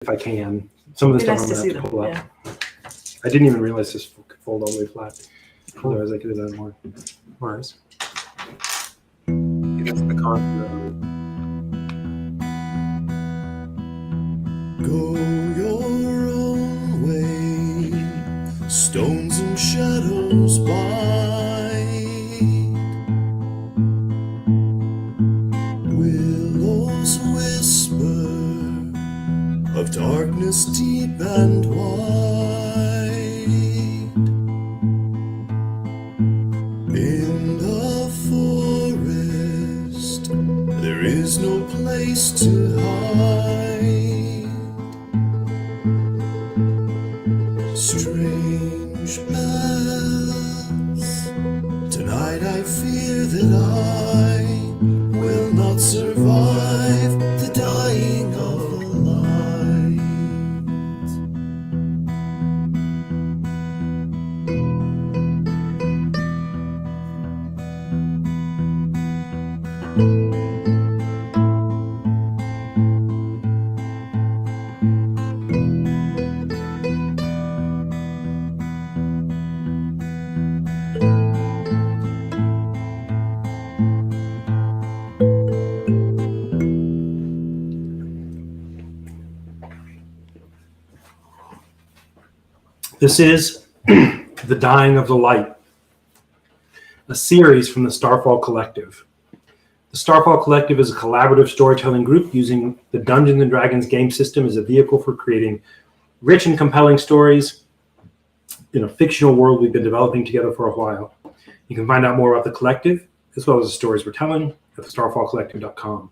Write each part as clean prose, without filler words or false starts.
if I can. Some of the stuff Nice I'm to going see to have to them. pull up. Yeah. I didn't even realize this could fold all the way flat. Otherwise, I could have done more. Worries. That's the contour. Go your own way, stones and shadows bite, willows whisper of darkness deep and wide. In the forest, there is no place to hide. Strange paths. Tonight I fear that I will not survive the dying of the light. This is The Dying of the Light, a series from the Starfall Collective. The Starfall Collective is a collaborative storytelling group using the Dungeons & Dragons game system as a vehicle for creating rich and compelling stories in a fictional world we've been developing together for a while. You can find out more about the collective, as well as the stories we're telling, at thestarfallcollective.com.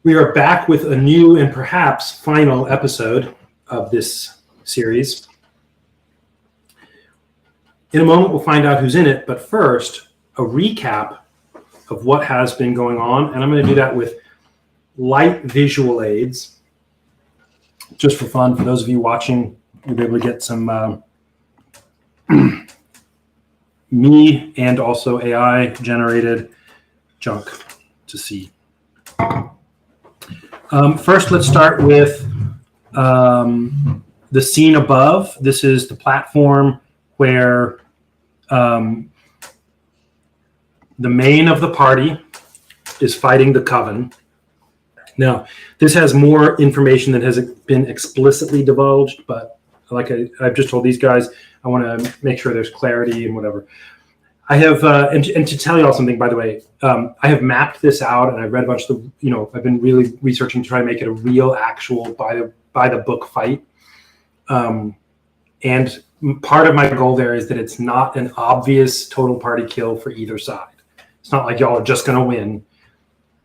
We are back with a new and perhaps final episode of this series. In a moment, we'll find out who's in it, but first, a recap of what has been going on, and I'm going to do that with light visual aids, just for fun. For those of you watching, you'll be able to get some me and also AI-generated junk to see. First, let's start with the scene above. This is the platform where the main of the party is fighting the Coven. Now, this has more information that has been explicitly divulged, but like I've just told these guys, I want to make sure there's clarity and whatever. I have, and to tell you all something, by the way, I have mapped this out and I've read a bunch of the, I've been really researching to try to make it a real, actual, by the book fight. And part of my goal there is that it's not an obvious total party kill for either side. It's not like y'all are just going to win.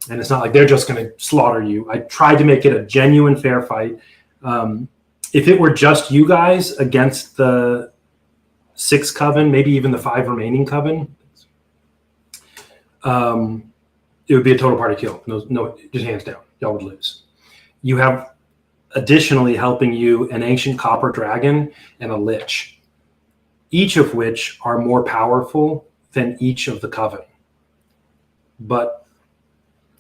And it's not like they're just going to slaughter you. I tried to make it a genuine, fair fight. If it were just you guys against the 6 Coven, maybe even the 5 remaining Coven, it would be a total party kill. No, just hands down. Y'all would lose. You have additionally helping you an ancient copper dragon and a lich, each of which are more powerful than each of the Coven. But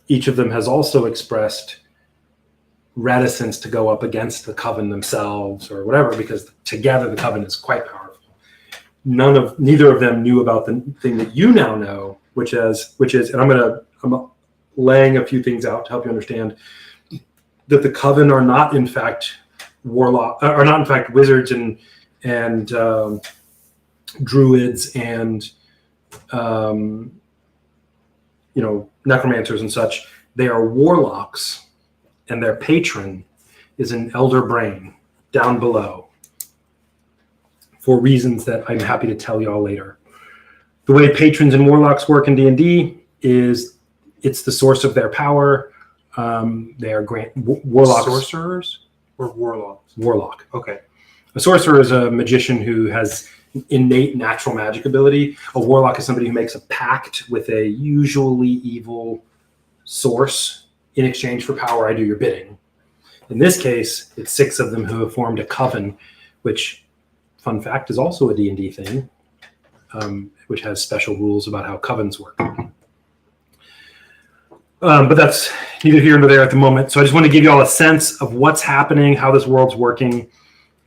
each of them has also expressed reticence to go up against the Coven themselves or whatever, because together the Coven is quite powerful. Neither of them knew about the thing that you now know, which is, and I'm laying a few things out to help you understand that the Coven are not in fact wizards and druids and necromancers and such. They are warlocks, and their patron is an elder brain down below, for reasons that I'm happy to tell y'all later. The way patrons and warlocks work in D&D is it's the source of their power. They are warlocks. Sorcerers or warlocks? Warlock. Okay. A sorcerer is a magician who has innate natural magic ability. A warlock is somebody who makes a pact with a usually evil source in exchange for power. I do your bidding. In this case, it's 6 of them who have formed a coven, which, fun fact, is also a D&D thing, which has special rules about how covens work. But that's neither here nor there at the moment. So I just want to give you all a sense of what's happening, how this world's working,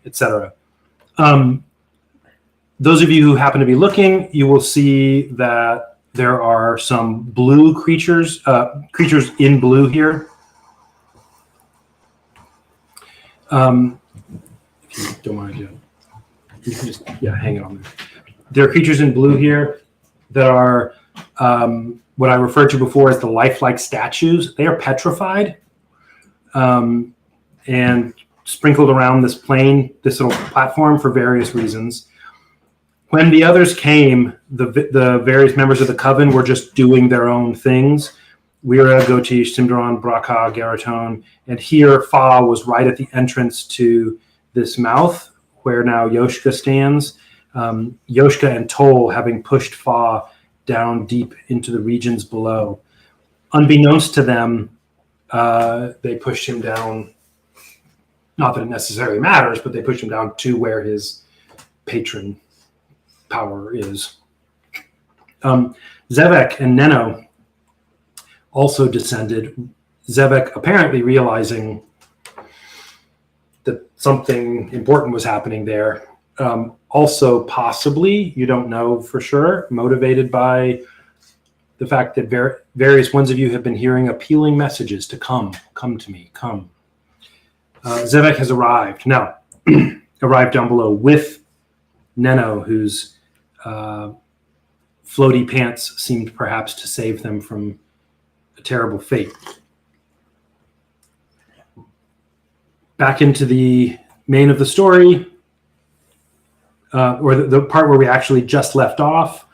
etc. Those of you who happen to be looking, you will see that there are some blue creatures in blue here. If you don't mind, you can just hang it on there. There are creatures in blue here that are what I referred to before as the lifelike statues. They are petrified and sprinkled around this plane, this little platform, for various reasons. When the others came, the various members of the coven were just doing their own things. Wira, Gotish, Simdaron, Braka, Garaton, and here Fa was right at the entrance to this mouth where now Yoshka stands. Yoshka and Tol having pushed Fa down deep into the regions below. Unbeknownst to them, they pushed him down, not that it necessarily matters, but they pushed him down to where his patron power is. Zevek and Neno also descended. Zevek apparently realizing that something important was happening there. Also possibly, you don't know for sure, motivated by the fact that various ones of you have been hearing appealing messages to come to me, come. Zevek has arrived. Now, arrived down below with Neno, whose floaty pants seemed perhaps to save them from a terrible fate. Back into the main of the story, or the part where we actually just left off.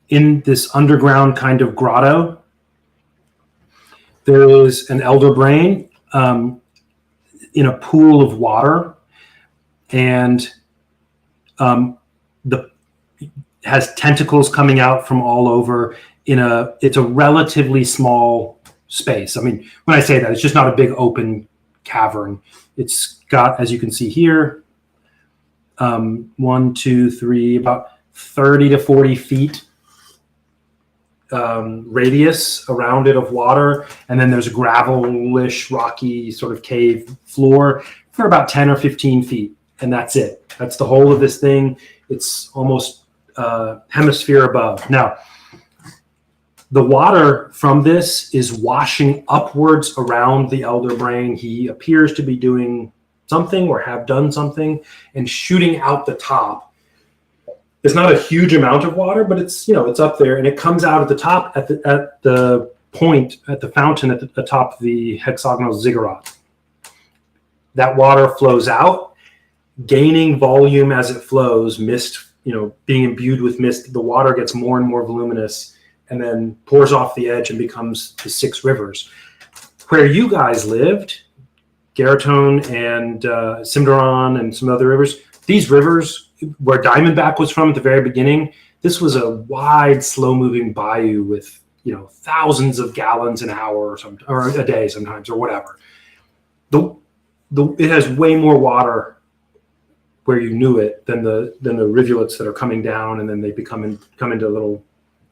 In this underground kind of grotto, there is an elder brain in a pool of water, and has tentacles coming out from all over. It's a relatively small space. I mean, when I say that, it's just not a big open cavern. It's got, as you can see here, 1, 2, 3, about 30 to 40 feet radius around it of water, and then there's a gravelish, rocky sort of cave floor for about 10 or 15 feet, and that's it. That's the whole of this thing. It's almost hemisphere above. Now, the water from this is washing upwards around the elder brain. He appears to be doing something or have done something, and shooting out the top. It's not a huge amount of water, but it's up there, and it comes out at the top at the point at the fountain at the top of the hexagonal ziggurat. That water flows out, gaining volume as it flows. Mist, being imbued with mist, the water gets more and more voluminous, and then pours off the edge and becomes the 6 rivers. Where you guys lived, Garaton and Simdaron and some other rivers, these rivers, where Diamondback was from at the very beginning, this was a wide, slow-moving bayou with thousands of gallons an hour or a day sometimes, or whatever. It has way more water where you knew it than the rivulets that are coming down, and then they come into little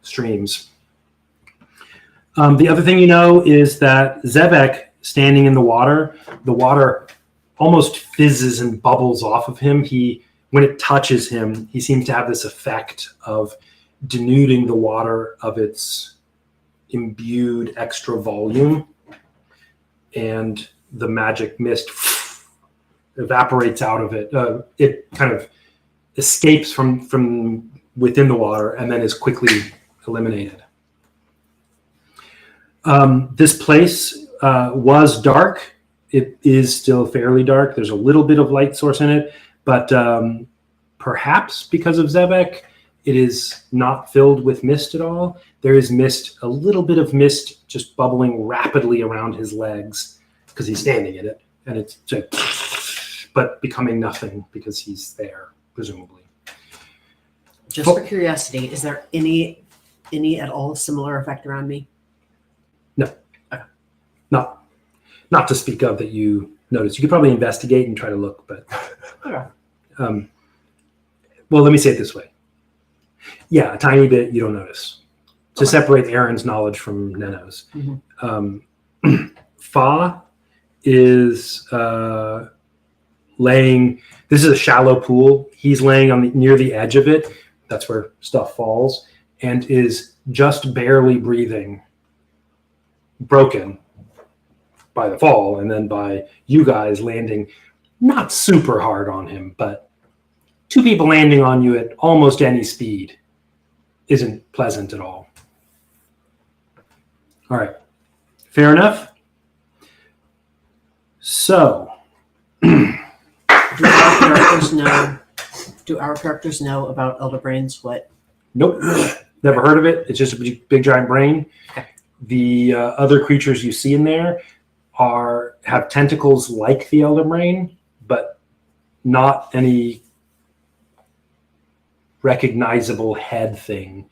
streams. The other thing is that Zevek, standing in the water almost fizzes and bubbles off of him. When it touches him, he seems to have this effect of denuding the water of its imbued extra volume, and the magic mist evaporates out of it. It kind of escapes from within the water and then is quickly eliminated. This place was dark. It is still fairly dark. There's a little bit of light source in it, but perhaps because of Zevek, it is not filled with mist at all. There is mist, a little bit of mist just bubbling rapidly around his legs because he's standing in it, and it's just, but becoming nothing because he's there, presumably. Just for curiosity, is there any at all similar effect around me? No. Okay. Not to speak of that you notice. You could probably investigate and try to look, but Okay. Well, let me say it this way. Yeah, a tiny bit you don't notice. to separate Aaron's knowledge from Neno's. Mhm. Fa is laying. This is a shallow pool. He's laying near the edge of it. That's where stuff falls, and is just barely breathing, broken by the fall, and then by you guys landing not super hard on him, but two people landing on you at almost any speed isn't pleasant at all. All right, fair enough. So, Do our characters know about elder brains? What? nope, never heard of it. It's just a big giant brain. The other creatures you see in there have tentacles like the elder brain, but not any recognizable head thing.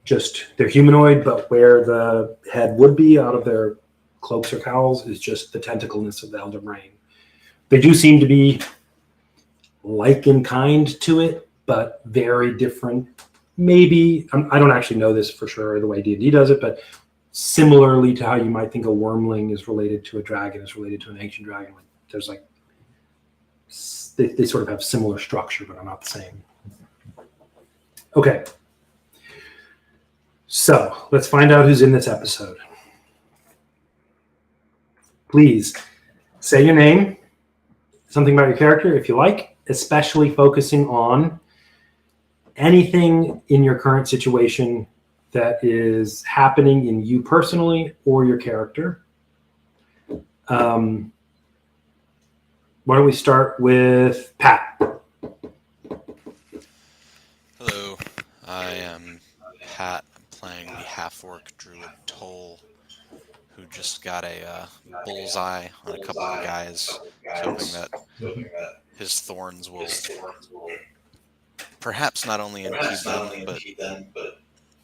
Just they're humanoid, but where the head would be out of their cloaks or cowls is just the tentacleness of the elder brain. They do seem to be like in kind to it, but very different. Maybe I don't actually know this for sure the way D&D does it, but similarly to how you might think a wormling is related to a dragon is related to an ancient dragon. Like there's like they sort of have similar structure, but are not the same. Okay, so let's find out who's in this episode. Please say your name, something about your character if you like, especially focusing on anything in your current situation that is happening in you personally or your character. Why don't we start with Pat? Hello, I am Pat. I'm playing the half-orc druid Toll, who just got a bullseye on a couple of guys, hoping that his thorns will perhaps not only impede them, but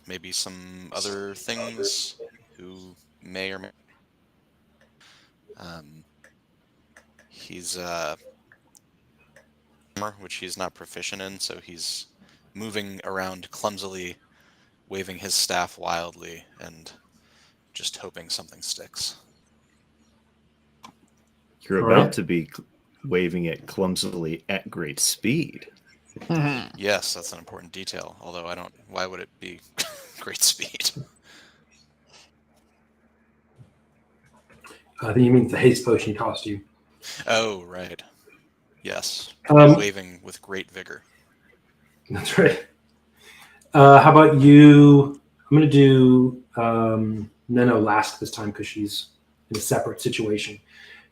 maybe some other things who may or may. He's which he's not proficient in, so he's moving around clumsily, waving his staff wildly, and just hoping something sticks. You're All about right. to be waving it clumsily at great speed. Yes, that's an important detail, although I don't... Why would it be great speed? I think you mean the haste potion costume. Oh, right. Yes. Um, Waving with great vigor. That's right. How about you? I'm going to do Neno last this time because she's in a separate situation.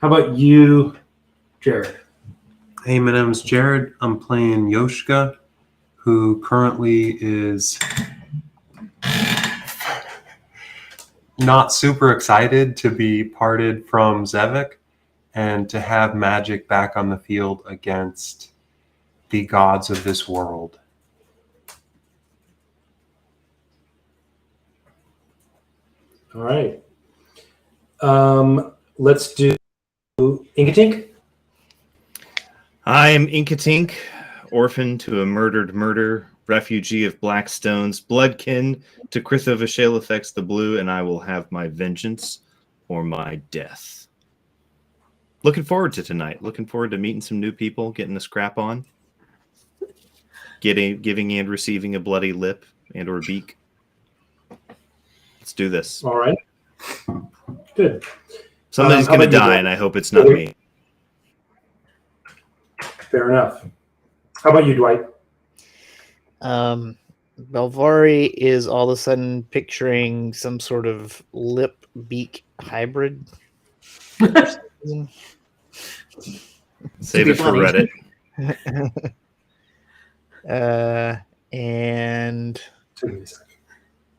How about you, Jared? Hey, my name's Jared. I'm playing Yoshka, who currently is not super excited to be parted from Zevik and to have magic back on the field against the gods of this world. All right. Let's do Inkatink. I am Inkatink, orphan to a murdered murder, refugee of Blackstone's, bloodkin to Critho Vashalefex the Blue, and I will have my vengeance or my death. Looking forward to tonight. Looking forward to meeting some new people, getting the scrap on, giving and receiving a bloody lip and or beak. Let's do this. All right. Good. Somebody's how going to about you, die, Dwight? and I hope it's not me. Fair enough. How about you, Dwight? Belvari is all of a sudden picturing some sort of lip beak hybrid. Save it for funny. Reddit. And Give me a second.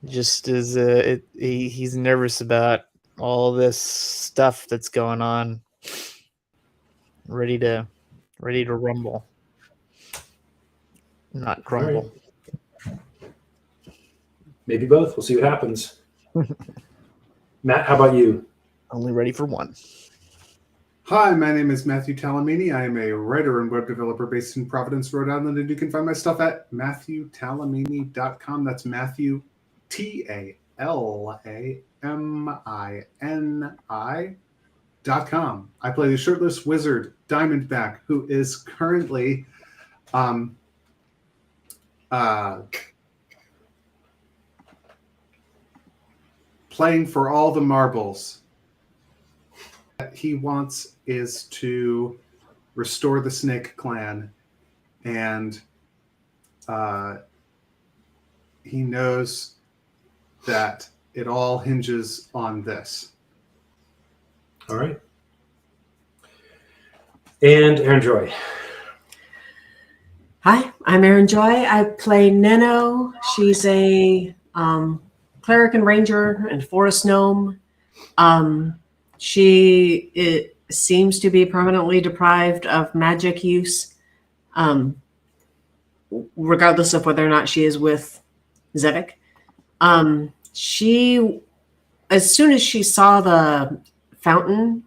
just as he's nervous about all this stuff that's going on, ready to rumble, not crumble. Maybe both. We'll see what happens. Matt, how about you? Only ready for one. Hi, my name is Matthew Talamini. I am a writer and web developer based in Providence, Rhode Island, and you can find my stuff at MatthewTalamini.com. That's Matthew, LAMINI.com. I play the shirtless wizard Diamondback, who is currently playing for all the marbles. What he wants is to restore the Snake Clan, and he knows that it all hinges on this. All right. And Aaron Joy. Hi, I'm Erin Joy. I play Neno. She's a cleric and ranger and forest gnome. She seems to be permanently deprived of magic use, regardless of whether or not she is with Zevik. She, as soon as she saw the fountain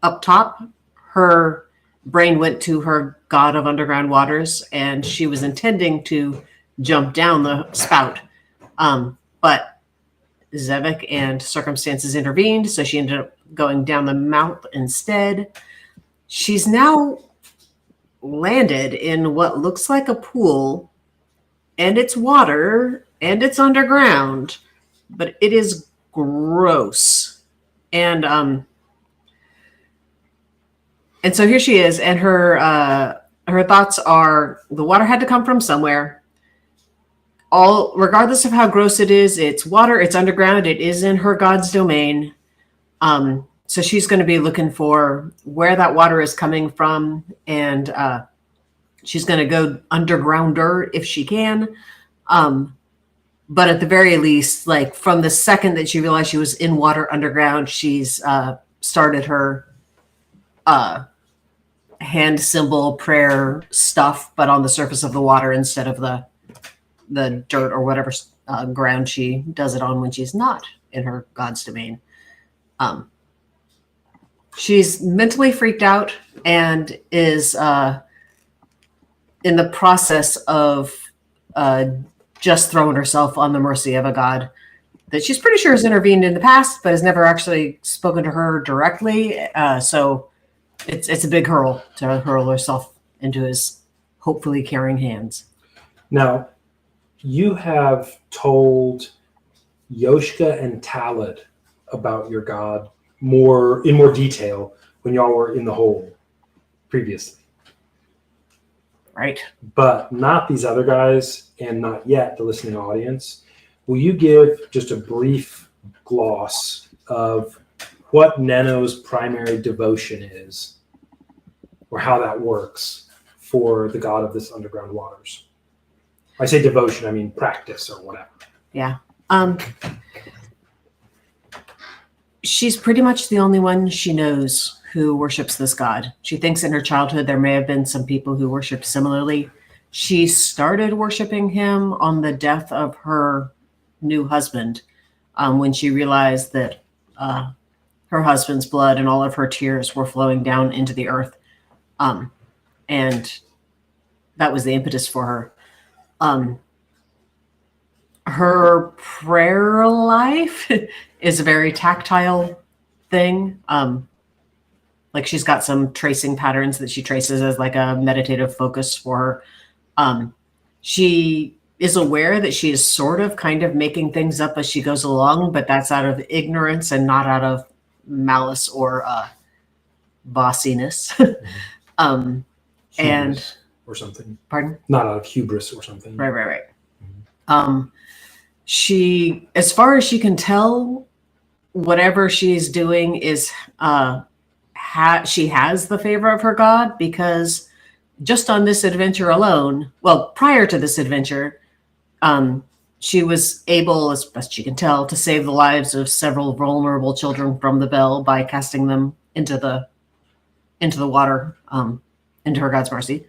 up top, her brain went to her god of underground waters, and she was intending to jump down the spout. But Zevik and circumstances intervened, so she ended up going down the mouth instead. She's now landed in what looks like a pool, and it's water, and it's underground, but it is gross. And so here she is, and her thoughts are the water had to come from somewhere. Regardless of how gross it is, it's water, it's underground, it is in her god's domain. So she's going to be looking for where that water is coming from, and she's going to go undergrounder if she can. But at the very least, like from the second that she realized she was in water underground, she's started her hand symbol prayer stuff, but on the surface of the water instead of the dirt or whatever ground she does it on when she's not in her god's domain. She's mentally freaked out and is in the process of just throwing herself on the mercy of a god that she's pretty sure has intervened in the past, but has never actually spoken to her directly. So it's a big hurl to hurl herself into his hopefully caring hands. Now, you have told Yoshka and Talad about your god in more detail when y'all were in the hole previously. Right. But not these other guys, and not yet the listening audience. Will you give just a brief gloss of what Neno's primary devotion is, or how that works for the god of this underground waters? I say devotion, I mean practice or whatever. Yeah. She's pretty much the only one she knows who worships this god. She thinks in her childhood there may have been some people who worshiped similarly. She started worshiping him on the death of her new husband, when she realized that her husband's blood and all of her tears were flowing down into the earth. And that was the impetus for her. Her prayer life is a very tactile thing. Like she's got some tracing patterns that she traces as like a meditative focus for her. She is aware that she is sort of kind of making things up as she goes along, but that's out of ignorance and not out of malice or bossiness. And Hubris or something. pardon? Not out of hubris or something. Right. She, as far as she can tell, whatever she's doing is she has the favor of her god, because just on this adventure alone, well, prior to this adventure, she was able, as best she can tell, to save the lives of several vulnerable children from the bell by casting them into the water, into her god's mercy.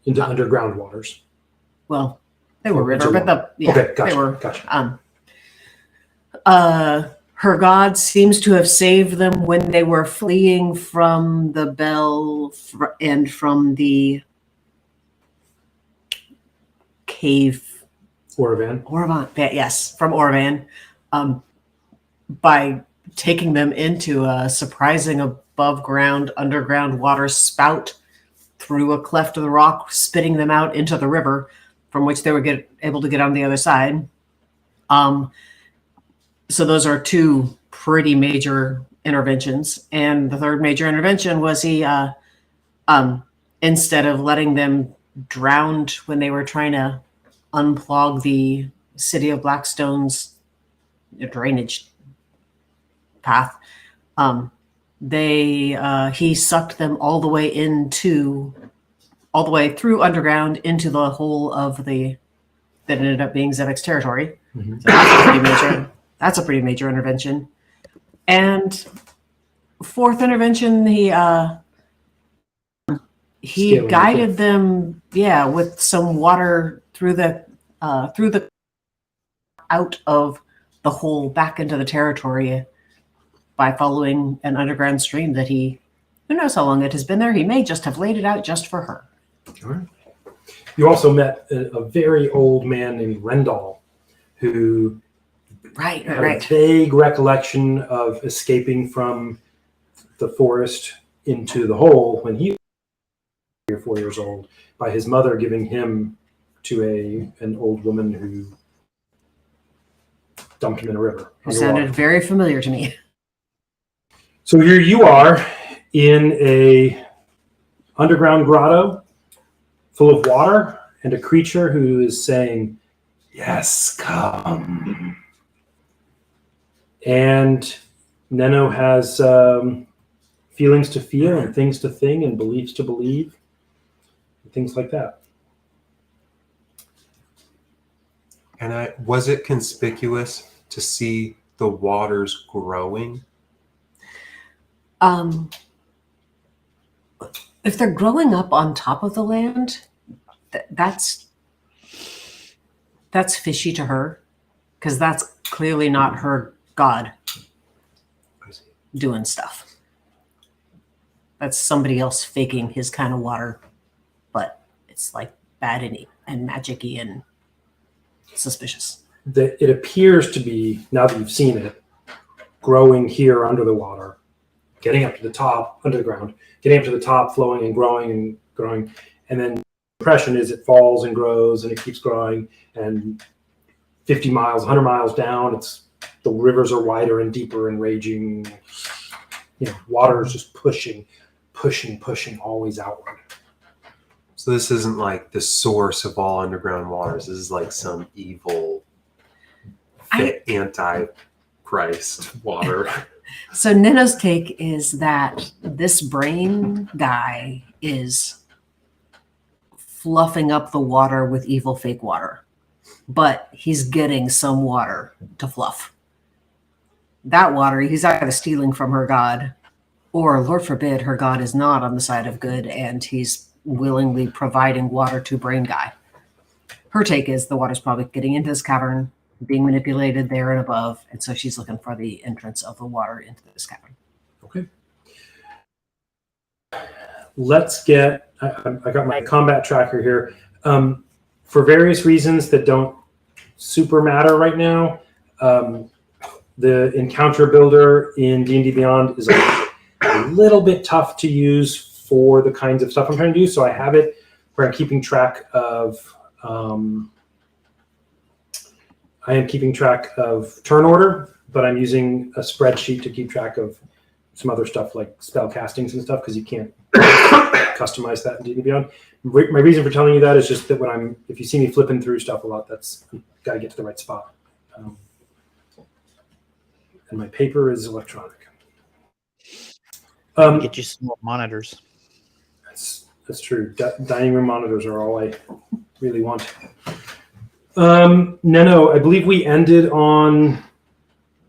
Into underground waters. Well, they were river, Into but okay, gotcha, they were. gotcha. Her god seems to have saved them when they were fleeing from the bell and from the cave. Oravan. Oravan, yes, from Oravan. by taking them into a surprising above ground, underground water spout through a cleft of the rock, spitting them out into the river, from which they were able to get on the other side. So those are two pretty major interventions. And the third major intervention was he, instead of letting them drown when they were trying to unplug the city of Blackstone's drainage path, he sucked them all the way through underground into the whole of that ended up being Zevek's territory. Mhm. So that's a pretty major intervention. And fourth intervention, he Scaling guided them, with some water through the out of the hole back into the territory by following an underground stream that who knows how long it has been there. He may just have laid it out just for her. All right. You also met a very old man named Rendall, who Right. had a vague recollection of escaping from the forest into the hole when he was 3 or 4 years old, by his mother giving him to an old woman who dumped him in a river. It sounded very familiar to me. So here you are in a underground grotto full of water and a creature who is saying, "Yes, come." And Neno has feelings to feel and things to think and beliefs to believe and things like that. And was it conspicuous to see the waters growing? If they're growing up on top of the land, that's fishy to her, because that's clearly not her god doing stuff. That's somebody else faking his kind of water, but it's like bad and magic-y and suspicious. It appears to be, now that you've seen it, growing here under the water, getting up to the top, under the ground, getting up to the top, flowing and growing, and then the impression is it falls and grows and it keeps growing, and 50 miles, 100 miles down, the rivers are wider and deeper and raging. Water is just pushing always outward. So this isn't like the source of all underground waters. This is like some evil anti-Christ water. So Nino's take is that this brain guy is fluffing up the water with evil fake water, but he's getting some water to fluff. That water, he's either stealing from her god, or Lord forbid, her god is not on the side of good and he's willingly providing water to brain guy. Her take is the water's probably getting into this cavern, being manipulated there and above, and so she's looking for the entrance of the water into this cavern. Okay. Let's get, I got my combat tracker here. For various reasons that don't super matter right now, the encounter builder in D&D Beyond is a little bit tough to use for the kinds of stuff I'm trying to do. So I have it where I'm keeping track of, turn order, but I'm using a spreadsheet to keep track of some other stuff like spell castings and stuff, because you can't customize that in D&D Beyond. My reason for telling you that is just that if you see me flipping through stuff a lot, that's got to get to the right spot. And my paper is electronic. Get you some more monitors. That's true. Dining room monitors are all I really want. No, I believe we ended on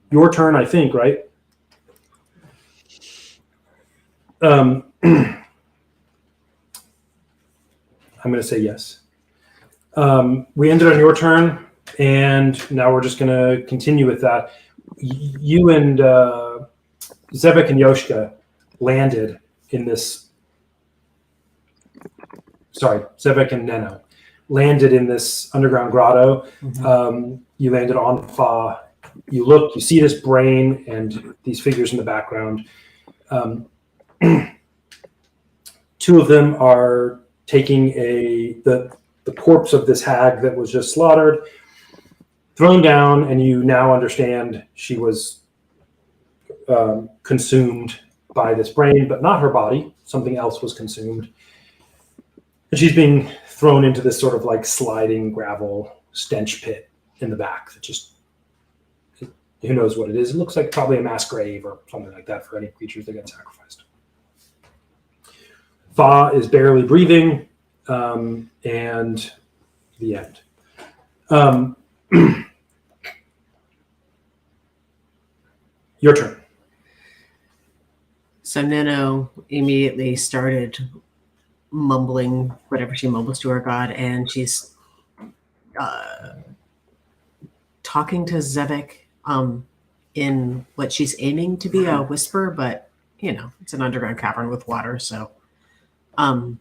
your turn, I think, right? I'm going to say yes. We ended on your turn, and now we're just going to continue with that. You and Zevek and Yoshka landed in this. Sorry, Zevek and Neno landed in this underground grotto. Mm-hmm. You landed on Fa, You look, you see this brain and these figures in the background. Two of them are taking the corpse of this hag that was just slaughtered, thrown down, and you now understand she was consumed by this brain, but not her body. Something else was consumed. And she's being thrown into this sort of like sliding gravel stench pit in the back that just, who knows what it is. It looks like probably a mass grave or something like that for any creatures that get sacrificed. Fa is barely breathing, and the end. Your turn. So Nino immediately started mumbling whatever she mumbles to her god, and she's talking to Zevik in what she's aiming to be a whisper, but it's an underground cavern with water, so and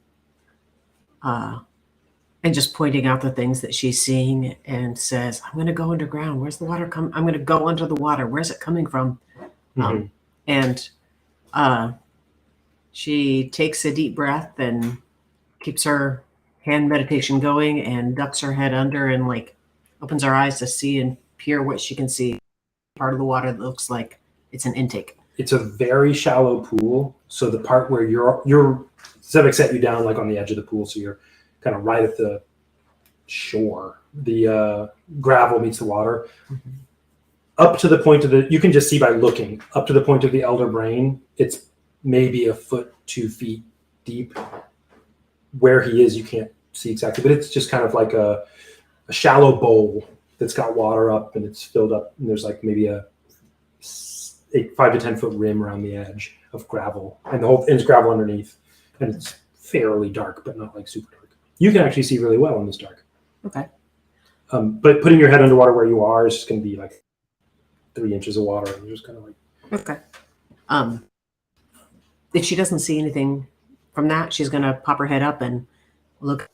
just pointing out the things that she's seeing, and says, I'm going to go underground. Where's the water come? I'm going to go under the water. Where's it coming from? And she takes a deep breath and keeps her hand meditation going and ducks her head under and like opens her eyes to see and peer what she can see. Part of the water that looks like it's an intake. It's a very shallow pool. So the part where you're Zevik set you down like on the edge of the pool, so you're kind of right at the shore. The gravel meets the water. Mm-hmm. Up to the point of you can just see by looking, up to the point of the elder brain, it's maybe a foot, 2 feet deep. Where he is, you can't see exactly, but it's just kind of like a shallow bowl that's got water up and it's filled up. And there's like maybe a 5 to 10 foot rim around the edge of gravel, and it's gravel underneath, and it's fairly dark, but not like super dark. You can actually see really well in this dark. Okay. But putting your head underwater where you are is just going to be like 3 inches of water, and you're just kind of like. Okay. If she doesn't see anything from that, she's going to pop her head up and look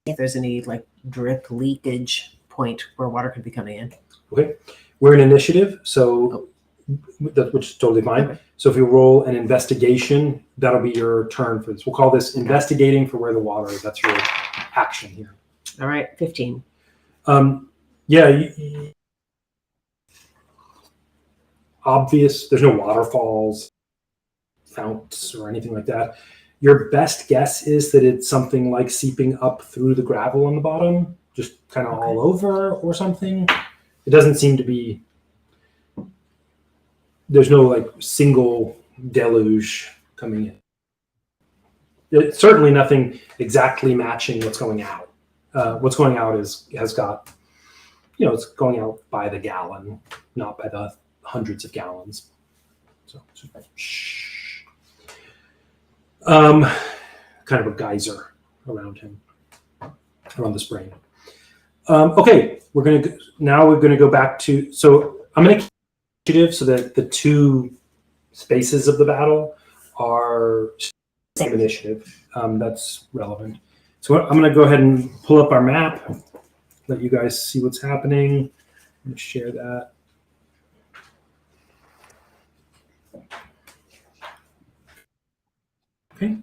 if there's any like drip leakage point where water could be coming in. Okay. We're in initiative, so which is totally fine. Okay. So if you roll an investigation, that'll be your turn for this. We'll call this investigating for where the water is. That's your action here. All right, 15. Yeah. Obvious. There's no waterfalls, founts, or anything like that. Your best guess is that it's something like seeping up through the gravel on the bottom, just kind of all over or something. It doesn't seem to be. There's no like single deluge coming in. It's certainly nothing exactly matching what's going out. What's going out has got, it's going out by the gallon, not by the hundreds of gallons. So kind of a geyser around him, around the brain. Okay, we're gonna go back to. So I'm gonna initiative so that the 2 spaces of the battle are same initiative. That's relevant. So I'm going to go ahead and pull up our map, let you guys see what's happening. I'm going to share that. Okay.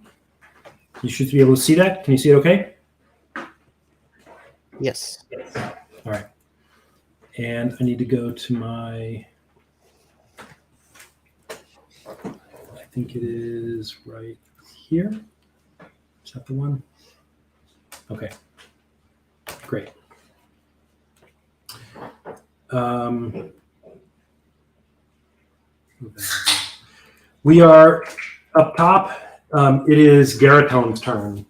You should be able to see that. Can you see it okay? Yes. All right. And I need to go to my... I think it is right here. Is that the one? Okay, great. We are up top. It is Garatone's turn.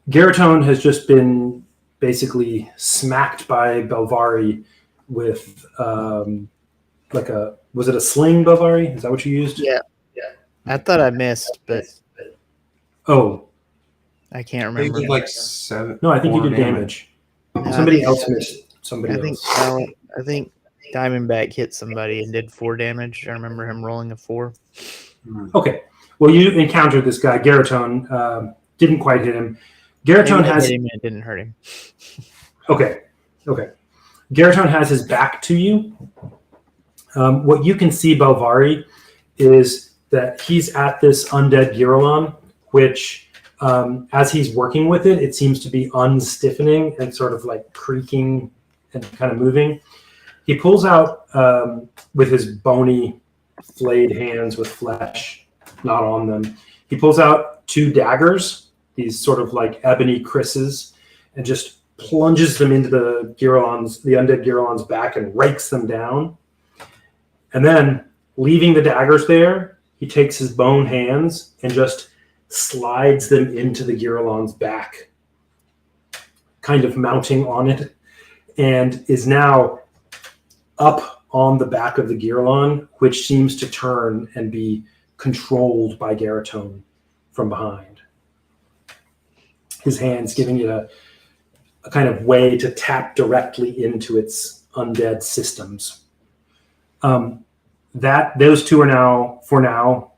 Garatone has just been basically smacked by Belvari with was it a sling, Belvari? Is that what you used? Yeah. I thought I missed, but oh, I can't I remember. think like 7. no, I think you did 4 damage. No, Somebody else missed. Somebody else. I think Diamondback hit somebody and did 4 damage. I remember him rolling a 4. Okay. Well, you encountered this guy, Garatone. Didn't quite hit him. Garatone has. Hit him and it didn't hurt him. Okay. Garatone has his back to you. What you can see, Belvari, is that he's at this undead Girolon, which, as he's working with it, it seems to be unstiffening and sort of like creaking and kind of moving. He pulls out, with his bony, flayed hands with flesh not on them, he pulls out 2 daggers, these sort of like ebony krisses, and just plunges them into the undead Girolon's back and rakes them down. And then, leaving the daggers there, he takes his bone hands and just slides them into the Girolon's back, kind of mounting on it, and is now up on the back of the Girolon, which seems to turn and be controlled by Garatone from behind. His hands giving it a kind of way to tap directly into its undead systems. Those two are now, for now,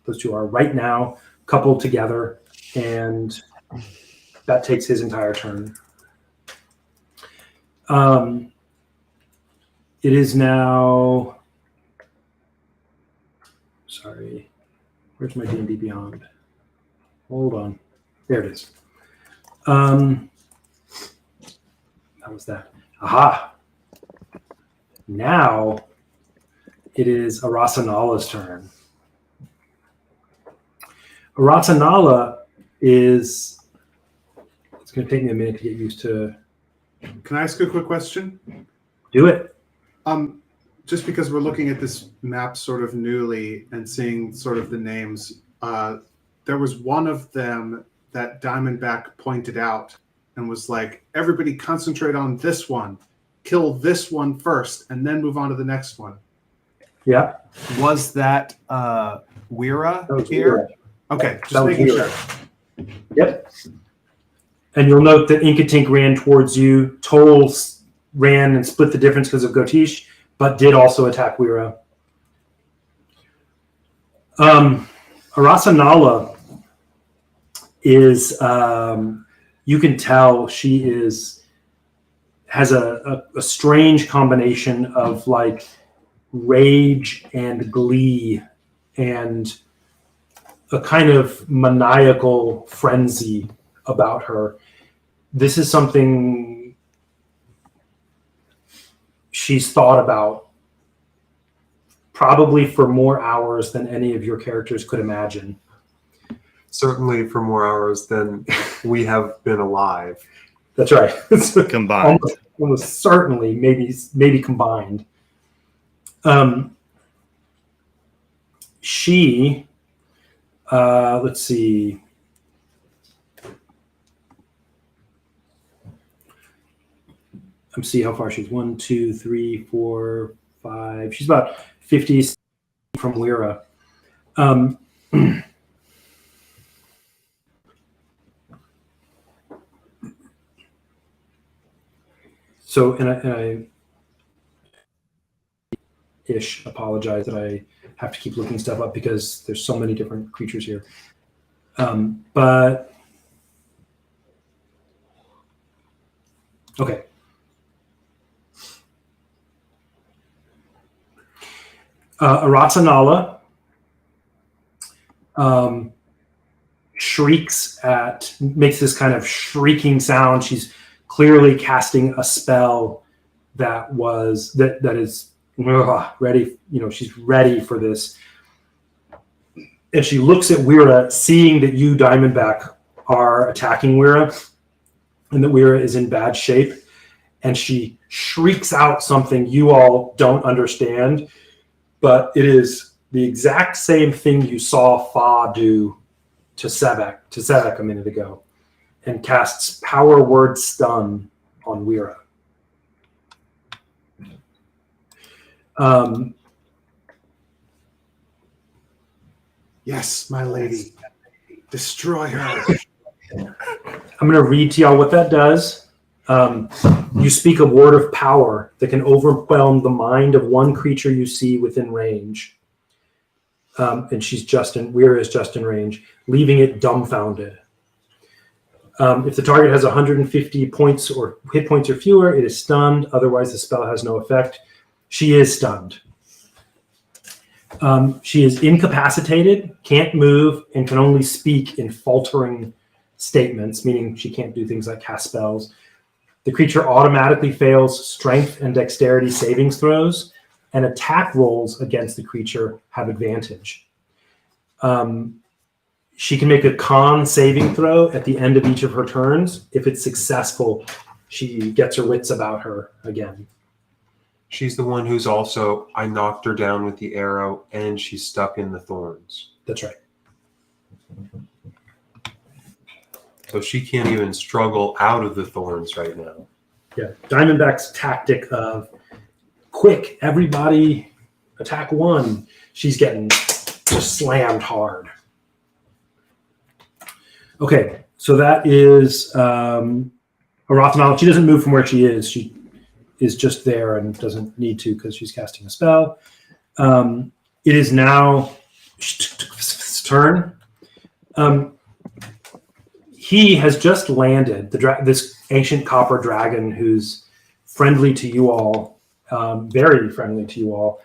those two are right now coupled together, and that takes his entire turn. It is now, sorry, where's my D&D Beyond? Hold on, there it is. How was that? Aha! Now it is Arasanala's turn. Arasanala is, it's going to take me a minute to get used to. Can I ask a quick question? Do it. Just because we're looking at this map sort of newly and seeing sort of the names, there was one of them that Diamondback pointed out and was like, everybody concentrate on this one, kill this one first, and then move on to the next one. Yeah. Was that Weira That was here? Okay, just That was making Weira. sure. Yep. And you'll note that Inkatink ran towards you. Toll ran and split the difference because of Gotish, but did also attack Weira. Arasanala is, you can tell she has a strange combination of like rage and glee and a kind of maniacal frenzy about her. This is something she's thought about probably for more hours than any of your characters could imagine. Certainly for more hours than we have been alive. That's right. Combined. Almost certainly, maybe combined. She, let's see. Let me see how far she's. 1, 2, 3, 4, 5. She's about 50 from Weira. So, and I apologize that I have to keep looking stuff up because there's so many different creatures here. But okay. Arasanala makes this kind of shrieking sound. She's clearly casting a spell that is ready. She's ready for this. And she looks at Weira, seeing that you, Diamondback, are attacking Weira and that Weira is in bad shape. And she shrieks out something you all don't understand, but it is the exact same thing you saw Fa do to Sevek a minute ago, and casts Power Word Stun on Weira. Yes, my lady. Destroy her. I'm going to read to y'all what that does. You speak a word of power that can overwhelm the mind of one creature you see within range. And Weira is just in range, leaving it dumbfounded. If the target has 150 points or hit points or fewer, it is stunned. Otherwise, the spell has no effect. She is stunned. She is incapacitated, can't move, and can only speak in faltering statements, meaning she can't do things like cast spells. The creature automatically fails strength and dexterity savings throws, and attack rolls against the creature have advantage. She can make a con saving throw at the end of each of her turns. If it's successful, she gets her wits about her again. She's the one who's also, I knocked her down with the arrow and she's stuck in the thorns. That's right. So she can't even struggle out of the thorns right now. Yeah. Diamondback's tactic of quick, everybody attack one. She's getting just slammed hard. Okay, so that is Arathanal. She doesn't move from where she is. She is just there and doesn't need to because she's casting a spell. It is now turn. He has just landed, this ancient copper dragon who's friendly to you all, very friendly to you all,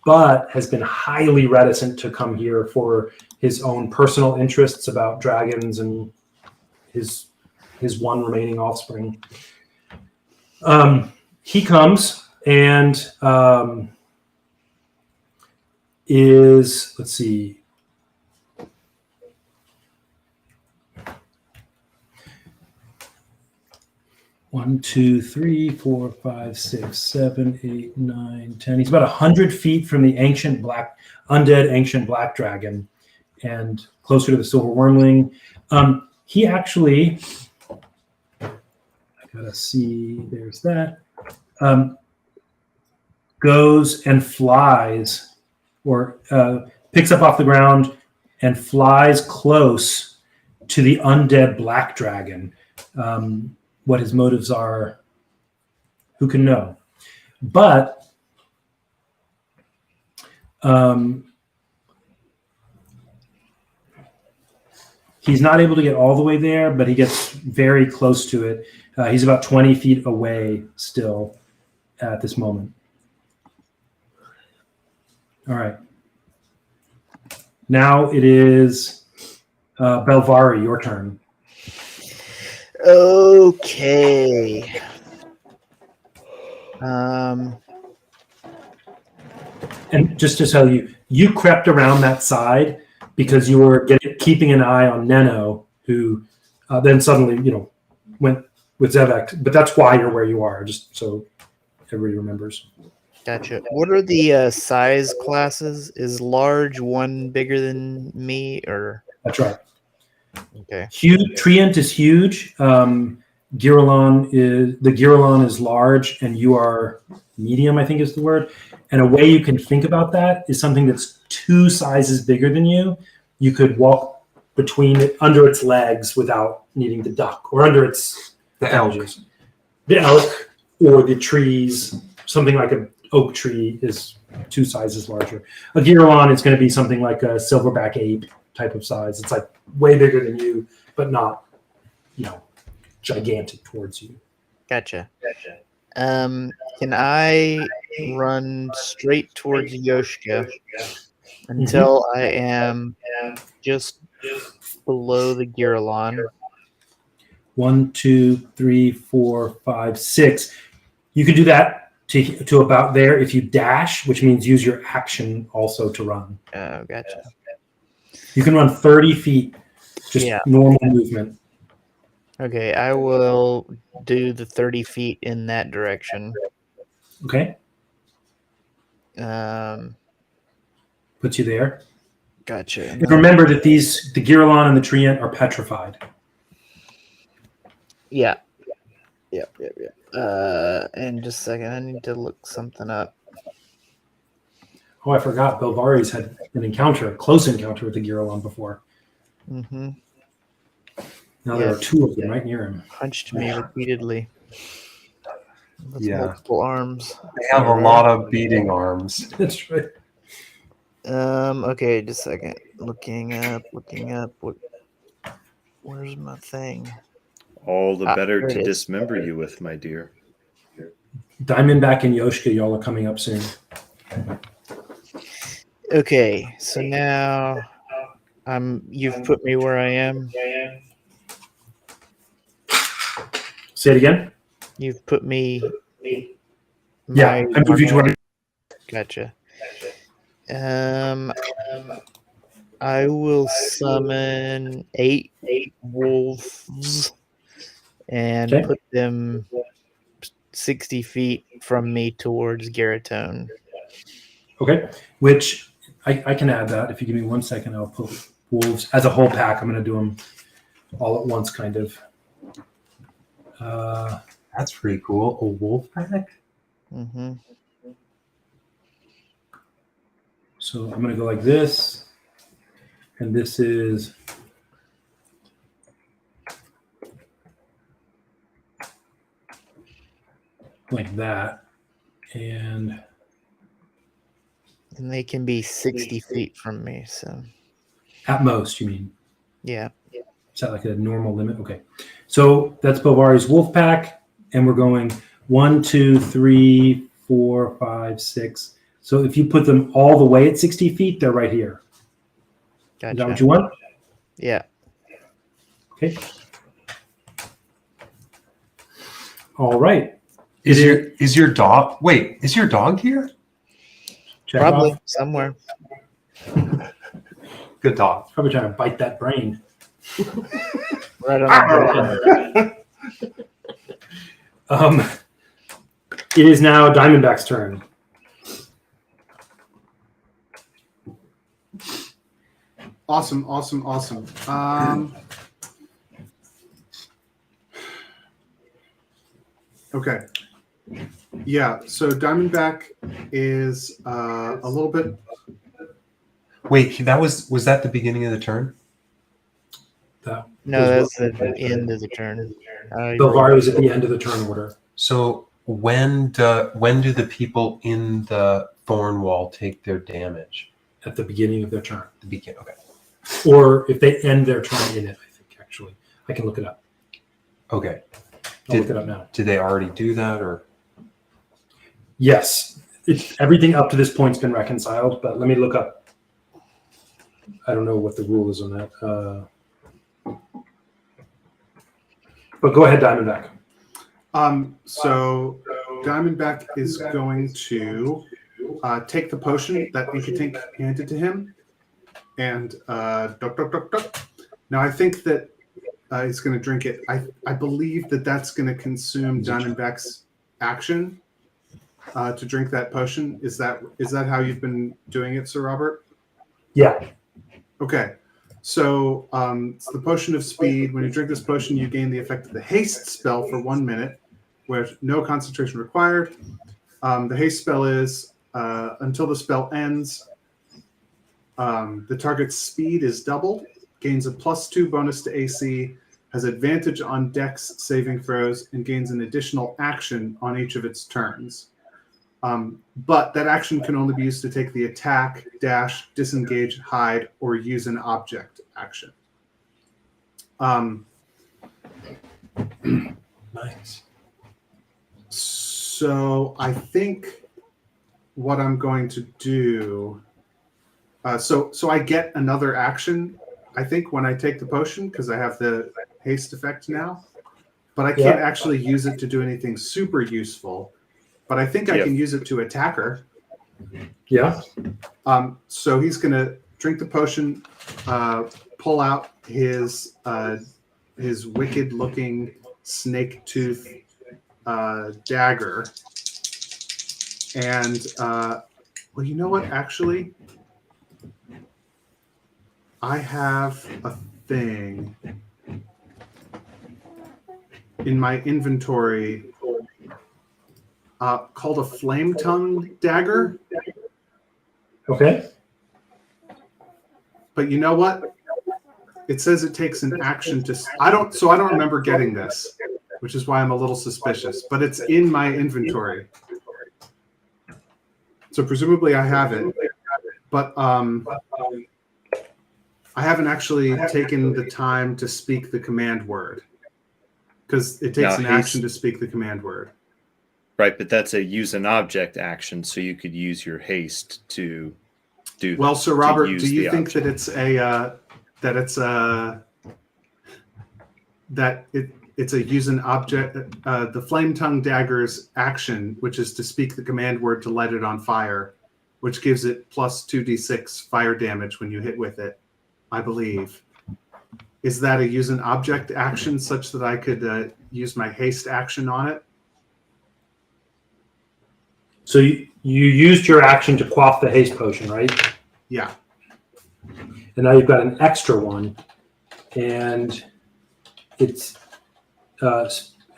but has been highly reticent to come here for his own personal interests about dragons and his one remaining offspring. He comes and is, let's see, one, two, three, four, 5, 6, 7, 8, 9, 10. He's about 100 feet from the undead ancient black dragon and closer to the silver wormling. He actually, I gotta see, there's that, goes and flies or picks up off the ground and flies close to the undead black dragon. What his motives are, who can know? But he's not able to get all the way there, but he gets very close to it. He's about 20 feet away still at this moment. All right. Now it is Belvari, your turn. Okay. And just to tell you, you crept around that side because you were keeping an eye on Neno, who then suddenly, went with Zevek. But that's why you're where you are, just so everybody remembers. Gotcha. What are the size classes? Is large one bigger than me, or? That's right. Okay. Treant is huge. Giralon is large, and you are medium, I think is the word. And a way you can think about that is something that's 2 sizes bigger than you. You could walk under its legs without needing to duck, or under its edges. The elk or the trees, something like an oak tree is 2 sizes larger. A Giralon is going to be something like a silverback ape type of size. It's like way bigger than you, but not, gigantic towards you. Gotcha. Can I run straight towards Yoshka until I am just below the Giralon? 1, 2, 3, 4, 5, 6. You can do that to about there if you dash, which means use your action also to run. Oh, gotcha. You can run 30 feet, just normal movement. Okay, I will do the 30 feet in that direction. Okay. Puts you there. Gotcha. And remember that the Giralon and the Treant are petrified. Yeah. Yep. And just a second, I need to look something up. Oh, I forgot. Belvari's had a close encounter with the Giralon before. Mm-hmm. Now there are 2 of them right near him. Punched me repeatedly. With multiple arms. They have a lot of beating arms. That's right. Okay, just a second. Looking up. Where's my thing? All the better there it to is. dismember you with, my dear. Diamondback and Yoshka, y'all are coming up soon. Okay, so now you've put me where I am. Say it again. You've put me. Yeah, I moved you to where. Gotcha. I will summon 8 wolves and Okay. put them 60 feet from me towards Garatone. Okay. Which I can add that if you give me 1 second. I'll put wolves as a whole pack. I'm going to do them all at once, kind of. That's pretty cool. A wolf pack? Mm-hmm. So I'm going to go like this, and this is like that, and And they can be 60 feet from me. So, at most, you mean? yeah. Is that like a normal limit? Okay. So that's Bovari's wolf pack, and we're going 1, 2, 3, 4, 5, 6. So if you put them all the way at 60 feet, they're right here. Gotcha. Is that what you want? Yeah. Okay. All right. Is your dog? Wait, is your dog here? Check Probably off. somewhere. Good dog. Probably trying to bite that brain. Right on the It is now Diamondback's turn. Awesome. Okay. Yeah, so Diamondback is a little bit. Wait, was that the beginning of the turn? No, that's the end of the turn. Belvari was at the end of the turn order. So when do the people in the thorn wall take their damage? At the beginning of their turn. The beginning. Okay. Or if they end their turn in it, I think, actually. I can look it up. Okay. I'll look it up now. Did they already do that, or? Yes. Everything up to this point's been reconciled, but let me look up. I don't know what the rule is on that. But go ahead, Diamondback. So Diamondback is going to take the potion that Inkatink handed to him, and Now I think that he's going to drink it. I believe that that's going to consume Diamondback's action to drink that potion. Is that how you've been doing it, Sir Robert? Yeah. Okay. So it's the potion of speed. When you drink this potion, you gain the effect of the haste spell for 1 minute, with no concentration required. The haste spell is until the spell ends, the target's speed is doubled, gains a +2 bonus to AC, has advantage on Dex saving throws, and gains an additional action on each of its turns. But that action can only be used to take the attack, dash, disengage, hide, or use an object action. Nice. So I think what I'm going to do. So I get another action, I think, when I take the potion, because I have the haste effect now. But I can't actually use it to do anything super useful. But I think I can use it to attack her. Yeah. So he's going to drink the potion, pull out his wicked-looking snake tooth dagger, and well, you know what? Actually, I have a thing in my inventory called a flame tongue dagger. Okay. But you know what? It says it takes an action to. I don't remember getting this, which is why I'm a little suspicious. But it's in my inventory, so presumably I have it. But I haven't actually taken the time to speak the command word. because it takes Now, an action to speak the command word. Right, but that's a use an object action, so you could use your haste to do. Well, Sir to Robert, use do you the think object. that it's a use an object? The flame tongue dagger's action, which is to speak the command word to light it on fire, which gives it plus 2d6 fire damage when you hit with it, I believe. Is that a use an object action such that I could use my haste action on it? So you used your action to quaff the haste potion, right? Yeah. And now you've got an extra one, and it's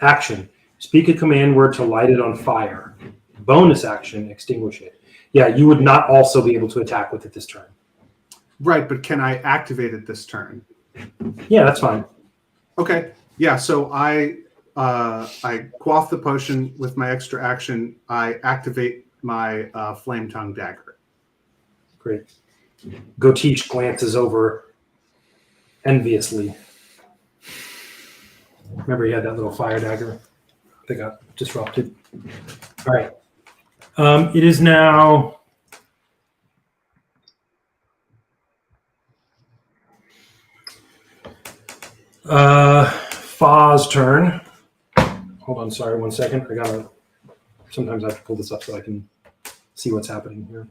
action. Speak a command word to light it on fire. Bonus action, extinguish it. Yeah, you would not also be able to attack with it this turn. Right, but can I activate it this turn? Yeah, that's fine. Okay. Yeah, so I quaff the potion with my extra action. I activate my flame tongue dagger. Great. Gotish glances over enviously. Remember, he had that little fire dagger that got disrupted. All right. It is now Fa's turn. Hold on, sorry, 1 second. Sometimes I have to pull this up so I can see what's happening here.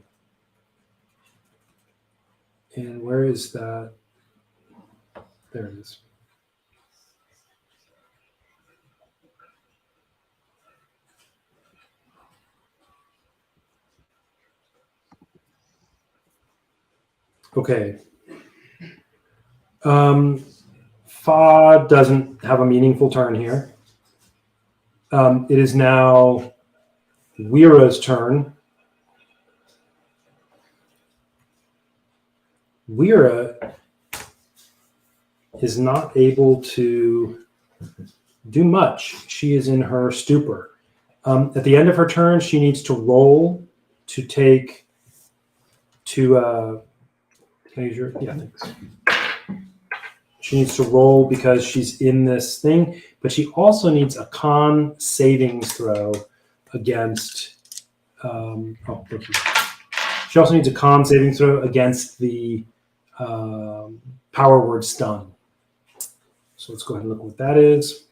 And where is that? There it is. Okay. Fa doesn't have a meaningful turn here. It is now Wira's turn. Wira is not able to do much. She is in her stupor. At the end of her turn, she needs to roll to take to measure. Yeah, thanks. She needs to roll because she's in this thing, but she also needs a con savings throw against. She also needs a con saving throw against the power word stun. So let's go ahead and look what that is.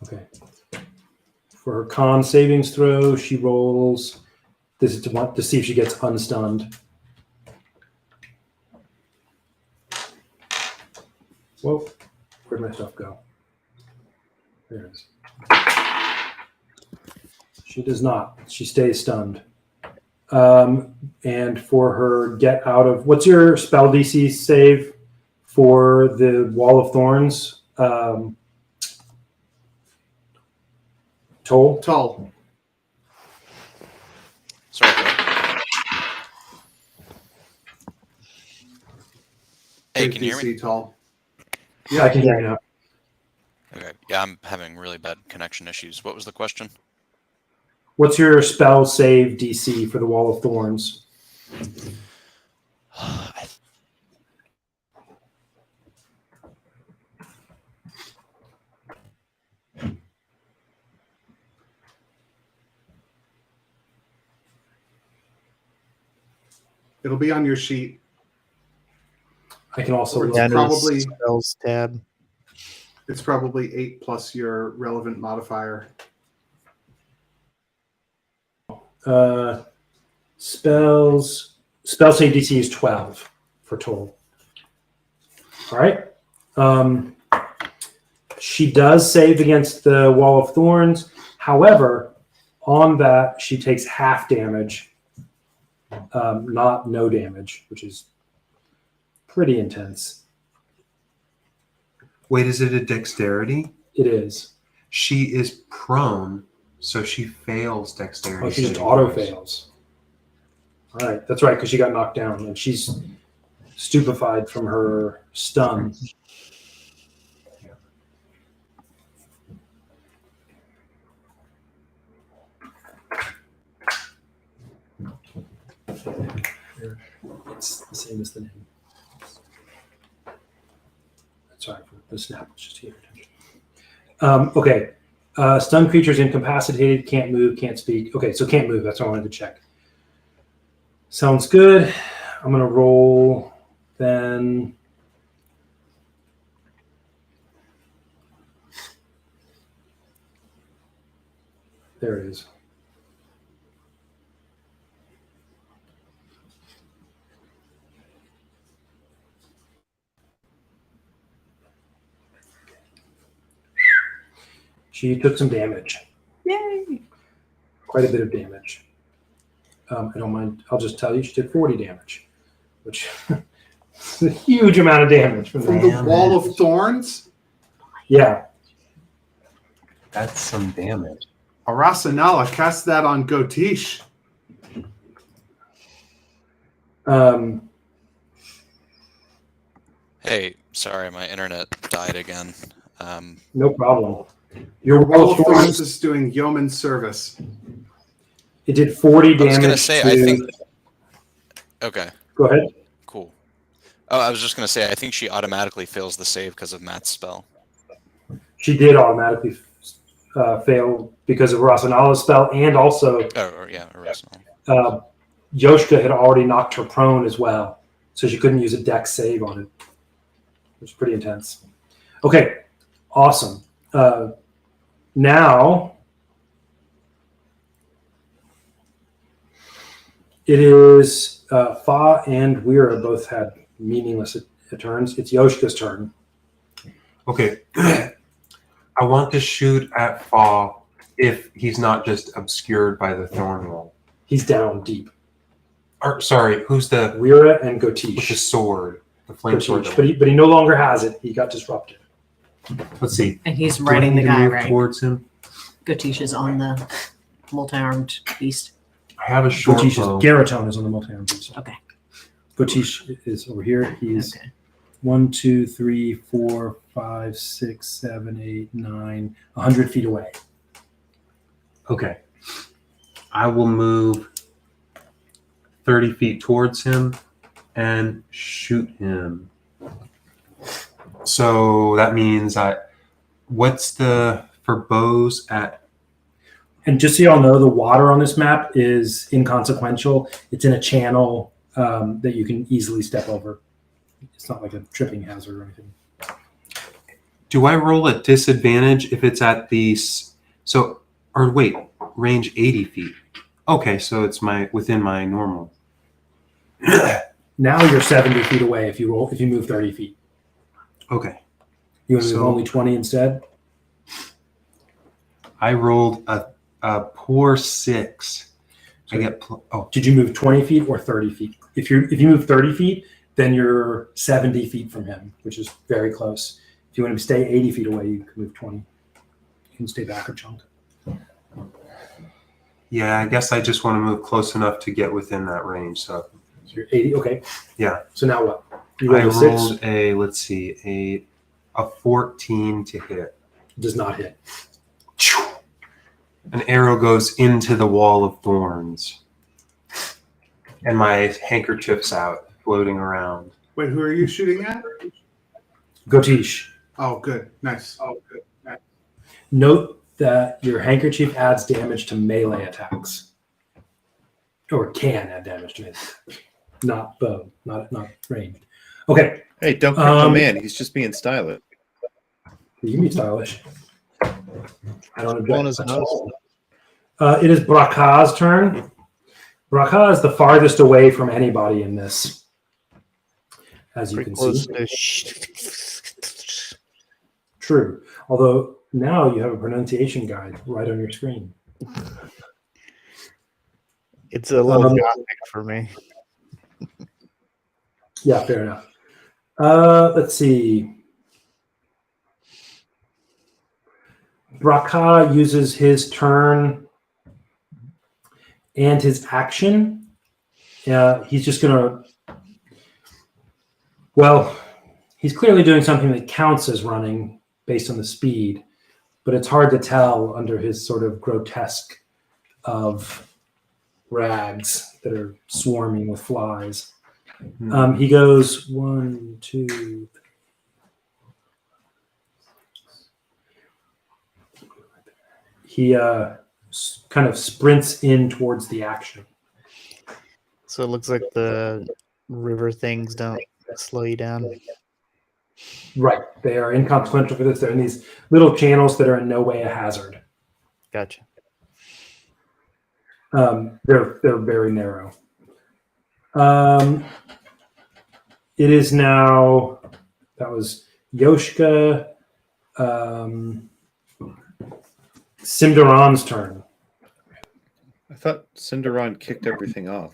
Okay. For her con savings throw, she rolls. This is to see if she gets unstunned. Whoa, where'd my stuff go? There it is. She does not. She stays stunned. And for her get out of, what's your spell DC save for the Wall of Thorns? Toll? Tall. Sorry. Hey, can you hear me? DC tall. Yeah, I can hear you now. Okay. Yeah, I'm having really bad connection issues. What was the question? What's your spell save DC for the Wall of Thorns? It'll be on your sheet. I can also Or look. it's Down to the probably- spells tab. It's probably 8 plus your relevant modifier. Spell save DC is 12 for total. All right. She does save against the Wall of Thorns. However, on that, she takes half damage, not no damage, which is pretty intense. Wait, is it a dexterity? It is. She is prone, so she fails dexterity. Oh, she just saving auto throws. fails. All right, that's right, because she got knocked down and she's stupefied from her stun. it's the same as the name. Sorry for the snap. It's just here. Okay. Stunned creatures incapacitated, can't move, can't speak. Okay, so can't move. That's what I wanted to check. Sounds good. I'm going to roll then. There it is. She took some damage. Yay! Quite a bit of damage. I don't mind. I'll just tell you, she did 40 damage, which is a huge amount of damage from From that. the wall of thorns? Yeah. That's some damage. Arasanala, cast that on Gotish. Hey, sorry, my internet died again. No problem. Your Wall wall of of thorns thorns, is doing yeoman service. it did 40 damage. I was gonna say, I think. Okay, Go ahead. cool. Oh, I was just gonna say, I think she automatically fails the save because of Matt's spell. She did automatically fail because of Rasanala's spell, and also Irrational. Yoshka had already knocked her prone as well, so she couldn't use a dex save on it, which is pretty intense. Okay, awesome. Now it is Fa and Weira both had meaningless turns. It's Yoshka's turn. Okay. I want to shoot at Fall if he's not just obscured by the thorn wall. He's down deep. Or, sorry, who's the Weira and with the Gotish. sword? The flame sword. Gotish. But he no longer has it. He got disrupted. Let's see. And he's Do I riding the need to guy, move right? towards him. Gotish is on the multi-armed beast. I have a short Gotish bow. is Garatone is on the multi-arm beast. Okay. Gotish is over here. He's Okay. 1, 2, 3, 4, 5, 6, 7, 8, 9, 100 feet away. Okay. I will move 30 feet towards him and shoot him. So that means what's the, for bows at, And just so y'all know, the water on this map is inconsequential. It's in a channel that you can easily step over. It's not like a tripping hazard or anything. do I roll at disadvantage if it's at the, range 80 feet? Okay, so it's within my normal. Now you're 70 feet away if you move 30 feet. Okay. You want to move So- only 20 instead? I rolled a poor 6. I get, Did you move 20 feet or 30 feet? If you move 30 feet, then you're 70 feet from him, which is very close. If you want to stay 80 feet away, you can move 20. You can stay back a chunk. yeah, I guess I just want to move close enough to get within that range. So So you're 80. Okay. Yeah. So now what? You I rolled a 6. rolled a 14 to hit. Does not hit. An arrow goes into the wall of thorns. And my handkerchief's out, floating around. Wait, who are you shooting at? Gotish. Oh, good. Nice. Note that your handkerchief adds damage to melee attacks. Or can add damage to melee attacks. Not bow, not ranged. Okay, Hey, don't call him man. He's just being stylish. you can be stylish. I don't Blowing object. his nose. It is Braka's turn. Braka is the farthest away from anybody in this, as you Pretty can close see. to True. Although now you have a pronunciation guide right on your screen. It's a little gothic for me. Yeah, fair enough. Let's see. Braka uses his turn and his action. He's just going to. Well, he's clearly doing something that counts as running based on the speed, but it's hard to tell under his sort of grotesque of rags that are swarming with flies. He goes 1, 2. He kind of sprints in towards the action. So it looks like the river things don't slow you down. Right. They are inconsequential for this. They're in these little channels that are in no way a hazard. Gotcha. They're very narrow. It is now. That was Yoshka. Simdaran's turn. I thought Cinderon kicked everything off.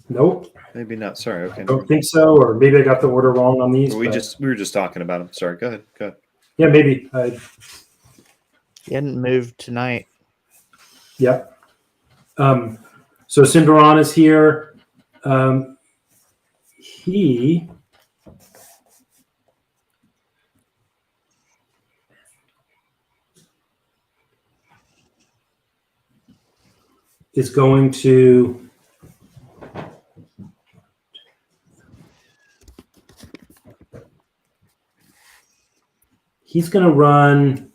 Nope. Maybe not. Sorry. Okay. Don't think so, or maybe I got the order wrong on these. We but- were just talking about him. Sorry. Go ahead. Go ahead. Yeah, maybe. You hadn't moved tonight. Yep. So Cinderon is here. He is going to run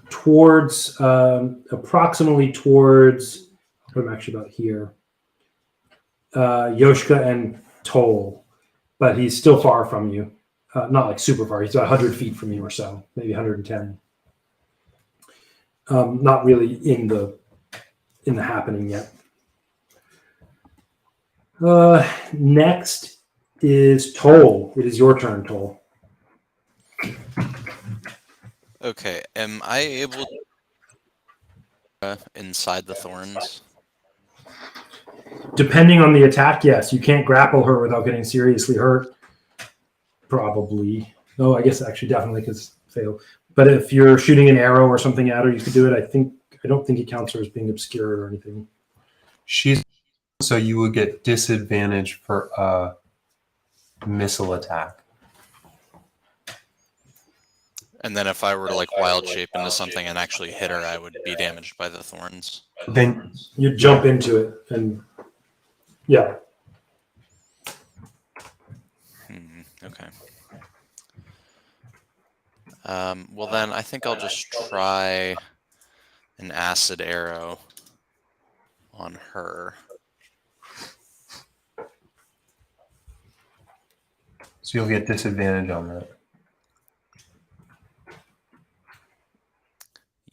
towards approximately towards what I'm actually about here. Yoshka and Toll, but he's still far from you. Not like super far. He's about 100 feet from you or so, maybe 110. Not really in the happening yet. Next is Toll. It is your turn, Toll. Okay, am I able inside the thorns? Depending on the attack, yes. You can't grapple her without getting seriously hurt. Probably. No, I guess actually definitely because fail. But if you're shooting an arrow or something at her, you could do it. I don't think it counts her as being obscured or anything. So you would get disadvantage for a missile attack. And then if I were to like wild shape into something and actually hit her, I would be damaged by the thorns. Then You jump into it and yeah. Okay. Well then, I think I'll just try an acid arrow on her. so you'll get disadvantage on that.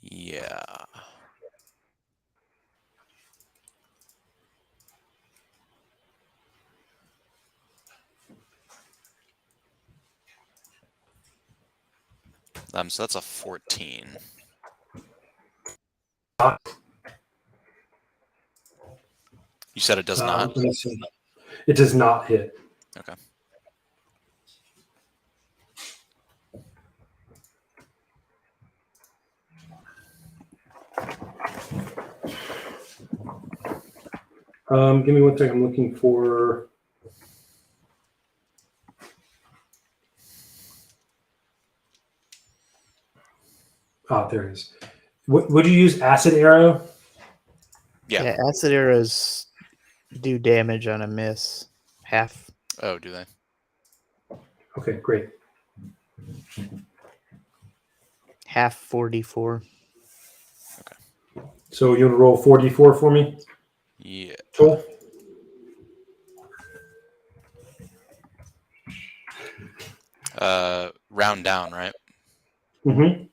Yeah. So that's a 14. You said it does not? Let me see. It does not hit. Okay. Give me one second. I'm looking for. Oh, there it is. Would you use acid arrow? Yeah. Acid arrows do damage on a miss. Half. Oh, do they? Okay, great. Half 44. So you want to roll 4d4 for me? Yeah. Cool. Round down, right? Mm-hmm.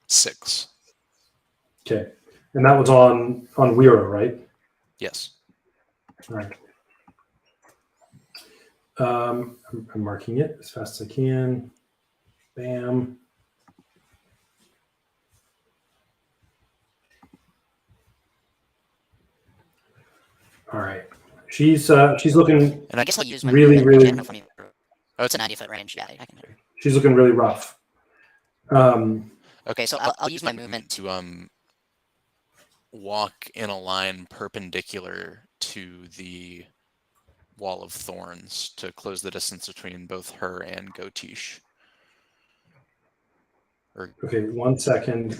6. Okay. And that was on Wira, right? Yes. All right. I'm marking it as fast as I can. Bam. All right. She's looking And I guess I'll use my really, movement really. to get 20 Oh, it's a 90-foot range. Yeah, I can hit her. She's looking really rough. Okay, so I'll use my movement. To walk in a line perpendicular to the wall of thorns to close the distance between both her and Gotish. Okay, 1 second.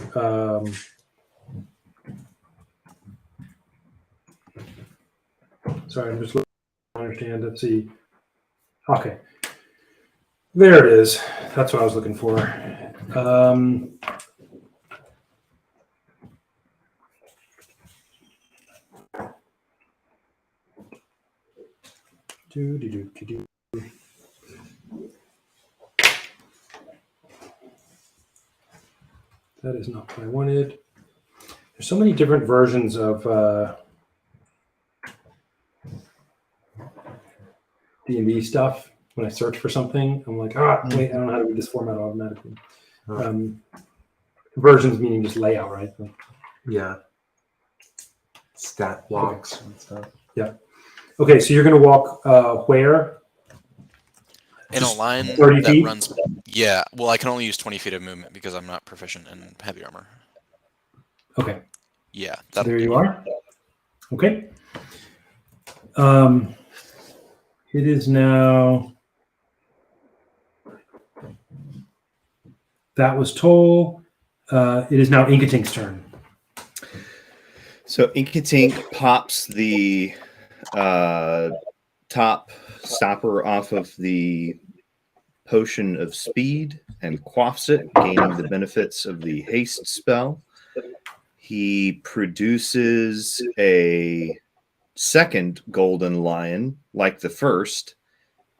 Sorry, I'm just looking to understand. Let's see. Okay. There it is. That's what I was looking for. Do. That is not what I wanted. There's so many different versions of D&D stuff. When I search for something, I'm like, wait, I don't know how to read this format automatically. Versions meaning just layout, right? Yeah. Stat blocks and stuff. Yeah. Okay, so you're going to walk where? In a line 30 that feet? runs. Yeah. Well, I can only use 20 feet of movement because I'm not proficient in heavy armor. Okay. Yeah. So That'll there do. you are. Okay. It is now. That was Toll. It is now Inkatink's turn. So Inkatink pops the top stopper off of the potion of speed and quaffs it, gaining the benefits of the haste spell. He produces a second golden lion, like the first,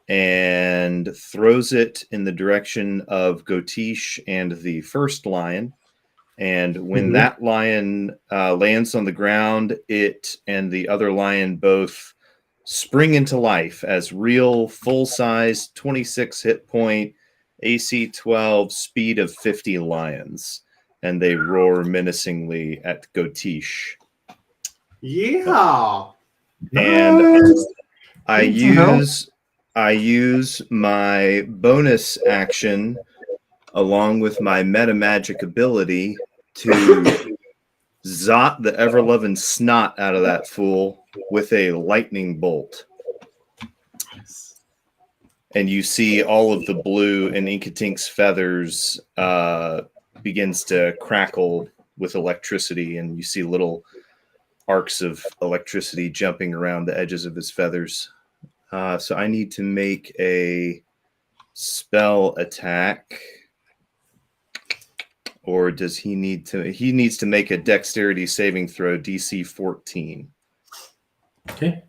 and throws it in the direction of Gotish and the first lion. And when that lion lands on the ground, it and the other lion both spring into life as real full-size 26 hit point, AC 12, speed of 50 lions. And they roar menacingly at Gotish. Yeah. And I Need some help. use my bonus action along with my meta magic ability to zot the ever-loving snot out of that fool with a lightning bolt. And you see all of the blue in Inkatink's feathers begins to crackle with electricity, and you see little arcs of electricity jumping around the edges of his feathers. So I need to make a spell attack. Or does he need to? He needs to make a dexterity saving throw, DC 14. Okay.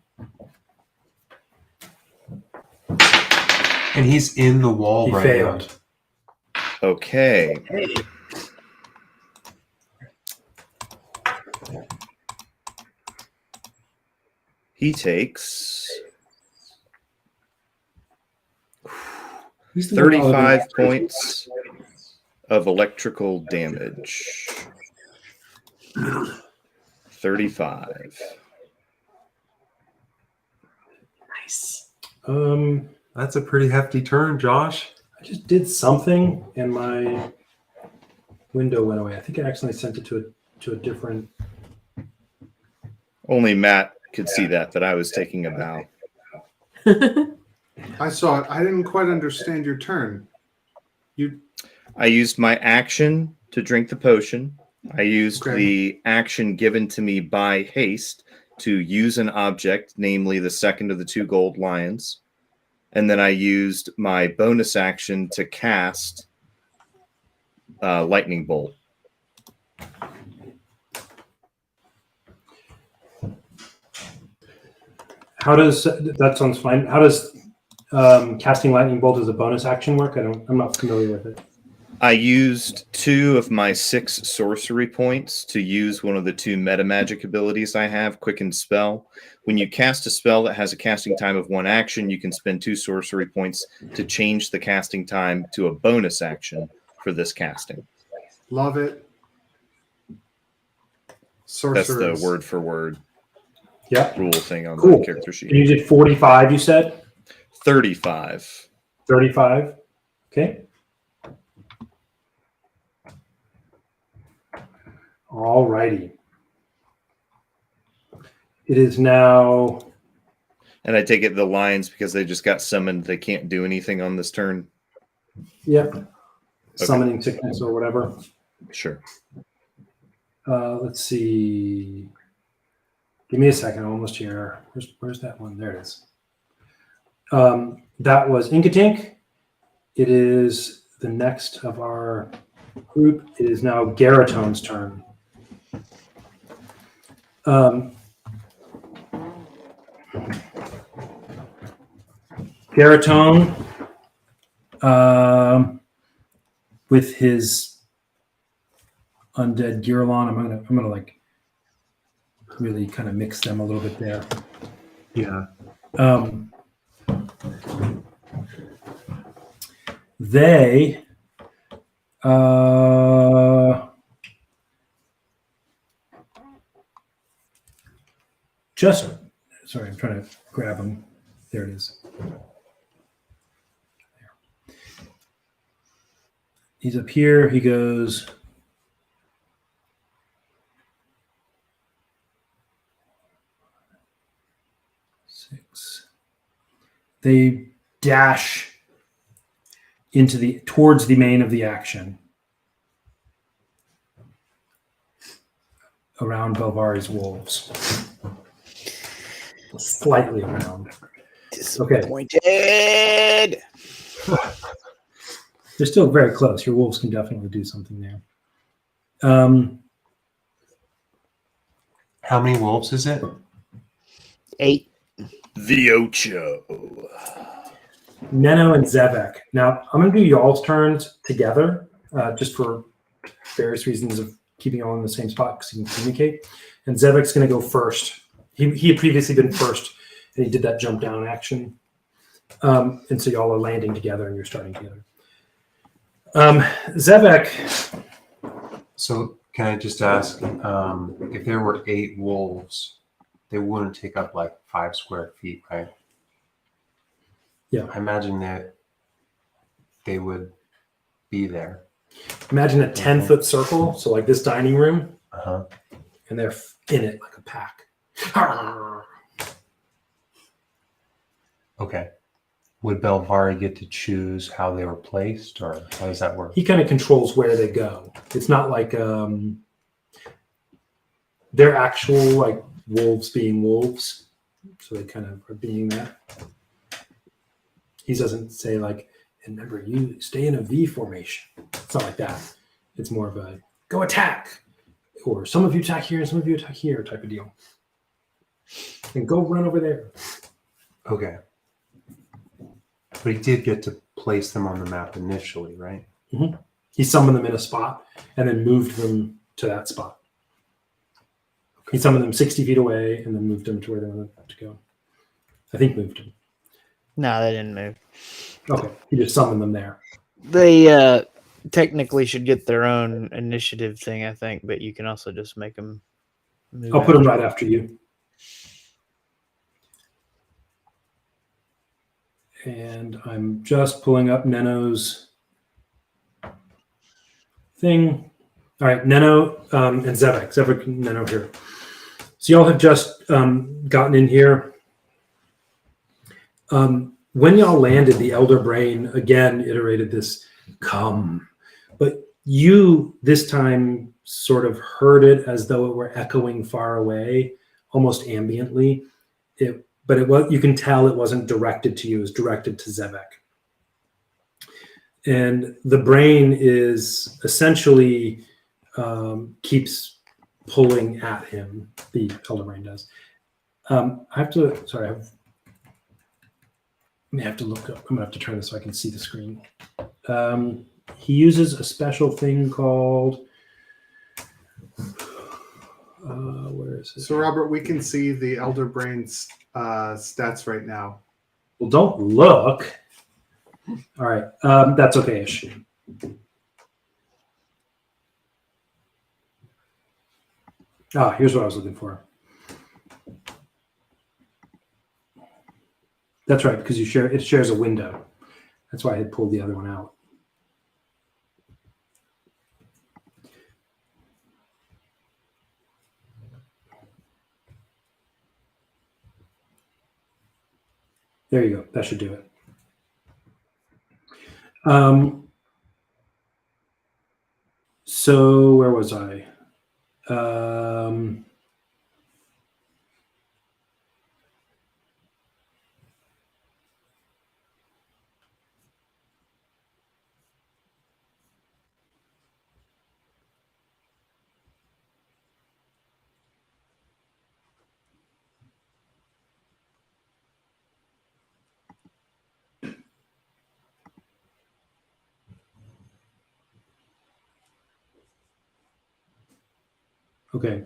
And he's in the wall He right failed. Okay. He takes He's the one other than 35 that. points of electrical damage. 35. Nice. now. That's a pretty hefty turn, Josh. I just did something and my window went away. I think I accidentally sent it to a different. Only Matt could see that I was taking a bow. I saw it. I didn't quite understand your turn. I used my action to drink the potion. I used Okay. the action given to me by haste to use an object, namely the second of the two gold lions. And then I used my bonus action to cast lightning bolt. How does that sounds fine? How does casting lightning bolt as a bonus action work? I'm not familiar with it. I used 2 of my 6 sorcery points to use one of the 2 meta magic abilities I have, Quicken Spell. When you cast a spell that has a casting time of 1 action, you can spend 2 sorcery points to change the casting time to a bonus action for this casting. Love it. That's Sorcerers. the word for word Yeah. rule thing on Cool. the character sheet. And you did 45, you said? 35. 35. Okay. All righty. It is now. And I take it the lions, because they just got summoned, they can't do anything on this turn. Yep. summoning sickness or whatever. Sure. Let's see. Give me a second. I'm almost here. Where's that one? There it is. That was Inkatink. It is the next of our group. It is now Garatone's turn. Garatone, with his undead Girlon, I'm gonna like really kind of mix them a little bit there. Yeah. They just sorry, I'm trying to grab them. There it is. He's up here. He goes. Six. They dash towards the main of the action around Belvari's wolves. Slightly around. Disappointed. They're still very close. Your wolves can definitely do something there. How many wolves is it? 8. The Ocho. Neno and Zevek. Now, I'm going to do y'all's turns together, just for various reasons of keeping y'all in the same spot because you can communicate. And Zevek's going to go first. He had previously been first, and he did that jump down action. And so y'all are landing together and you're starting together. Zevek. So can I just ask, if there were 8 wolves, they wouldn't take up like 5 square feet, right? Yeah. I imagine that they would be there. Imagine a 10-foot circle, so like this dining room, Uh-huh. and they're in it like a pack. Okay. Would Belvari get to choose how they were placed, or how does that work? He kind of controls where they go. It's not like they're actual like wolves being wolves, so they kind of are being that. He doesn't say like, and remember, you stay in a V formation. It's not like that. It's more of a go attack, or some of you attack here and some of you attack here type of deal. And go run over there. Okay. But he did get to place them on the map initially, right? Mm-hmm. He summoned them in a spot and then moved them to that spot. He summoned them 60 feet away and then moved them to where they wanted to go. I think moved them. No, they didn't move. Okay. He just summoned them there. They technically should get their own initiative thing, I think, but you can also just make them move. I'll put them right after you. And I'm just pulling up Neno's thing. All right, Neno and Zevek. Zevek and Neno here. So y'all have just gotten in here. When y'all landed, the Elder Brain again iterated this, come. But you, this time, sort of heard it as though it were echoing far away, almost ambiently. But it was, you can tell it wasn't directed to you, it was directed to Zevek. And the brain is essentially keeps pulling at him, the Elder Brain does. I have to, sorry, I may have to look up, I'm gonna have to turn this so I can see the screen. He uses a special thing called, where is it? So, Robert, we can see the Elder Brain's stats right now. Well, don't look. All right, that's okay-ish. Here's what I was looking for. That's right, because it shares a window. That's why I had pulled the other one out. There you go. That should do it. So where was I? Okay.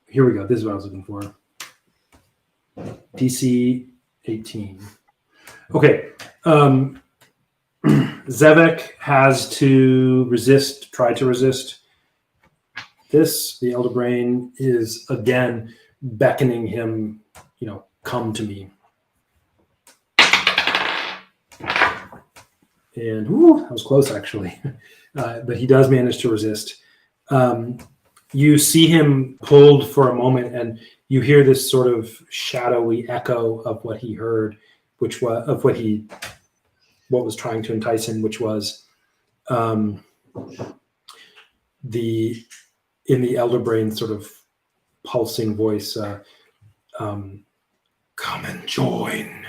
Here we go. This is what I was looking for. DC 18. Okay. Zevek has to resist, try to resist this. The Elder Brain is again beckoning him, come to me. And that was close, actually. But he does manage to resist. You see him pulled for a moment, and you hear this sort of shadowy echo of what he heard, which was of what was trying to entice him, which was in the Elder Brain sort of pulsing voice, come and join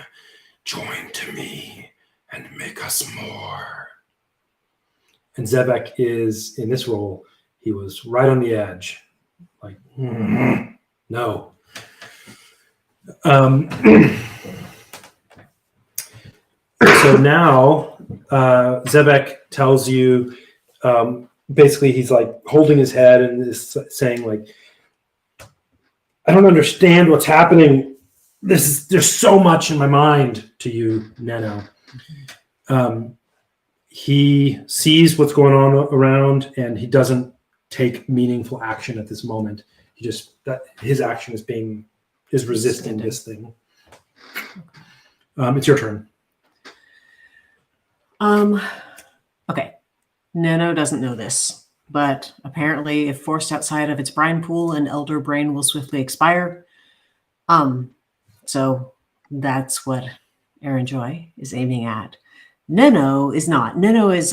to me and make us more. And Zevek is in this role. He was right on the edge, like no. So now Zevek tells you, basically he's like holding his head and is saying like, I don't understand what's happening. There's so much in my mind to you, Neno. He sees what's going on around, and he doesn't take meaningful action at this moment. He just his action is resisting this thing. It's your turn. Okay. Neno doesn't know this, but apparently if forced outside of its brine pool, an elder brain will swiftly expire. So that's what Aaron Joy is aiming at. Neno is not. Neno is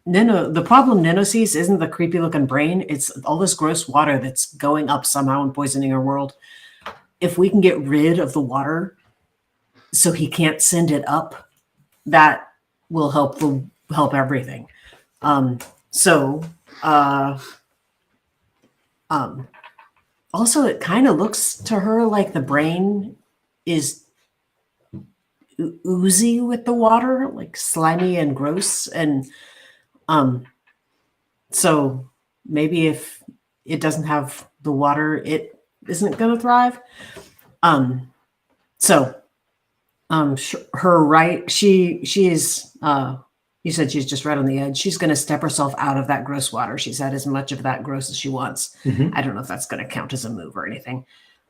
Neno. The problem Neno sees isn't the creepy looking brain. It's all this gross water that's going up somehow and poisoning our world. If we can get rid of the water so he can't send it up, that will help everything. Also, it kind of looks to her like the brain is oozy with the water, like slimy and gross. And so maybe if it doesn't have the water, it isn't going to thrive. Her right, she is, you said she's just right on the edge. She's going to step herself out of that gross water. She's had as much of that gross as she wants. Mm-hmm. I don't know if that's going to count as a move or anything.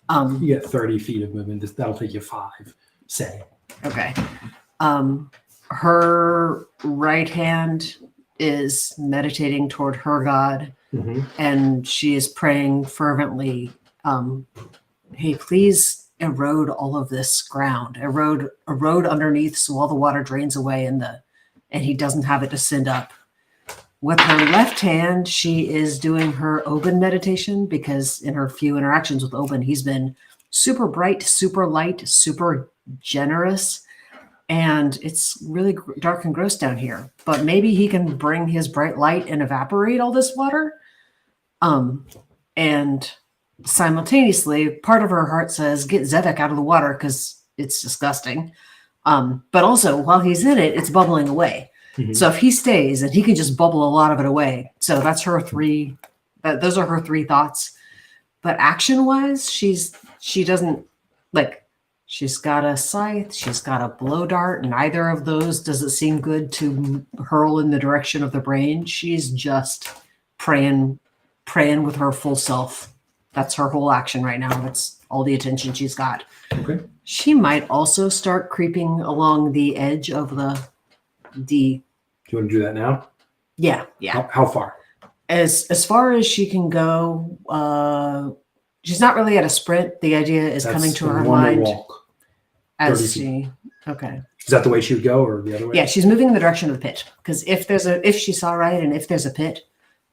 You get 30 feet of movement. That'll take you 5, say. Okay. Her right hand is meditating toward her God, and she is praying fervently. Hey, please erode all of this ground, erode underneath, so all the water drains away, and he doesn't have it to send up. With her left hand, she is doing her Oben meditation, because in her few interactions with Oben, he's been super bright, super light, super generous, and it's really dark and gross down here. But maybe he can bring his bright light and evaporate all this water. And simultaneously, part of her heart says, get Zevek out of the water because it's disgusting. But also, while he's in it, it's bubbling away. Mm-hmm. So if he stays, and he can just bubble a lot of it away. So that's her 3. Those are her 3 thoughts. But action-wise, she doesn't, like, she's got a scythe, she's got a blow dart. Neither of those does it seem good to hurl in the direction of the brain. She's just praying with her full self. That's her whole action right now. That's all the attention she's got. Okay. She might also start creeping along the edge of the. Do you want to do that now? Yeah. How far? As far as she can go. She's not really at a sprint. The idea is coming to her mind walk. as she. Okay. Is that the way she would go, or the other way? Yeah, she's moving in the direction of the pit. Because if she saw right, and if there's a pit,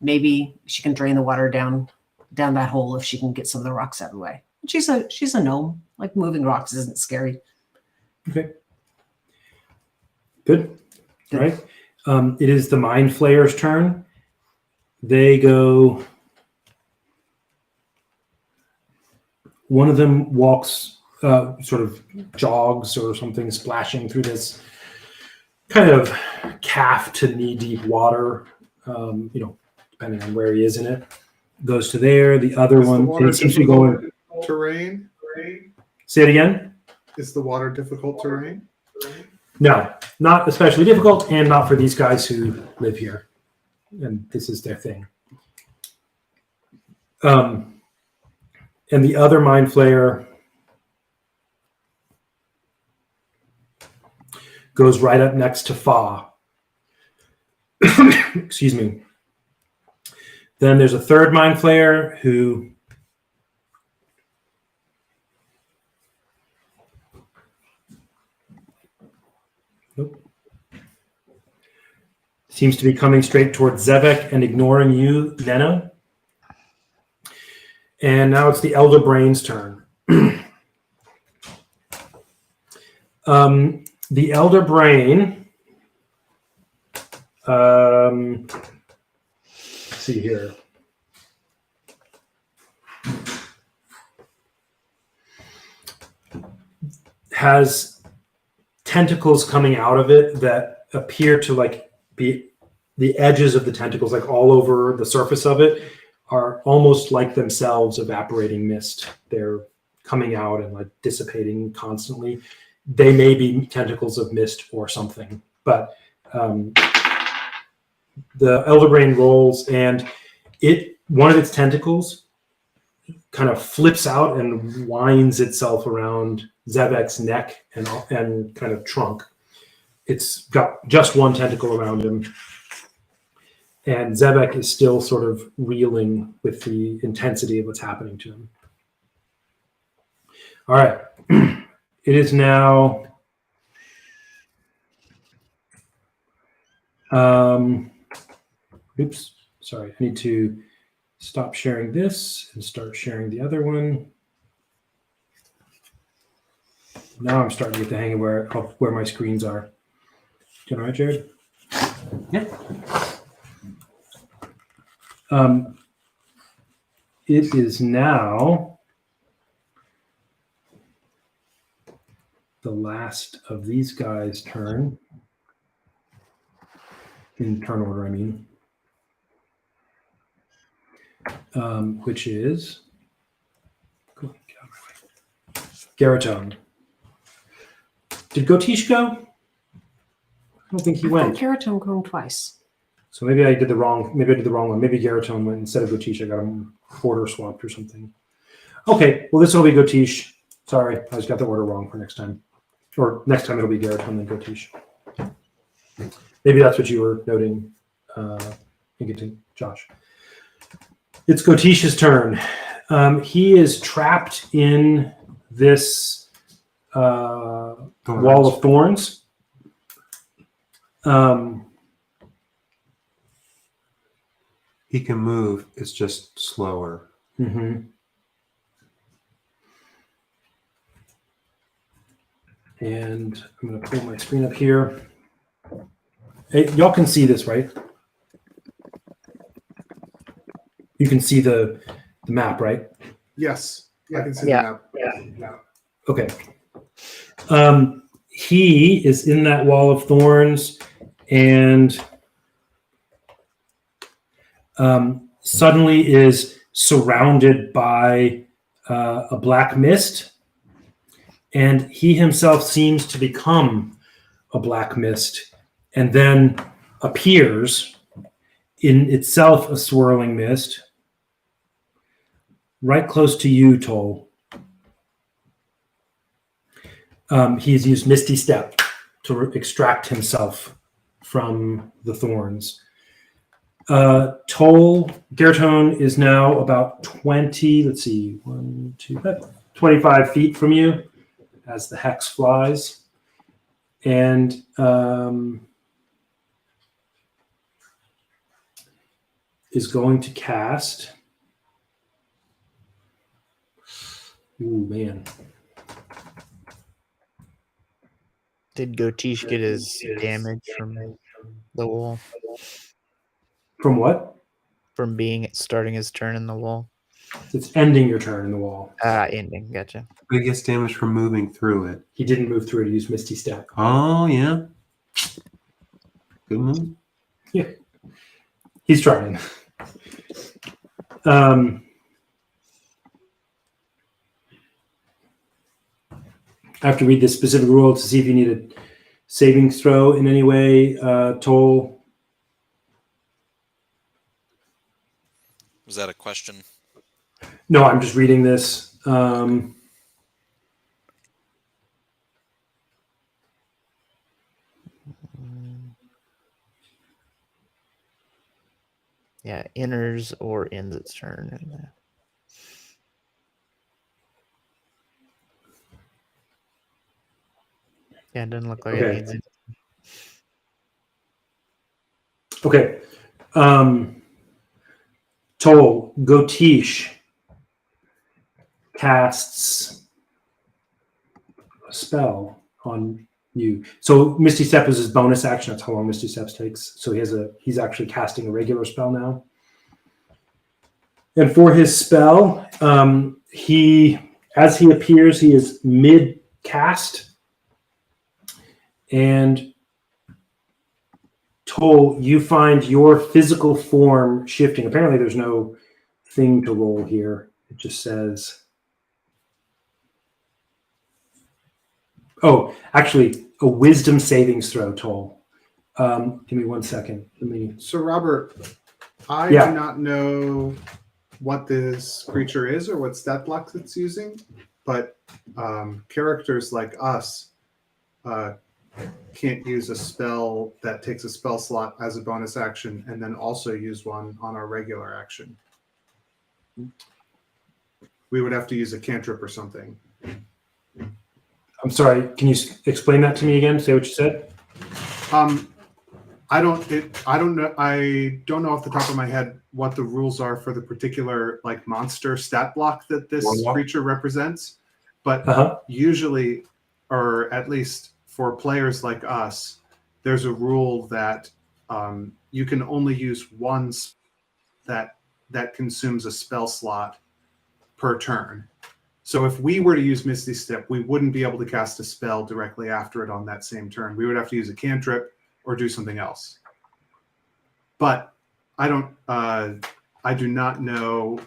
maybe she can drain the water down that hole if she can get some of the rocks out of the way. She's a gnome. Like moving rocks isn't scary. Okay. Good. All right. It is the Mind Flayer's turn. They go. One of them walks, sort of jogs or something, splashing through this kind of calf to knee deep water. Depending on where he is in it, goes to there. The other Is the one, water it seems to be difficult going. terrain? Say it again. Is the water difficult terrain? No, not especially difficult, and not for these guys who live here, and this is their thing. And the other Mind Flayer goes right up next to Fa. Excuse me. Then there's a third Mind Flayer who seems to be coming straight towards Zevek and ignoring you, Nena. And now it's the Elder Brain's turn. The Elder Brain, let's see here. Has tentacles coming out of it that appear to like be the edges of the tentacles, like all over the surface of it, are almost like themselves evaporating mist. They're coming out and like dissipating constantly. They may be tentacles of mist or something, but the Elder Brain rolls, and one of its tentacles kind of flips out and winds itself around Zevek's neck and kind of trunk. It's got just one tentacle around him. And Zevek is still sort of reeling with the intensity of what's happening to him. All right. It is now oops, sorry. I need to stop sharing this and start sharing the other one. Now I'm starting to get the hang of where my screens are. Doing all right, Jared? Yeah. It is now the last of these guys' turn. In turn order, I mean. Which is Garatone. Did Gotish go? I don't think he went. Garatone going twice. So maybe I did the wrong one. Maybe Garatone went instead of Gotish. I got him order swapped or something. Okay, well this will be Gotish. Sorry, I just got the order wrong for next time. Or next time it'll be Garatone then Gotish. Maybe that's what you were noting, Josh. It's Gotish's turn. He is trapped in this wall of thorns. He can move. It's just slower. Mm-hmm. And I'm going to pull my screen up here. Hey, y'all can see this, right? You can see the map, right? Yes, I can see Yeah. the map. Okay. He is in that wall of thorns, and suddenly is surrounded by a black mist, and he himself seems to become a black mist, and then appears in itself a swirling mist right close to you, Toll. He's used Misty Step to extract himself from the thorns. Toll, Garatone is now about 25 feet from you as the hex flies. and is going to cast. Ooh, man. Did Gotish get his damage from the wall? From what? From starting his turn in the wall? It's ending your turn in the wall. Ending. Gotcha. But he gets damage from moving through it. He didn't move through it. He used Misty Step. Oh, yeah. Good move. Yeah. He's trying. I have to read this specific rule to see if you need a saving throw in any way. Toll. Was that a question? No, I'm just reading this. Yeah, enters or ends its turn. Yeah, it doesn't look like Okay. it needs it. Okay. Toll. Gotish casts a spell on you. So Misty Step is his bonus action. That's how long Misty Step takes. So he's actually casting a regular spell now. And for his spell, as he appears, he is mid cast. And Toll, you find your physical form shifting. Apparently, there's no thing to roll here. It just says. Oh, actually, a wisdom savings throw, Toll. Give me 1 second. So, Robert, I Yeah. do not know what this creature is or what stat block it's using, but characters like us can't use a spell that takes a spell slot as a bonus action and then also use one on our regular action. We would have to use a cantrip or something. I'm sorry. Can you explain that to me again? Say what you said. I don't know. I don't know off the top of my head what the rules are for the particular like monster stat block that this creature represents, but usually, or at least for players like us, there's a rule that you can only use one that consumes a spell slot per turn. So if we were to use Misty Step, we wouldn't be able to cast a spell directly after it on that same turn. We would have to use a cantrip or do something else. But I do not know.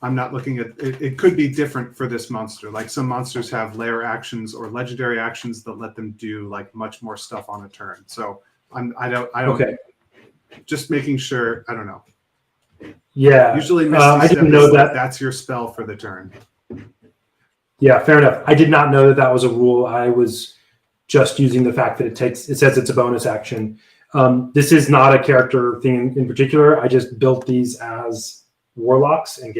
I'm not looking at it. It could be different for this monster. Like some monsters have lair actions or legendary actions that let them do like much more stuff on a turn. So I don't. Okay. Just making sure. I don't know. Yeah. Usually, Misty I Step didn't is know like, that. that's your spell for the turn. Yeah, fair enough. I did not know that was a rule. I was just using the fact that it says it's a bonus action. This is not a character thing in particular. I just built these as warlocks and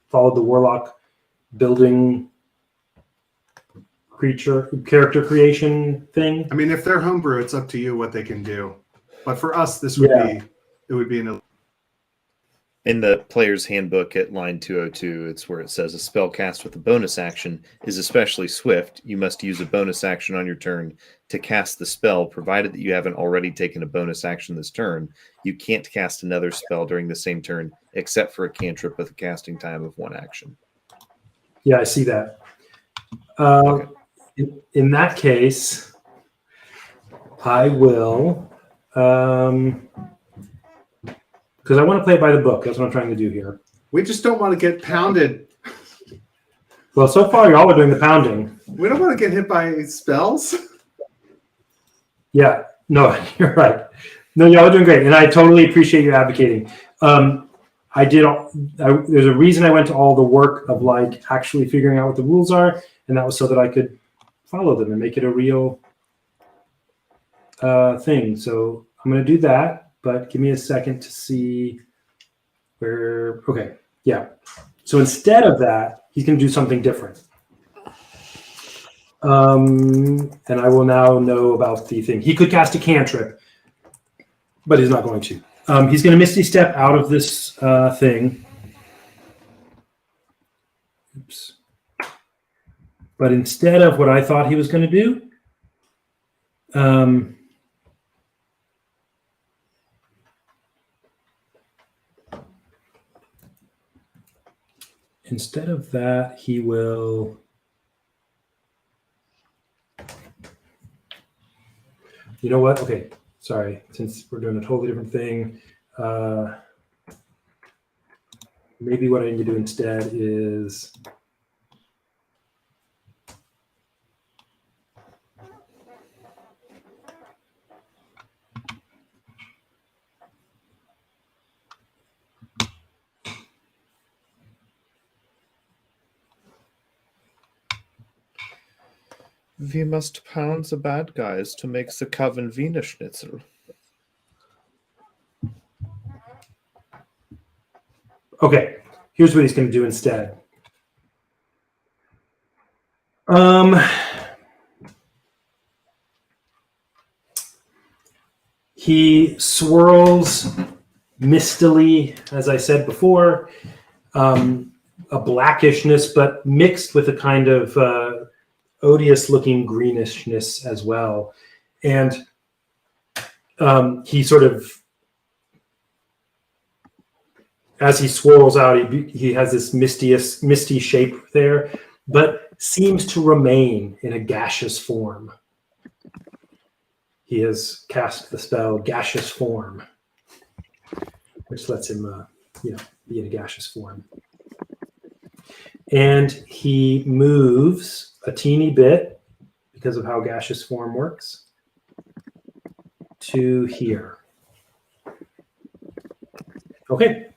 followed the warlock building character creation thing. I mean, if they're homebrew, it's up to you what they can do. But for us, it would be an. In the player's handbook at line 202, it's where it says a spell cast with a bonus action is especially swift. You must use a bonus action on your turn to cast the spell, provided that you haven't already taken a bonus action this turn. You can't cast another spell during the same turn, except for a cantrip with a casting time of 1 action. Yeah, I see that. Okay. In that case, I will, because I want to play it by the book. That's what I'm trying to do here. We just don't want to get pounded. Well, so far y'all are doing the pounding. We don't want to get hit by spells. Yeah, no, you're right. No, y'all are doing great, and I totally appreciate you advocating. There's a reason I went to all the work of like actually figuring out what the rules are, and that was so that I could follow them and make it a real thing. So I'm going to do that, but give me a second to see where. Okay, yeah. So instead of that, he's going to do something different. And I will now know about the thing. He could cast a cantrip, but he's not going to. He's going to Misty Step out of this thing. Oops. But instead of what I thought he was going to do, instead of that, he will. You know what? Okay, sorry. Since we're doing a totally different thing, maybe what I need to do instead is. We must pound the bad guys to make the Coven Wiener Schnitzel. Okay, here's what he's going to do instead. He swirls mistily, as I said before, a blackishness, but mixed with a kind of odious-looking greenishness as well. And he sort of, as he swirls out, he has this misty shape there, but seems to remain in a gaseous form. He has cast the spell Gaseous Form, which lets him, be in a gaseous form. And he moves a teeny bit because of how gaseous form works to here. Okay,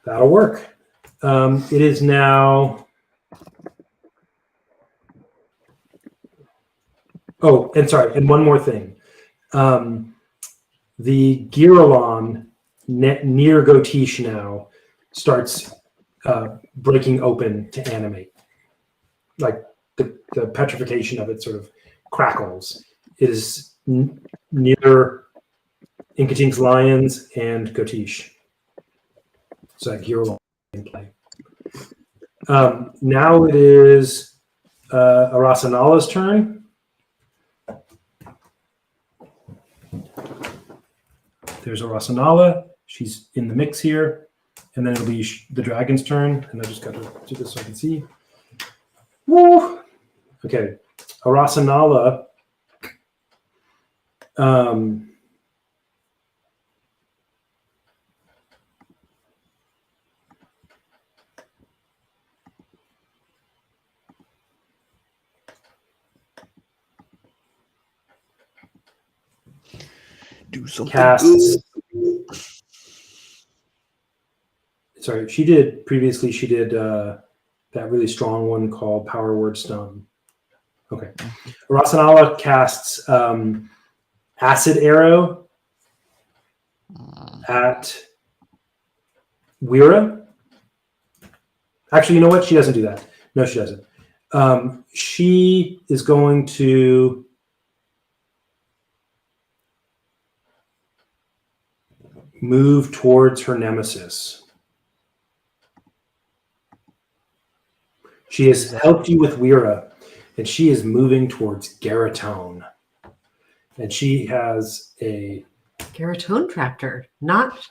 that'll work. It is now. Oh, and sorry, and one more thing. The Girolon near Gotish now starts breaking open to animate. Like the petrification of it sort of crackles. It is near Inkatink's lions and Gotish. So that Girolon in play. Now it is Arasanala's turn. There's Arasanala. She's in the mix here. And then it'll be the dragon's turn. And I just got to do this so I can see. Woo! Okay. Arasanala. Do something casts. good. Sorry, she did that really strong one called Power Word Stone. Okay. Rasanala casts Acid Arrow at Wira. Actually, you know what? She doesn't do that. No, she doesn't. She is going to move towards her nemesis. She has helped you with Wira, and she is moving towards Garatone. And she has a... Garatone trapped her, not...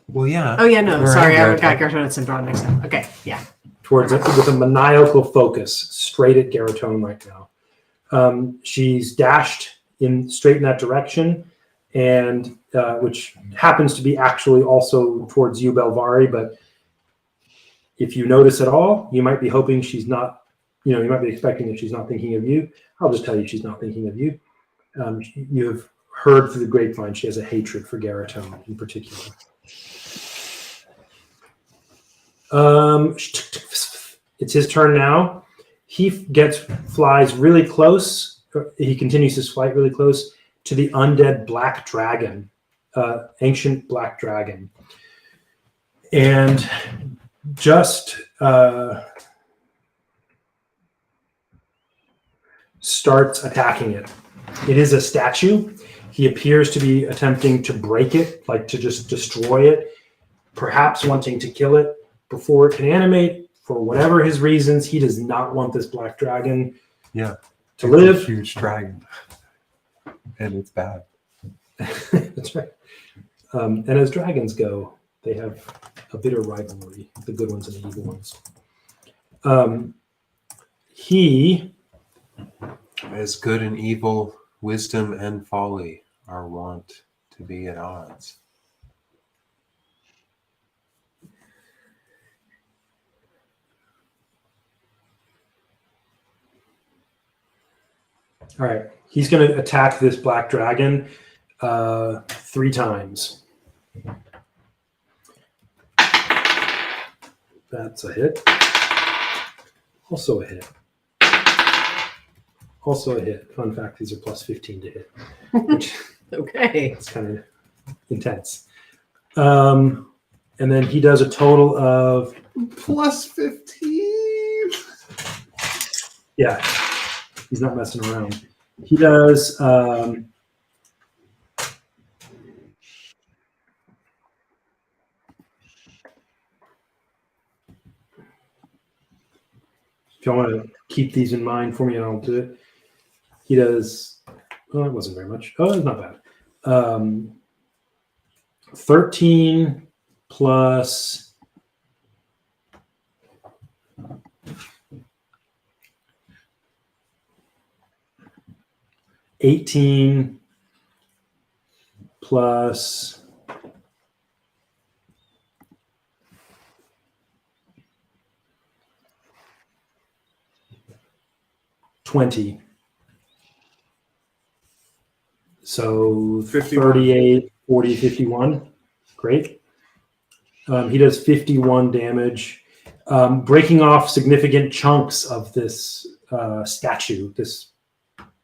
Well, yeah. Oh, yeah, no, Right, sorry, I right. got Garatone and Syndron mixed up. Okay, yeah. Towards it with a maniacal focus straight at Garatone right now. She's dashed straight in that direction, and which happens to be actually also towards you, Belvari, but if you notice at all, you might be hoping she's not, you might be expecting that she's not thinking of you. I'll just tell you she's not thinking of you. You have heard through the grapevine she has a hatred for Garatone in particular. It's his turn now. He flies really close. He continues his flight really close to the undead black dragon, ancient black dragon. And just starts attacking it. It is a statue. He appears to be attempting to break it, like to just destroy it, perhaps wanting to kill it before it can animate. For whatever his reasons, he does not want this black dragon Yeah. to It's a live. huge dragon. And it's bad. That's right. And as dragons go, they have a bitter rivalry, the good ones and the evil ones. He, As good and evil, wisdom and folly are wont to be at odds. all right, he's going to attack this black dragon 3 times. That's a hit. Also a hit. Also a hit. Fun fact, these are plus 15 to hit, which Okay. is kind of intense. And then he does a total of, Plus 15. yeah, he's not messing around. He does 'If y'all want to keep these in mind for me, I'll do it. He does, well, it wasn't very much. Oh, it's not bad. 13 plus 18 plus 20. So 51. 38, 40, 51. Great. He does 51 damage, breaking off significant chunks of this statue, this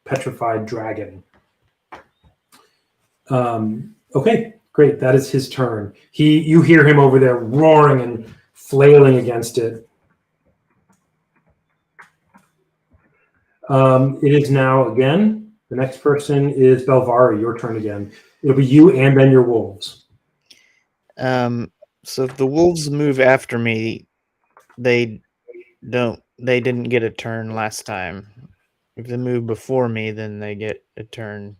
petrified dragon. Okay, great. That is his turn. You hear him over there roaring and flailing against it. It is now again. The next person is Belvari. Your turn again. It'll be you and then your wolves. So if the wolves move after me, they didn't get a turn last time. If they move before me, then they get a turn.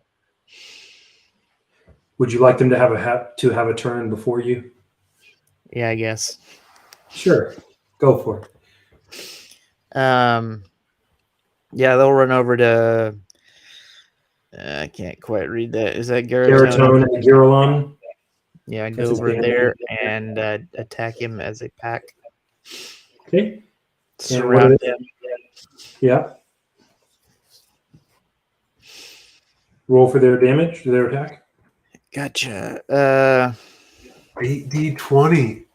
Would you like them to have a turn before you? Yeah, I guess. Sure, go for it. Yeah, they'll run over to. I can't quite read that. Is that Garatone and Giralon. Yeah, go That's his over band there name. and attack him as a pack. Okay. Surround him. Yeah. Roll for their damage, their attack. Gotcha. 8d20.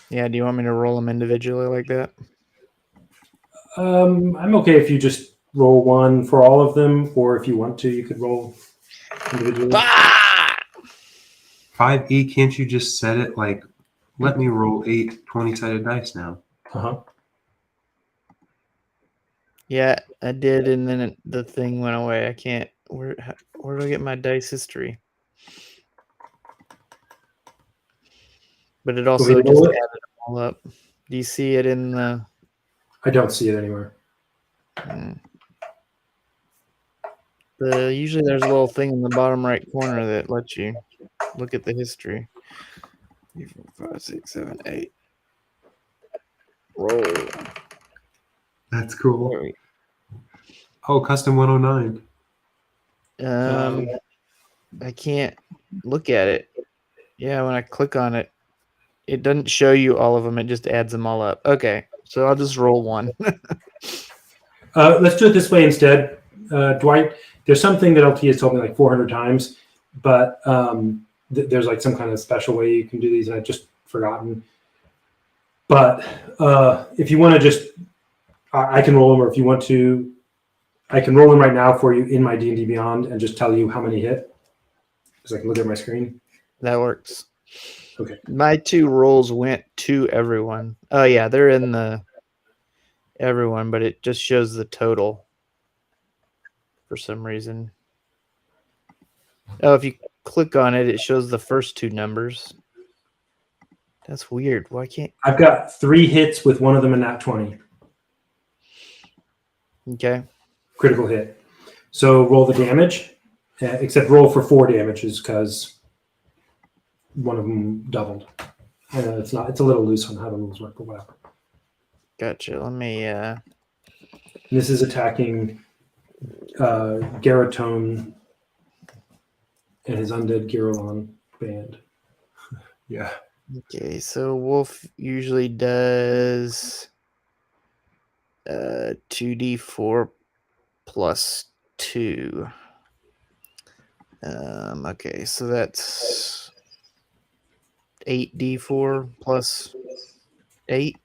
Yeah, do you want me to roll them individually like that? I'm okay if you just roll one for all of them, or if you want to, you could roll individually. 5e, can't you just set it like, let me roll 8 20-sided dice now? Uh-huh. Yeah, I did, and then the thing went away. I can't. Where do I get my dice history? But it also to just roll added it? them all up. Do you see it in the? I don't see it anywhere. Usually there's a little thing in the bottom right corner that lets you look at the history. 3, 4, 5, 6, 7, 8. Roll. That's cool. There we Oh, custom 109. I can't look at it. Yeah, when I click on it, it doesn't show you all of them. It just adds them all up. Okay, so I'll just roll one. Let's do it this way instead, Dwight. There's something that LT has told me like 400 times, but there's like some kind of special way you can do these, and I've just forgotten. But if you want to just, I can roll them, or if you want to, I can roll them right now for you in my D&D Beyond and just tell you how many hit, because I can look at my screen. That works. Okay. My 2 rolls went to everyone. Oh yeah, they're in the everyone, but it just shows the total for some reason. Oh, if you click on it, it shows the first two numbers. That's weird. Why can't? I've got 3 hits with one of them in that 20. Okay. Critical hit. So roll the damage, except roll for 4 damages because one of them doubled. It's a little loose on how the rules work, but whatever. Gotcha. Let me. This is attacking Garatone and his undead Girolon band. Yeah. Okay, so Wolf usually does 2d4 plus 2. Okay, so that's 8d4 plus 8.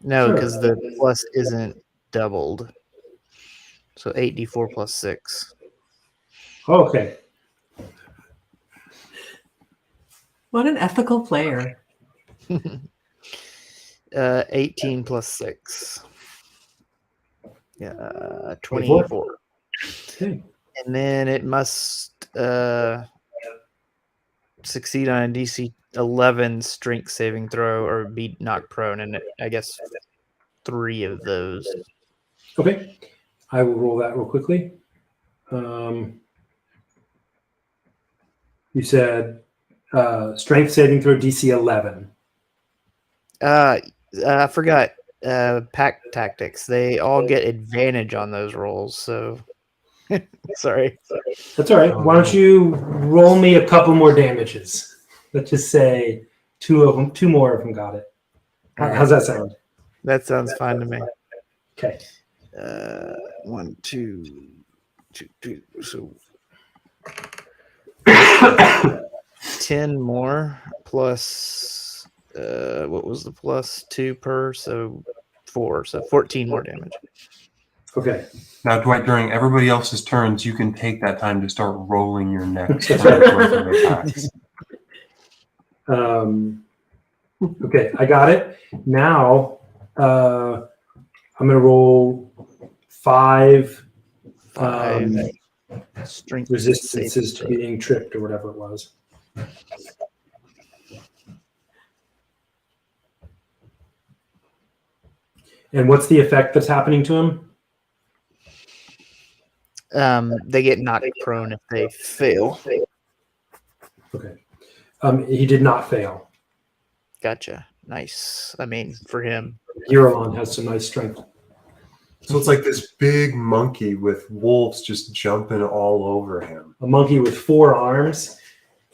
No, Sure. because the plus isn't doubled. So 8d4 plus 6. Okay. What an ethical player. 18 plus 6. Yeah, 24. 24. Okay. And then it must succeed on a DC 11 strength saving throw or be knocked prone. And I guess 3 of those. Okay. I will roll that real quickly. You said strength saving throw DC 11. I forgot pack tactics. They all get advantage on those rolls. So sorry. That's all right. Why don't you roll me a couple more damages? Let's just say 2 more of them got it. How's that sound? That sounds fine to me. Okay. 1, 2, 2. So 10 more plus what was the plus 2 per? So 4. So 14 more damage. Okay. Now, Dwight, during everybody else's turns, you can take that time to start rolling your next worth of attacks. Okay, I got it. Now I'm going to roll 5 Strength resistances to saving being tripped or whatever it was. And what's the effect that's happening to him? They get knocked prone if they fail. Okay. He did not fail. Gotcha. Nice. I mean, for him. Girolon has some nice strength. So it's like this big monkey with wolves just jumping all over him. A monkey with 4 arms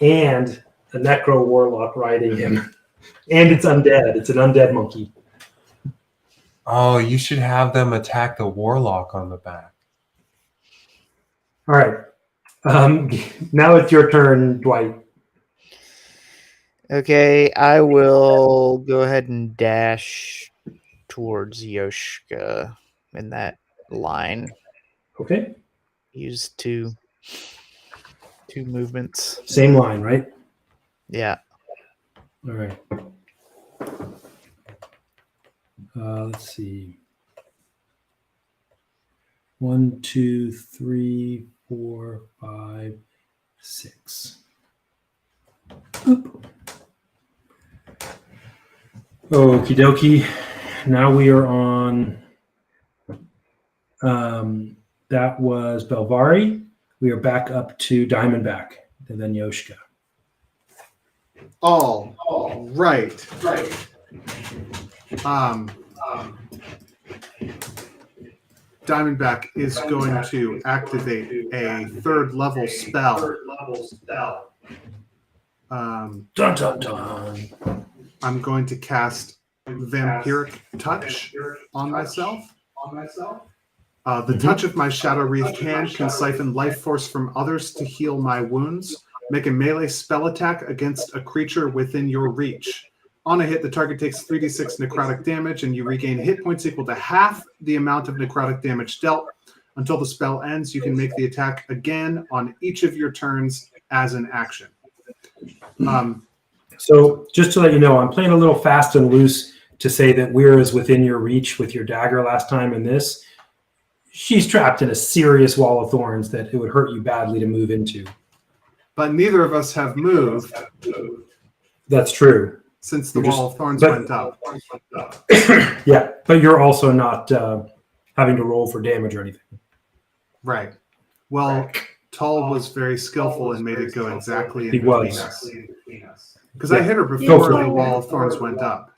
and a necro warlock riding him. And it's undead. It's an undead monkey. Oh, you should have them attack the warlock on the back. All right. Now it's your turn, Dwight. Okay, I will go ahead and dash towards Yoshka in that line. Okay. Use two movements. Same line, right? Yeah. All right. Let's see. 1, 2, 3, 4, 5, 6. Oop. Okie dokie. Now we are on. That was Belvari. We are back up to Diamondback and then Yoshka. All right. Diamondback is going to activate a 3rd level spell. Dun dun dun. I'm going to cast Vampiric Touch on myself. The touch of my shadow-wreathed hand can siphon life force from others to heal my wounds. Make a melee spell attack against a creature within your reach. On a hit, the target takes 3d6 necrotic damage, and you regain hit points equal to half the amount of necrotic damage dealt. Until the spell ends, you can make the attack again on each of your turns as an action. So just to let you know, I'm playing a little fast and loose to say that Weir is within your reach with your dagger last time in this. She's trapped in a serious wall of thorns that it would hurt you badly to move into. But neither of us have moved That's true. since the You're wall just- of thorns but- went up. Yeah, but you're also not having to roll for damage or anything. Right. Well, Tull was very skillful and made it go exactly in He between was. us. Because I Yeah. hit her Go before for it. the wall of thorns went up.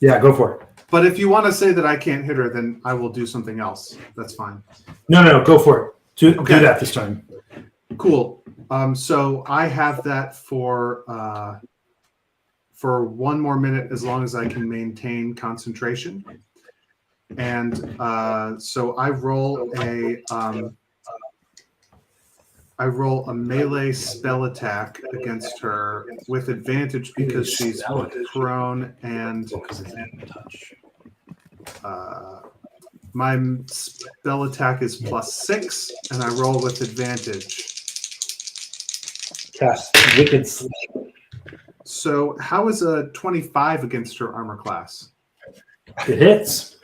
Yeah, go for it. But if you want to say that I can't hit her, then I will do something else. That's fine. No, go for it. Do Okay. that this time. Cool. So I have that for 1 more minute, as long as I can maintain concentration. And so I roll a melee spell attack against her with advantage because she's prone, and my spell attack is +6, and I roll with advantage. Cast Wicked Sleep. So how is a 25 against her armor class? It hits.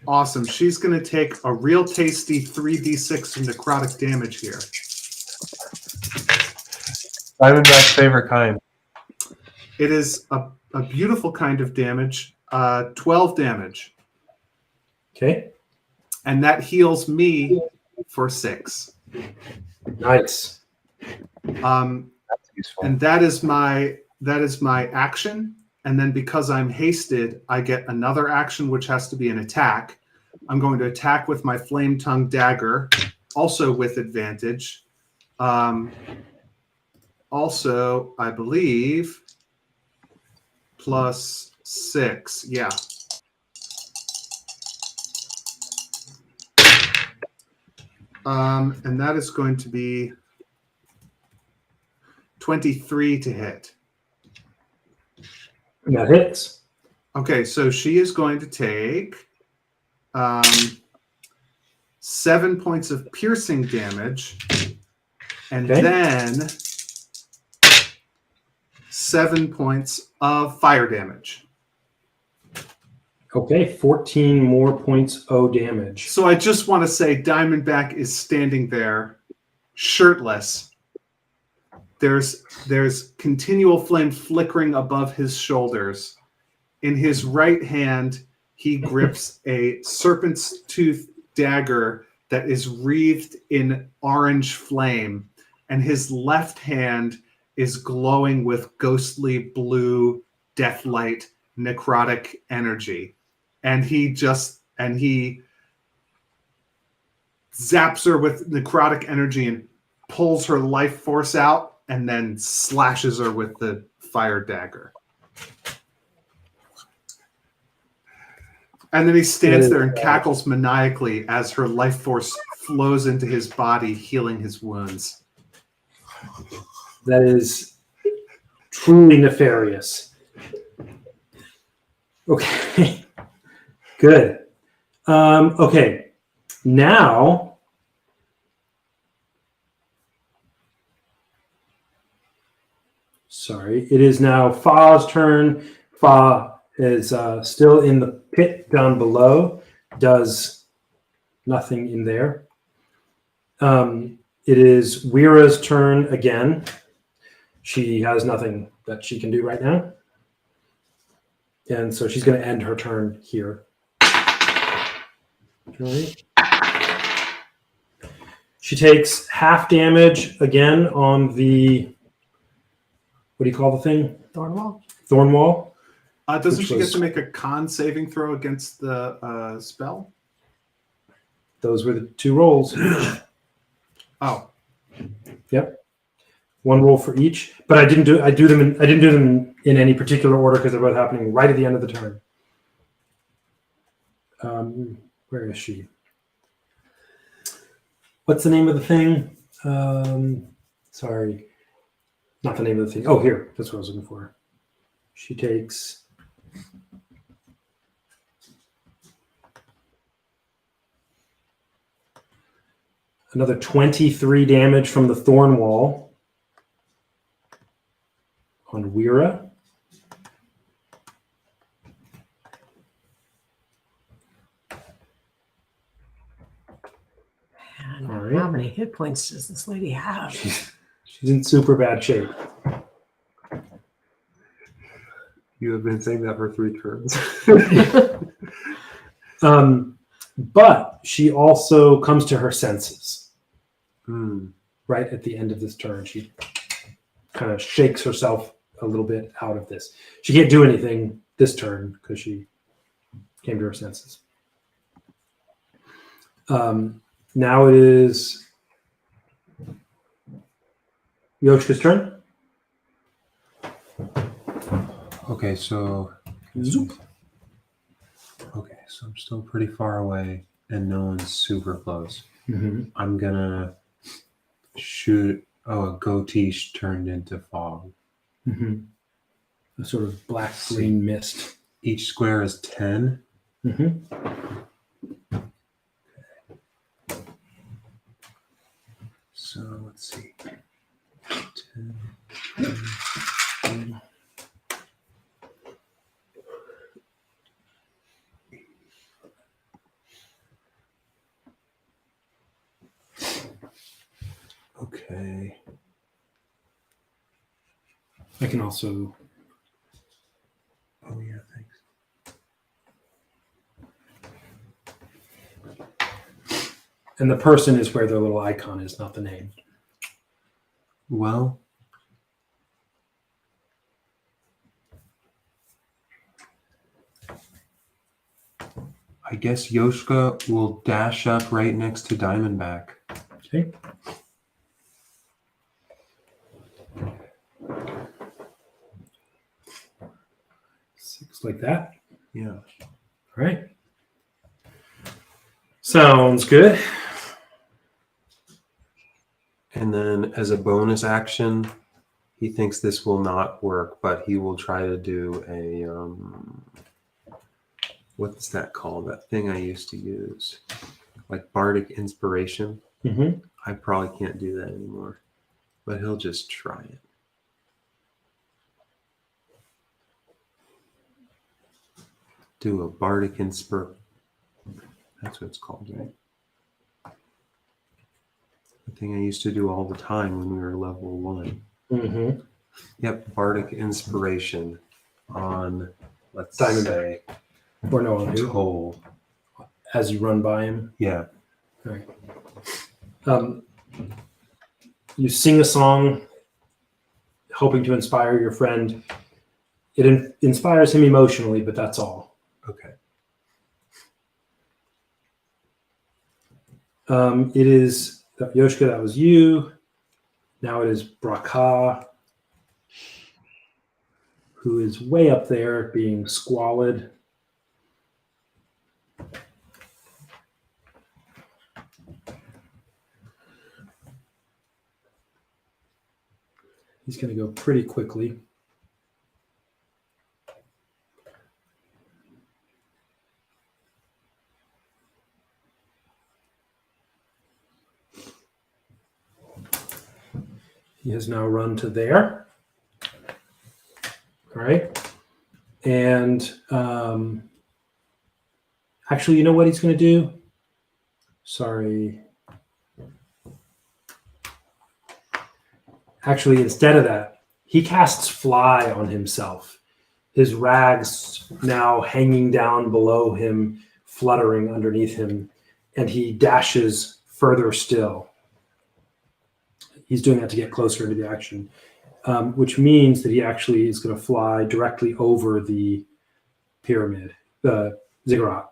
Awesome. She's going to take a real tasty 3d6 of necrotic damage here. Diamondback's favorite kind. It is a beautiful kind of damage, 12 damage. Okay. And that heals me for 6. Nice. That's useful. And that is my action. And then because I'm hasted, I get another action, which has to be an attack. I'm going to attack with my flame tongue dagger, also with advantage. Also, I believe +6. Yeah. And that is going to be 23 to hit. And that hits. Okay, so she is going to take 7 points of piercing damage, and Okay. then 7 points of fire damage. Okay, 14 more points O damage. So I just want to say Diamondback is standing there shirtless. There's continual flame flickering above his shoulders. In his right hand, he grips a serpent's tooth dagger that is wreathed in orange flame, and his left hand is glowing with ghostly blue deathlight necrotic energy. And he zaps her with necrotic energy and pulls her life force out, and then slashes her with the fire dagger. And then he stands there and cackles maniacally as her life force flows into his body, healing his wounds. That is truly nefarious. Okay. Good. Okay. Now, sorry, it is now Fa's turn. Fa is still in the pit down below, does nothing in there. It is Weira's turn again. She has nothing that she can do right now. And so she's going to end her turn here. Right. She takes half damage again on the, what do you call the thing? Thornwall. Thornwall. Doesn't Which she was- get to make a con saving throw against the spell? Those were the 2 rolls. Oh, Yep. 1 roll for each, but I didn't do them in any particular order because they're both happening right at the end of the turn. Where is she? What's the name of the thing? Sorry, not the name of the thing. Oh, here. That's what I was looking for. She takes another 23 damage from the thorn wall on Weira. many hit points does this lady have? She's in super bad shape. You have been saying that for 3 turns. But she also comes to her senses. Hmm. Right at the end of this turn, she kind of shakes herself a little bit out of this. She can't do anything this turn because she came to her senses. Now it is Yoshka's turn. Okay, so Zoop. okay, so I'm still pretty far away, and no one's super close. Mm-hmm. I'm gonna shoot. Oh, a goatee turned into fog. Mm-hmm. A sort of black green mist. Each square is 10. Mm-hmm. So let's see. 10. Okay. I can also. Oh yeah, thanks. And the person is where their little icon is, not the name. Well, I guess Yoshka will dash up right next to Diamondback. Okay. Six like that. Yeah. All right. Sounds good. And then as a bonus action, he thinks this will not work, but he will try to do a what's that called? That thing I used to use. Like bardic inspiration. Mm-hmm. I probably can't do that anymore. But he'll just try it. Do a bardic inspir. That's what it's called, right? The thing I used to do all the time when we were level 1. Mm-hmm. Yep, bardic inspiration on, let's Diamondback. say, Or no one who, Toll. as you run by him. Yeah. All right. You sing a song, hoping to inspire your friend. It inspires him emotionally, but that's all. Okay. It is Yoshka. That was you. Now it is Braka, who is way up there, being squalid. He's going to go pretty quickly. He has now run to there. All right. And actually, you know what he's going to do? Sorry. Actually, instead of that, he casts fly on himself. His rags now hanging down below him, fluttering underneath him, and he dashes further still. He's doing that to get closer into the action, which means that he actually is going to fly directly over the pyramid, the ziggurat.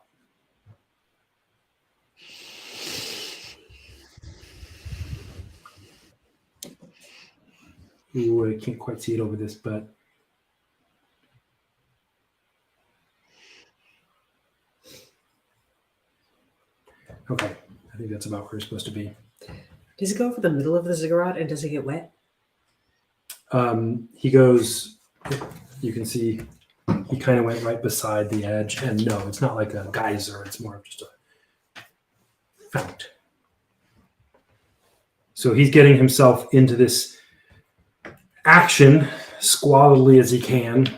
Ooh, I can't quite see it over this, but okay. I think that's about where it's supposed to be. Does he go over the middle of the ziggurat and does he get wet? He goes, you can see he kind of went right beside the edge, and no, it's not like a geyser, it's more of just a fount. So he's getting himself into this action squalidly as he can.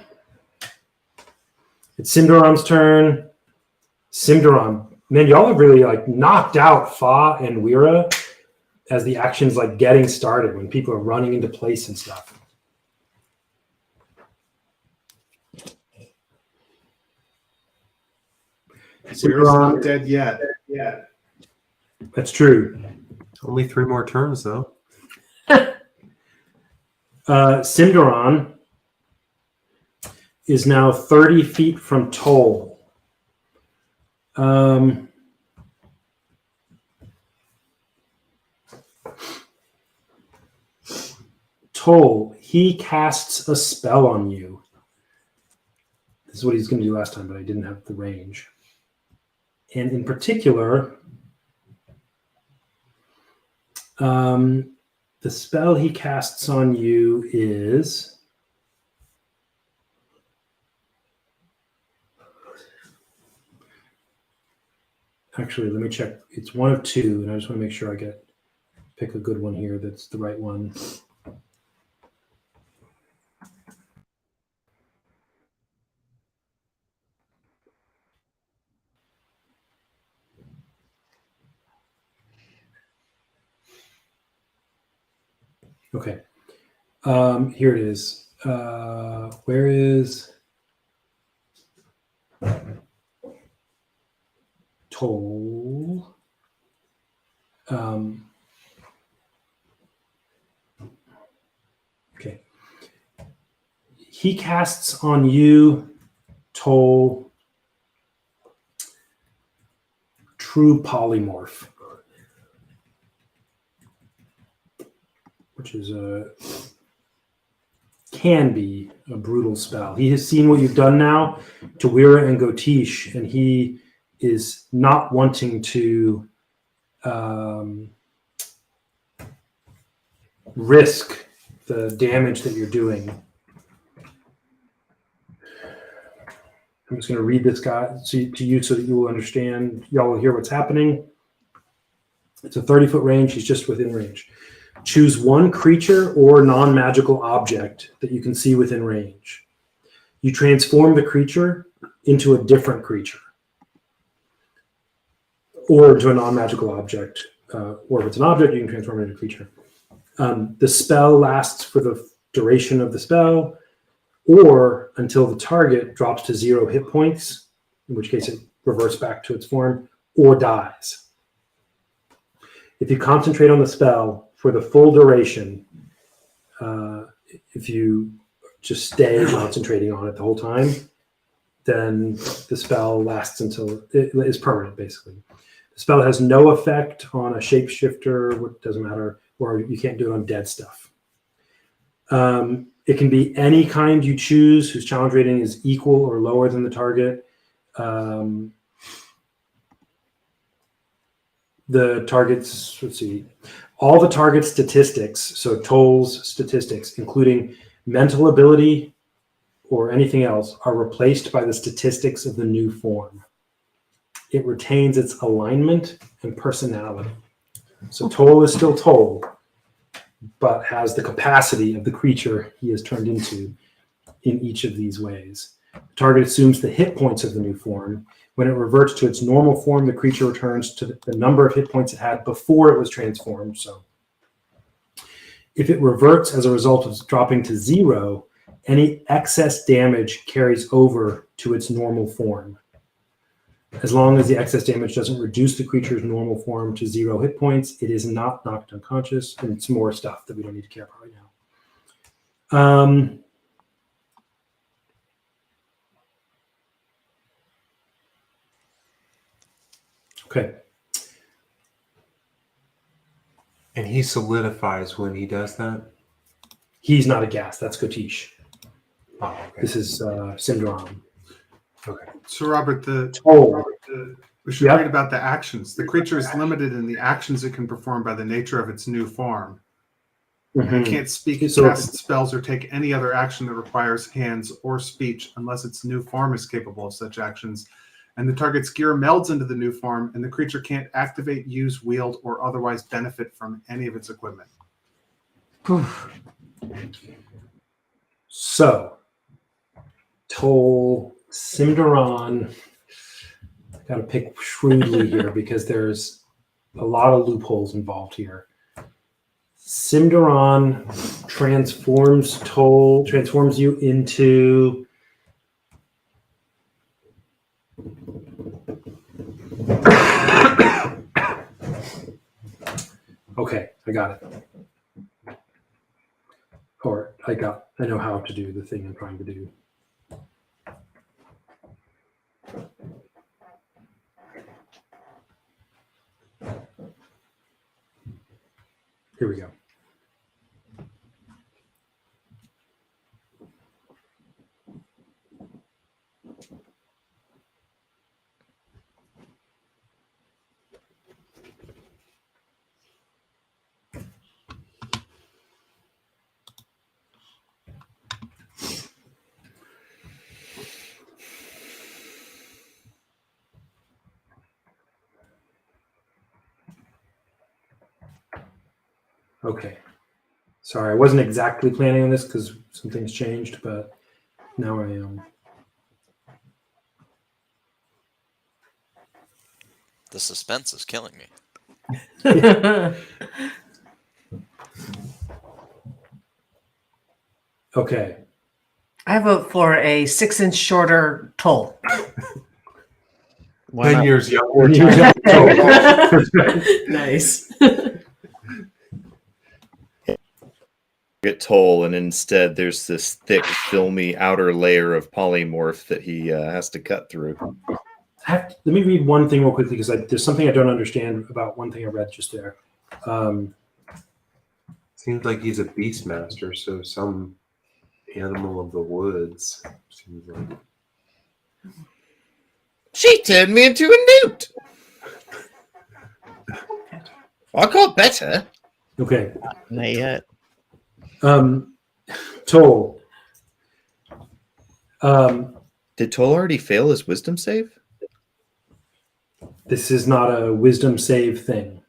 It's Simduram's turn. Simduram, man, y'all have really like knocked out Fa and Wira, as the action's like getting started, when people are running into place and stuff. Weir's Cimarron, not dead yet. that's true. Only 3 more turns, though. Simderon is now 30 feet from Toll. Toll, he casts a spell on you. This is what he's going to do last time, but I didn't have the range. And in particular, the spell he casts on you is... Actually, let me check. It's one of 2, and I just want to make sure I pick a good one here that's the right one. Okay. Here it is. Where is Toll? Okay. He casts on you, Toll, True Polymorph, which is can be a brutal spell. He has seen what you've done now to Wira and Gotish, and he is not wanting to risk the damage that you're doing. I'm just going to read this guy to you so that you will understand. Y'all will hear what's happening. It's a 30-foot range. He's just within range. Choose one creature or non-magical object that you can see within range. You transform the creature into a different creature or into a non-magical object. Or if it's an object, you can transform it into a creature. The spell lasts for the duration of the spell or until the target drops to 0 hit points, in which case it reverts back to its form, or dies. If you concentrate on the spell for the full duration, if you just stay concentrating on it the whole time, then the spell lasts until it is permanent, basically. The spell has no effect on a shapeshifter, what doesn't matter, or you can't do it on dead stuff. It can be any kind you choose whose challenge rating is equal or lower than the target. The target's, let's see, all the target statistics, so Toll's statistics, including mental ability or anything else, are replaced by the statistics of the new form. It retains its alignment and personality. So Toll is still Toll, but has the capacity of the creature he is turned into in each of these ways. The target assumes the hit points of the new form. When it reverts to its normal form, the creature returns to the number of hit points it had before it was transformed. So if it reverts as a result of dropping to 0, any excess damage carries over to its normal form. As long as the excess damage doesn't reduce the creature's normal form to 0 hit points, it is not knocked unconscious, and it's more stuff that we don't need to care about right now. Okay. And he solidifies when he does that? He's not a gas. That's Gotish. Oh, okay. This is Syndrome. Okay. So, Robert, we should Yep. read about the actions. The creature is limited in the actions it can perform by the nature of its new form. It can't speak, So- cast spells, or take any other action that requires hands or speech unless its new form is capable of such actions. And the target's gear melds into the new form, and the creature can't activate, use, wield, or otherwise benefit from any of its equipment. So, Toll, Simderon, got to pick shrewdly here because there's a lot of loopholes involved here. Cinderon transforms you into okay, I got it. Or I know how to do the thing I'm trying to do. Here we go. Okay. Sorry, I wasn't exactly planning on this because some things changed, but now I am. The suspense is killing me. Okay. I vote for a 6-inch shorter toll. Why 10 not? years younger. Nice. Get toll, and instead there's this thick, filmy outer layer of polymorph that he has to cut through. Let me read one thing real quickly because there's something I don't understand about one thing I read just there. Seems like he's a beastmaster, so some animal of the woods. Seems like. She turned me into a newt. I got better. Okay. Not yet. Toll. Did Toll already fail his wisdom save? This is not a wisdom save thing.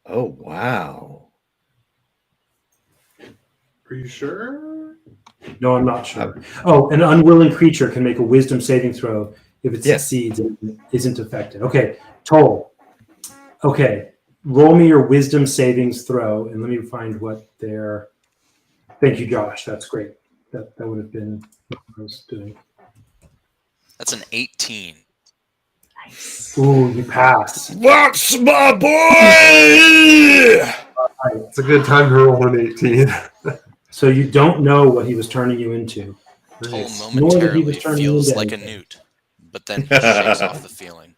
Oh, wow. Are you sure? No, I'm not sure. Oh, an unwilling creature can make a wisdom saving throw. If it succeeds, it isn't affected. Okay, Toll. Okay, roll me your wisdom savings throw, and let me find what their. Thank you, Josh. That's great. That would have been what I was doing. That's an 18. Nice. Ooh, you pass. That's my boy! It's a good time to roll an 18. So you don't know what he was turning you into. Toll Nice. Nor that he momentarily was turning feels into like a anything. newt, but then he shakes off the feeling.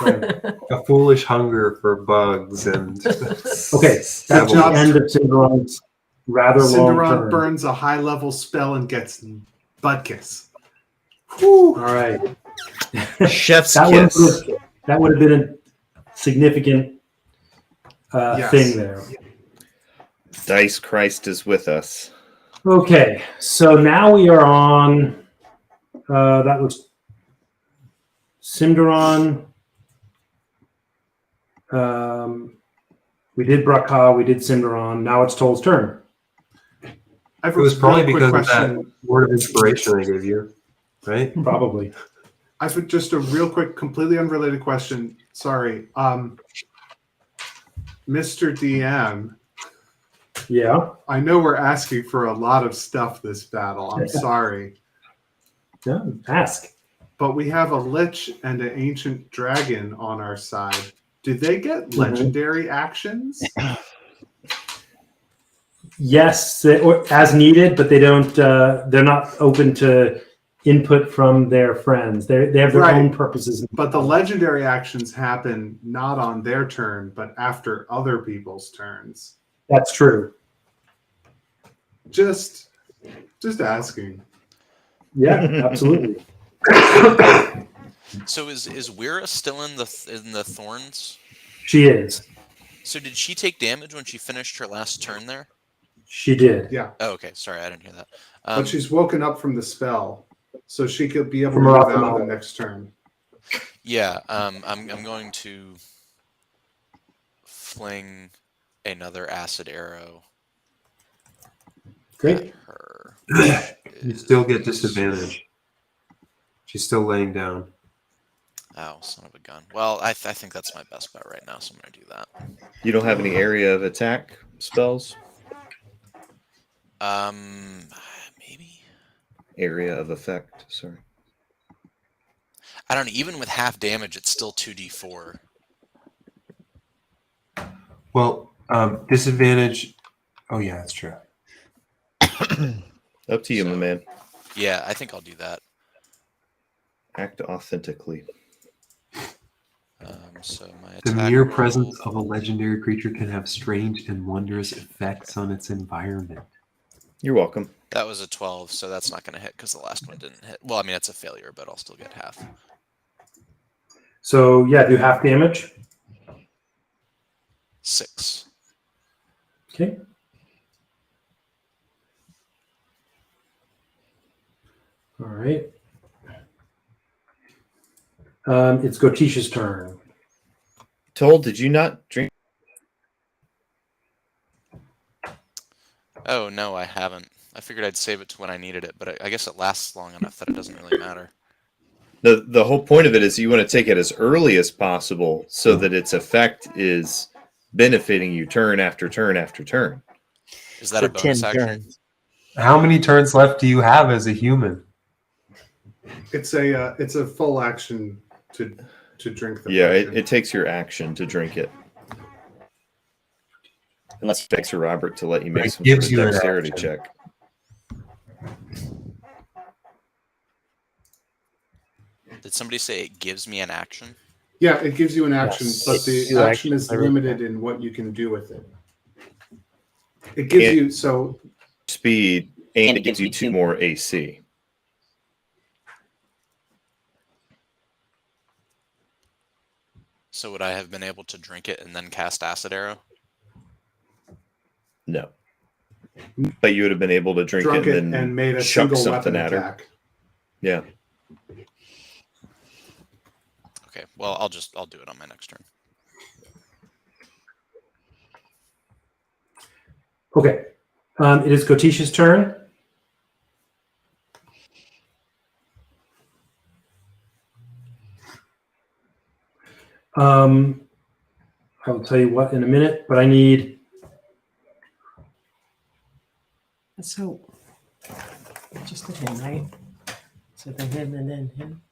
Right. A foolish hunger for bugs and. Okay, that's the job. end of Cinderon's rather long Cinderon turn. burns a high level spell and gets butt kiss. All right. Chef's that kiss. That would have been a significant Yes. thing there. Dice Christ is with us. Okay, so now we are on. That was Cinderon. We did Braka, we did Cinderon. Now it's Toll's turn. I have It was a probably really because quick of that question. word of inspiration I gave you, right? Probably. I have just a real quick, completely unrelated question. Sorry. Mr. DM, Yeah. I know we're asking for a lot of stuff this battle. I'm sorry. Yeah. Ask. But we have a lich and an ancient dragon on our side. Do they get legendary actions? Yes, or as needed, but they don't. They're not open to input from their friends. They have their own purposes. But the legendary actions happen not on their turn, but after other people's turns. That's true. Just asking. Yeah, absolutely. So is Wira still in the thorns? She is. So did she take damage when she finished her last turn there? She did. Yeah. Oh, okay. Sorry, I didn't hear that. But she's woken up from the spell, so she could be able to From move her out optimal. on the next turn. Yeah. I'm going to fling another acid arrow Great. at her. You still get disadvantage. She's still laying down. Oh, son of a gun. Well, I think that's my best bet right now, so I'm going to do that. You don't have any area of attack spells? Maybe. Area of effect. Sorry. I don't know. Even with half damage, it's still 2d4. Well, disadvantage. Oh yeah, that's true. Up to you, my So- man. Yeah, I think I'll do that. Act authentically. So my The attack mere roll- presence of a legendary creature can have strange and wondrous effects on its environment. You're welcome. That was a 12, so that's not going to hit because the last one didn't hit. Well, I mean, it's a failure, but I'll still get half. So yeah, do half damage. 6. Okay. All right. It's Gotisha's turn. Told, did you not drink? Oh, no, I haven't. I figured I'd save it to when I needed it, but I guess it lasts long enough that it doesn't really matter. The whole point of it is you want to take it as early as possible so that its effect is benefiting you turn after turn after turn. Is that For a bonus 10 action? turns. How many turns left do you have as a human? It's a full action to drink the Yeah, potion. it takes your action to drink it. Unless it takes a Robert to let you make It some gives sort you of an dexterity action. check. Did somebody say it gives me an action? Yeah, it gives you an action, Yes. but the You action is actually- limited in what you can do with it. It gives you so Speed, and it gives you 2 more AC. So would I have been able to drink it and then cast Acid Arrow? No. But you would have been able to drink drunk it it and and then made a chuck single something weapon at her. attack. Yeah. Okay, well, I'll do it on my next turn. Okay. It is Gotisha's turn. I will tell you what in a minute, but I need. So, just the him, right? So then him and then him.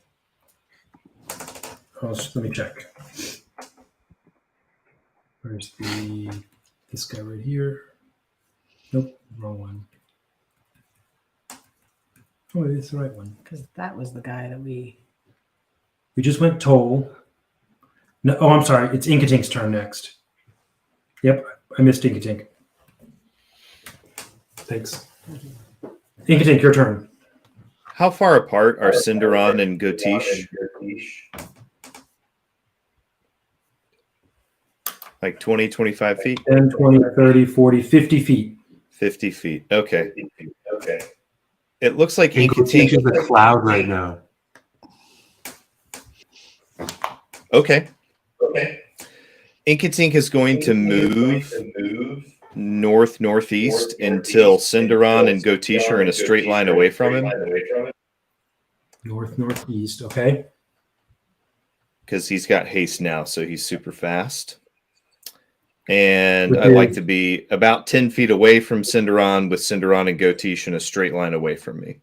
Let me check. Where's this guy right here? Nope, wrong one. Oh, it's the right one. Because that was the guy that we. We just went Toll. No, oh, I'm sorry. It's Inkatink's turn next. Yep, I missed Inkatink. Thanks. Inkatink, your turn. How far apart are Cinderon and Gotish? Like 20, 25 feet? 10, 20, 30, 40, 50 feet. 50 feet. Okay. It looks like Inkatink Inkatink. is a cloud right now. Okay. Inkatink is going to move northeast until Cinderon and Gotish are in a straight line away from him Northeast. Okay. because he's got haste now, so he's super fast. And Which I'd like is- to be about 10 feet away from Cinderon with Cinderon and Gotish in a straight line away from me.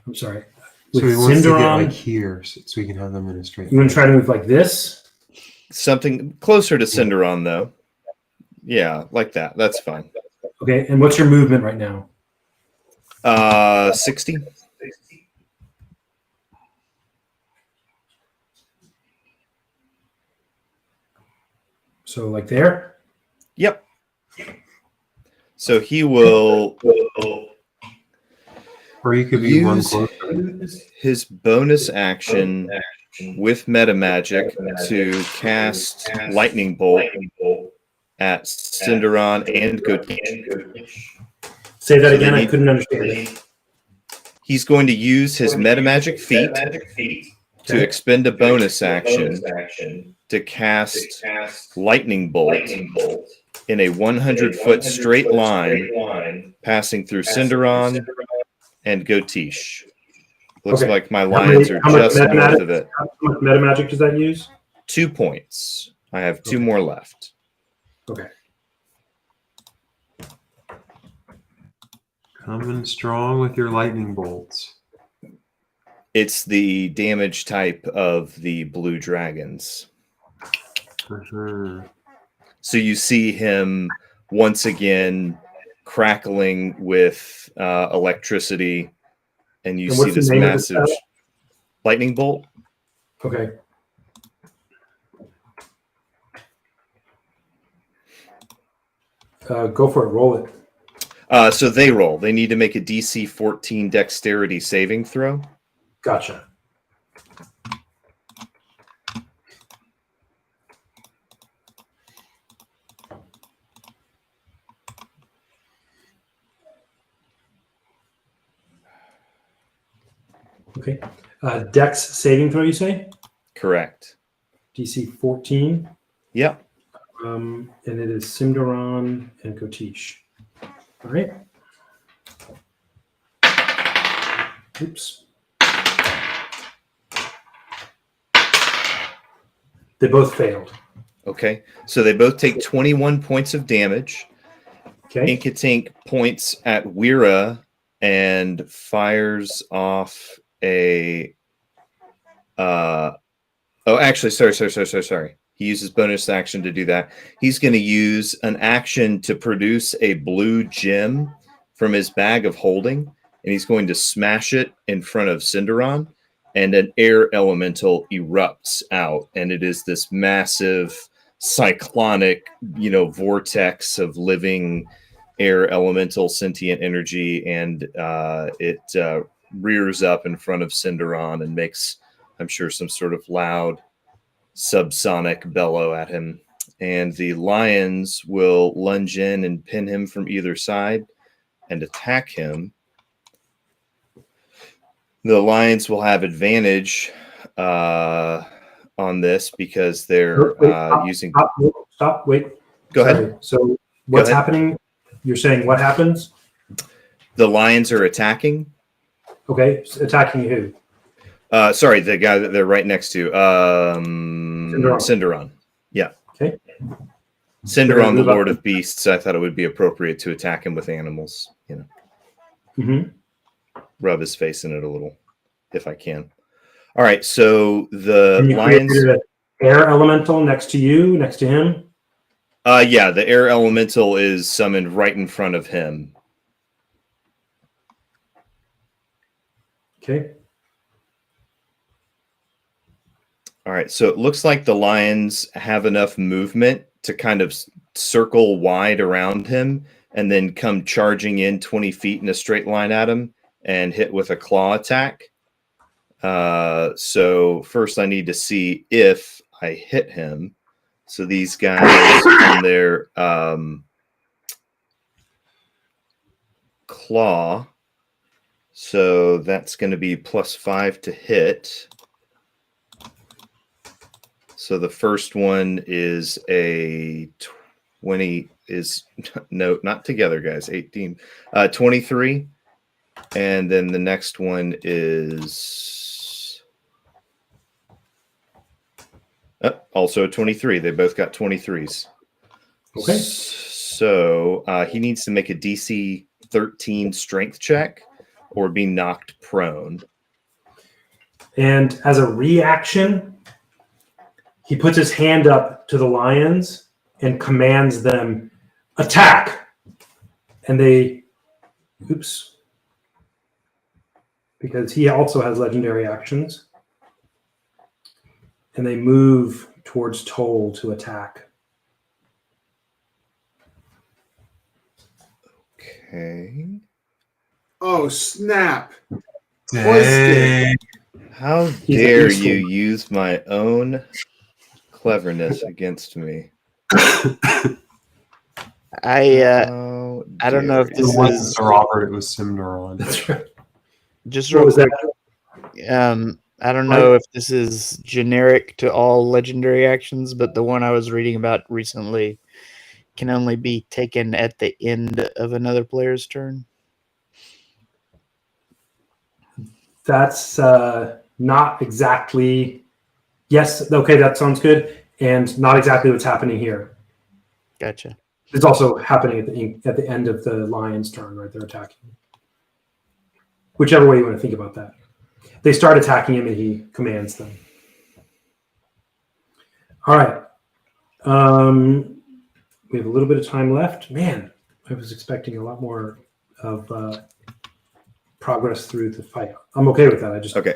I'm sorry. So With he wants to get Cinderon, like here, so we can have them in a straight. you want to try to move like this? Something closer to Cinderon, though. Yeah, like that. That's fine. Okay. And what's your movement right now? 60. So like there? Yep. So he will Or you could be one use closer. his bonus action with meta magic to cast lightning bolt at Cinderon and Gotish. Say that So again. they I need- couldn't understand it. He's going to use his meta magic feat to expend a bonus action to cast lightning bolt in a 100-foot straight line passing through Cinderon and Gotish. Looks Okay. like my How many- lines are how much just meta north magic- of it. How much meta magic does that use? 2 points. I have 2 Okay. more left. Okay. Coming strong with your lightning bolts. It's the damage type of the blue dragons. For sure. So you see him once again crackling with electricity, and you And see what's the this name of the massive spell? lightning bolt. Okay. Go for it. Roll it. So they roll. They need to make a DC 14 dexterity saving throw. Gotcha. Okay. Dex saving throw, you say? Correct. DC 14. Yep. And it is Simderon and Kotish. All right. Oops. They both failed. Okay. So they both take 21 points of damage. Okay. Inkatink points at Wira and fires off a. Actually, sorry. He uses bonus action to do that. He's going to use an action to produce a blue gem from his bag of holding, and he's going to smash it in front of Cinderon, and an air elemental erupts out, and it is this massive cyclonic, vortex of living air elemental sentient energy, and it rears up in front of Cinderon and makes, I'm sure, some sort of loud subsonic bellow at him. And the lions will lunge in and pin him from either side and attack him. The lions will have advantage on this because they're using. Stop. Wait. Go Sorry. ahead. So what's ahead. happening? You're saying what happens? The lions are attacking. Okay. Attacking who? Sorry, the guy that they're right next to. Cinderon. Yeah. Okay. Cinderon, the Lord of Beasts. I thought it would be appropriate to attack him with animals. Mm-hmm. Rub his face in it a little, if I can. All right. So the And you lions. created an air elemental next to you, next to him. Yeah, the air elemental is summoned right in front of him. Okay. All right, so it looks like the lions have enough movement to kind of circle wide around him and then come charging in 20 feet in a straight line at him and hit with a claw attack. So first I need to see if I hit him. So these guys on their claw. So that's going to be +5 to hit. So the first one is a 20 is no, not together, guys. 18, 23. And then the next one is also 23. They both got 23s. Okay. So he needs to make a DC 13 strength check or be knocked prone. And as a reaction, he puts his hand up to the lions and commands them, attack. And they, oops, because he also has legendary actions. And they move towards Toll to attack. Okay. Oh, snap. Dang. How He's dare a beast. you use my own cleverness against me? I How don't know if dare this It you. wasn't is Sir Robert, it was Simneron. That's right. just What real was quick. that? I don't know if this is generic to all legendary actions, but the one I was reading about recently can only be taken at the end of another player's turn. That's not exactly. Yes. Okay. That sounds good. And not exactly what's happening here. Gotcha. It's also happening at the end of the lion's turn, right? They're attacking. Whichever way you want to think about that. They start attacking him and he commands them. All right. We have a little bit of time left. Man, I was expecting a lot more of progress through the fight. I'm okay with that. I just Okay.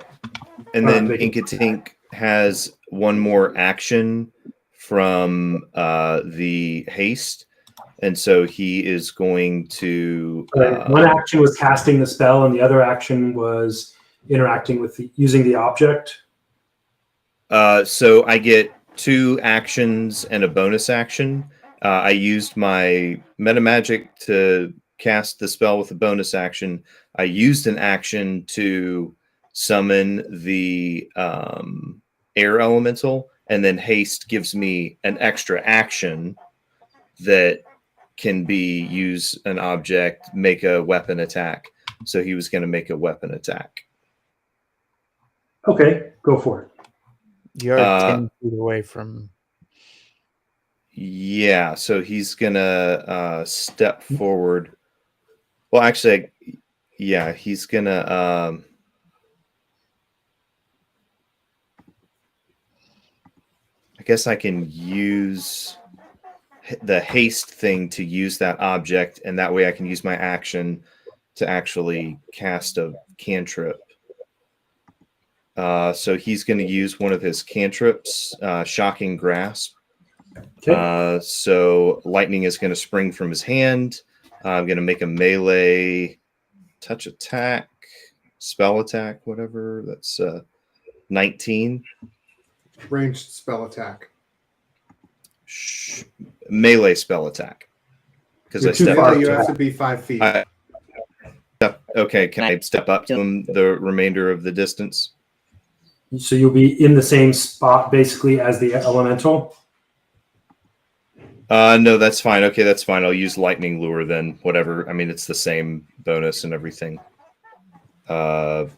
And then Inkatink has one more action from the haste. And so he is going to... one action was casting the spell, and the other action was interacting with using the object. So I get 2 actions and a bonus action. I used my meta magic to cast the spell with a bonus action. I used an action to summon the air elemental, and then haste gives me an extra action that can be use an object, make a weapon attack. So he was going to make a weapon attack. Okay, go for it. You are 10 feet away from. Yeah, so he's gonna step forward. Well, actually, yeah, he's gonna. I guess I can use the haste thing to use that object, and that way I can use my action to actually cast a cantrip. So he's going to use one of his cantrips, Shocking Grasp. Okay. So lightning is going to spring from his hand. I'm going to make a melee touch attack, spell attack, whatever. That's 19. Ranged spell attack. Melee spell attack. Because I You're too step far. up. You have to be 5 feet. Okay, can I step up to him the remainder of the distance? So you'll be in the same spot basically as the elemental. No, that's fine. Okay, that's fine. I'll use lightning lure then. Whatever. I mean, it's the same bonus and everything. Firebolt.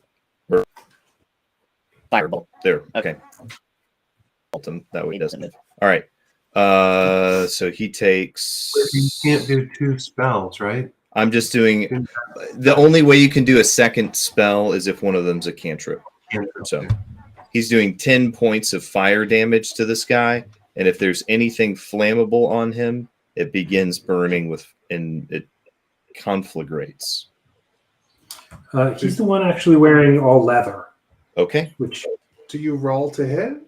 There. Okay. That way doesn't. All right. So he takes. You can't do 2 spells, right? I'm just doing. The only way you can do a second spell is if one of them's a cantrip. So he's doing 10 points of fire damage to this guy, and if there's anything flammable on him, it begins burning and it conflagrates. He's the one actually wearing all leather. Okay. Which do you roll to hit?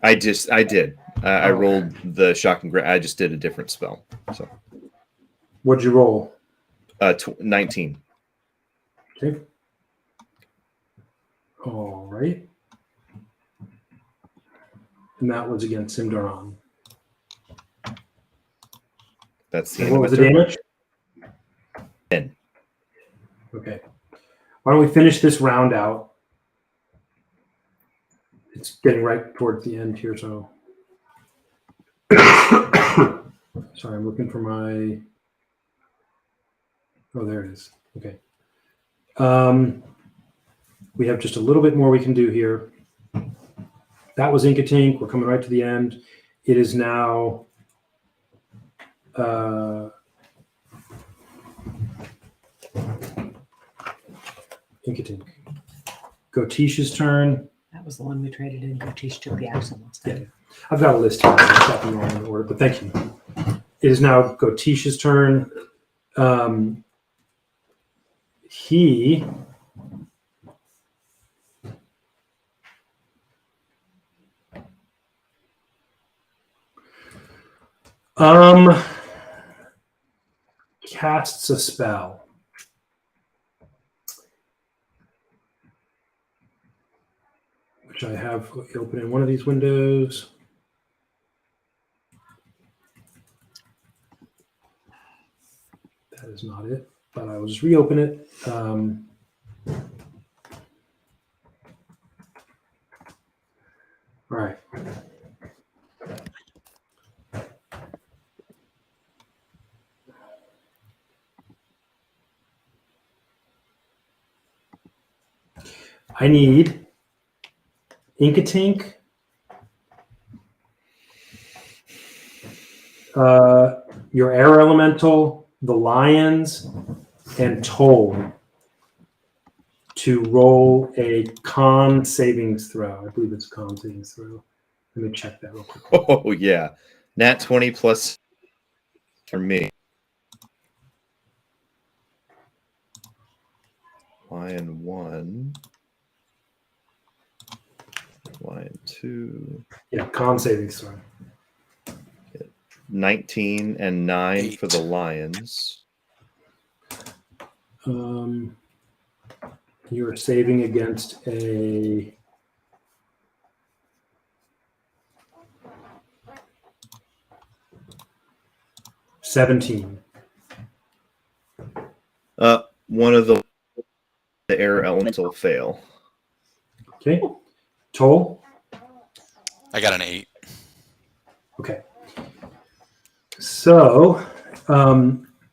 I did. I rolled the shocking. I just did a different spell. So. What'd you roll? 19. Okay. All right. And that was against Simdaran. That's the and end what of was my the turn. damage? 10. Okay. Why don't we finish this round out? It's getting right towards the end here, so. Sorry, I'm looking for my. Oh, there it is. Okay. We have just a little bit more we can do here. That was Inkatink. We're coming right to the end. It is now Inkatink. Gotish's turn. That was the one we traded in. Gotish took the accent last time. Yeah. I've got a list here. I've got them all in order, but thank you. It is now Gotish's turn. He casts a spell. Which I have open in one of these windows. That is not it, but I will just reopen it. All right. I need Inkatink, your air elemental, the lions, and Toll to roll a con savings throw. I believe it's con savings throw. Let me check that real quick. Oh yeah, nat 20 plus for me. Lion 1, Lion 2, Yeah, con savings throw. 19 and 9 8. for the lions. You're saving against a 17. One of the air elemental fail. Okay. Toll. I got an 8. Okay. So,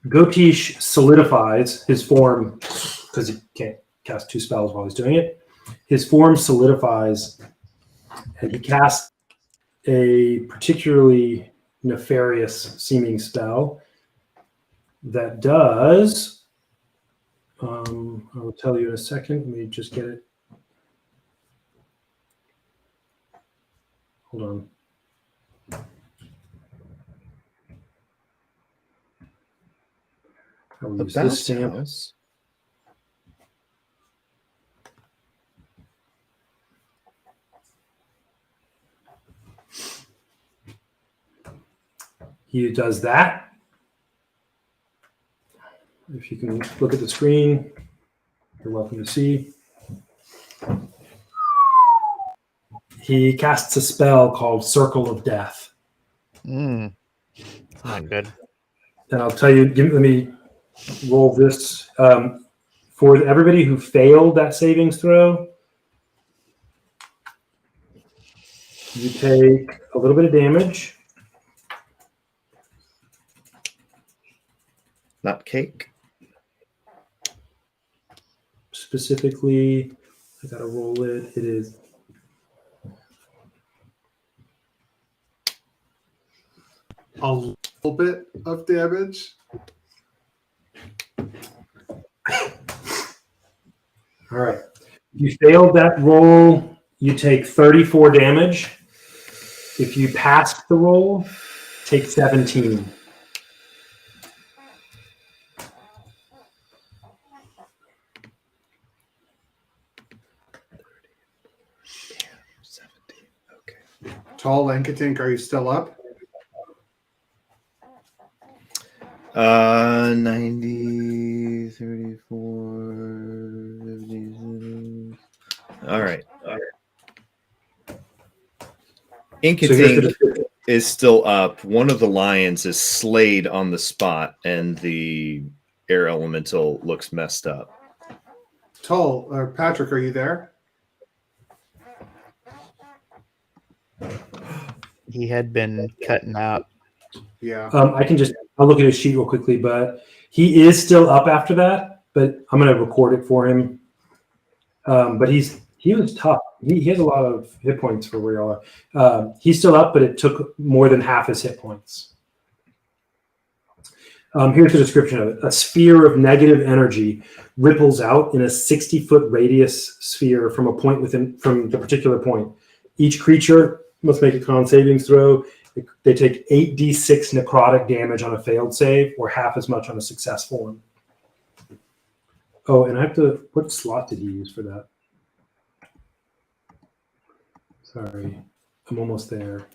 Gotish solidifies his form because he can't cast 2 spells while he's doing it. His form solidifies, and he casts a particularly nefarious seeming spell that does. I'll tell you in a second. Let me just get it. Hold on. I will use this stamp. House. He does that. If you can look at the screen, you're welcome to see. He casts a spell called Circle of Death. It's not good. And I'll tell you, let me roll this. For everybody who failed that savings throw, you take a little bit of damage. Not cake. Specifically, I gotta roll it. It is A little bit of damage. all right. If you failed that roll, you take 34 damage. If you passed the roll, take 17. Tall Enkatink, are you still up? 90, 34, 56. All right. Inkatink is still up. One of the lions is slayed on the spot, and the air elemental looks messed up. Tall or Patrick, are you there? He had been cutting out. Yeah. I'll look at his sheet real quickly, but he is still up after that, but I'm going to record it for him. But he was tough. He has a lot of hit points for where y'all are. He's still up, but it took more than half his hit points. Here's the description of it. A sphere of negative energy ripples out in a 60-foot radius sphere from a point from the particular point. Each creature must make a con savings throw. They take 8d6 necrotic damage on a failed save, or half as much on a successful one. Oh, and what slot did he use for that? Sorry, I'm almost there.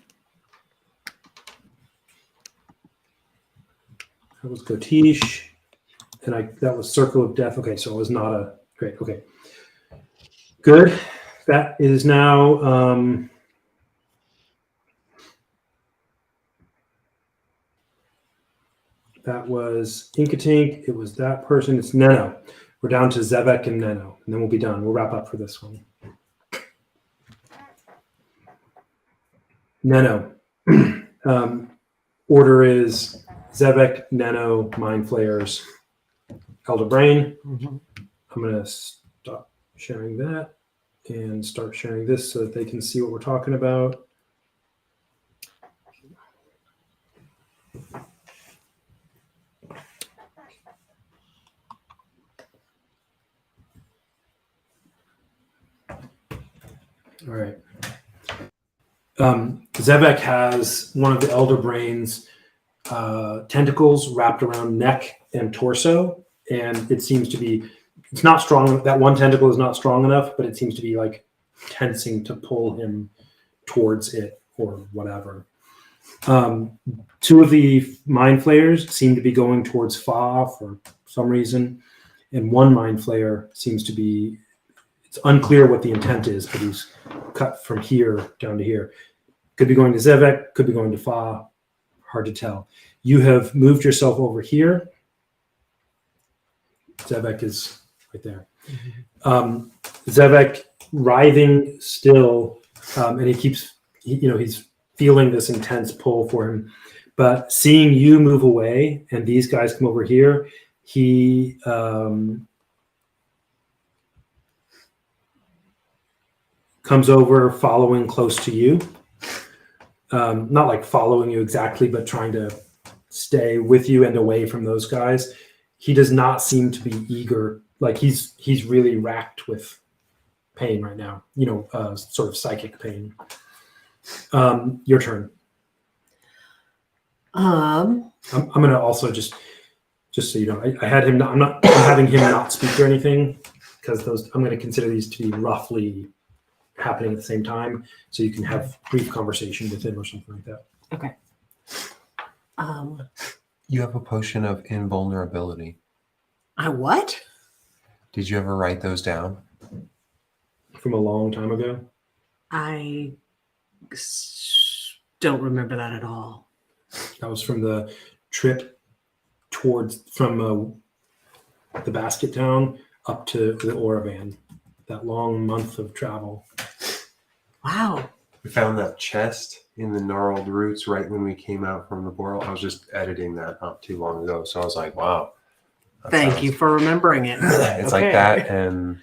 That was Gotish, and that was Circle of Death. Okay, so it was not a great. Okay, good. That is now. That was Inkatink. It was that person. It's Neno. We're down to Zevek and Neno, and then we'll be done. We'll wrap up for this one. Neno. Order is Zevek, Neno, Mind Flayers, Elder Brain. I'm going to stop sharing that and start sharing this so that they can see what we're talking about. All right. Zevek has one of the Elder Brain's tentacles wrapped around neck and torso, and it seems to be, it's not strong. That one tentacle is not strong enough, but it seems to be like tensing to pull him towards it or whatever. Two of the mind flayers seem to be going towards Fa for some reason, and one mind flayer seems to be, it's unclear what the intent is, but he's cut from here down to here. Could be going to Zevek, could be going to Fa, hard to tell. You have moved yourself over here. Zevek is right there. Zevek writhing still, and he keeps, he's feeling this intense pull for him. But seeing you move away and these guys come over here, he comes over following close to you. Not like following you exactly, but trying to stay with you and away from those guys. He does not seem to be eager. Like he's really racked with pain right now, sort of psychic pain. Your turn. I'm going to also just so you know, I had him. I'm having him not speak or anything because I'm going to consider these to be roughly happening at the same time, so you can have brief conversation with him or something like that. Okay. You have a potion of invulnerability. I what? Did you ever write those down? From a long time ago? I don't remember that at all. That was from the trip from the basket town up to the Oravan. That long month of travel. Wow. We found that chest in the gnarled roots right when we came out from the boral. I was just editing that not too long ago, so I was like, wow. Thank you for remembering it. It's Okay. like that, and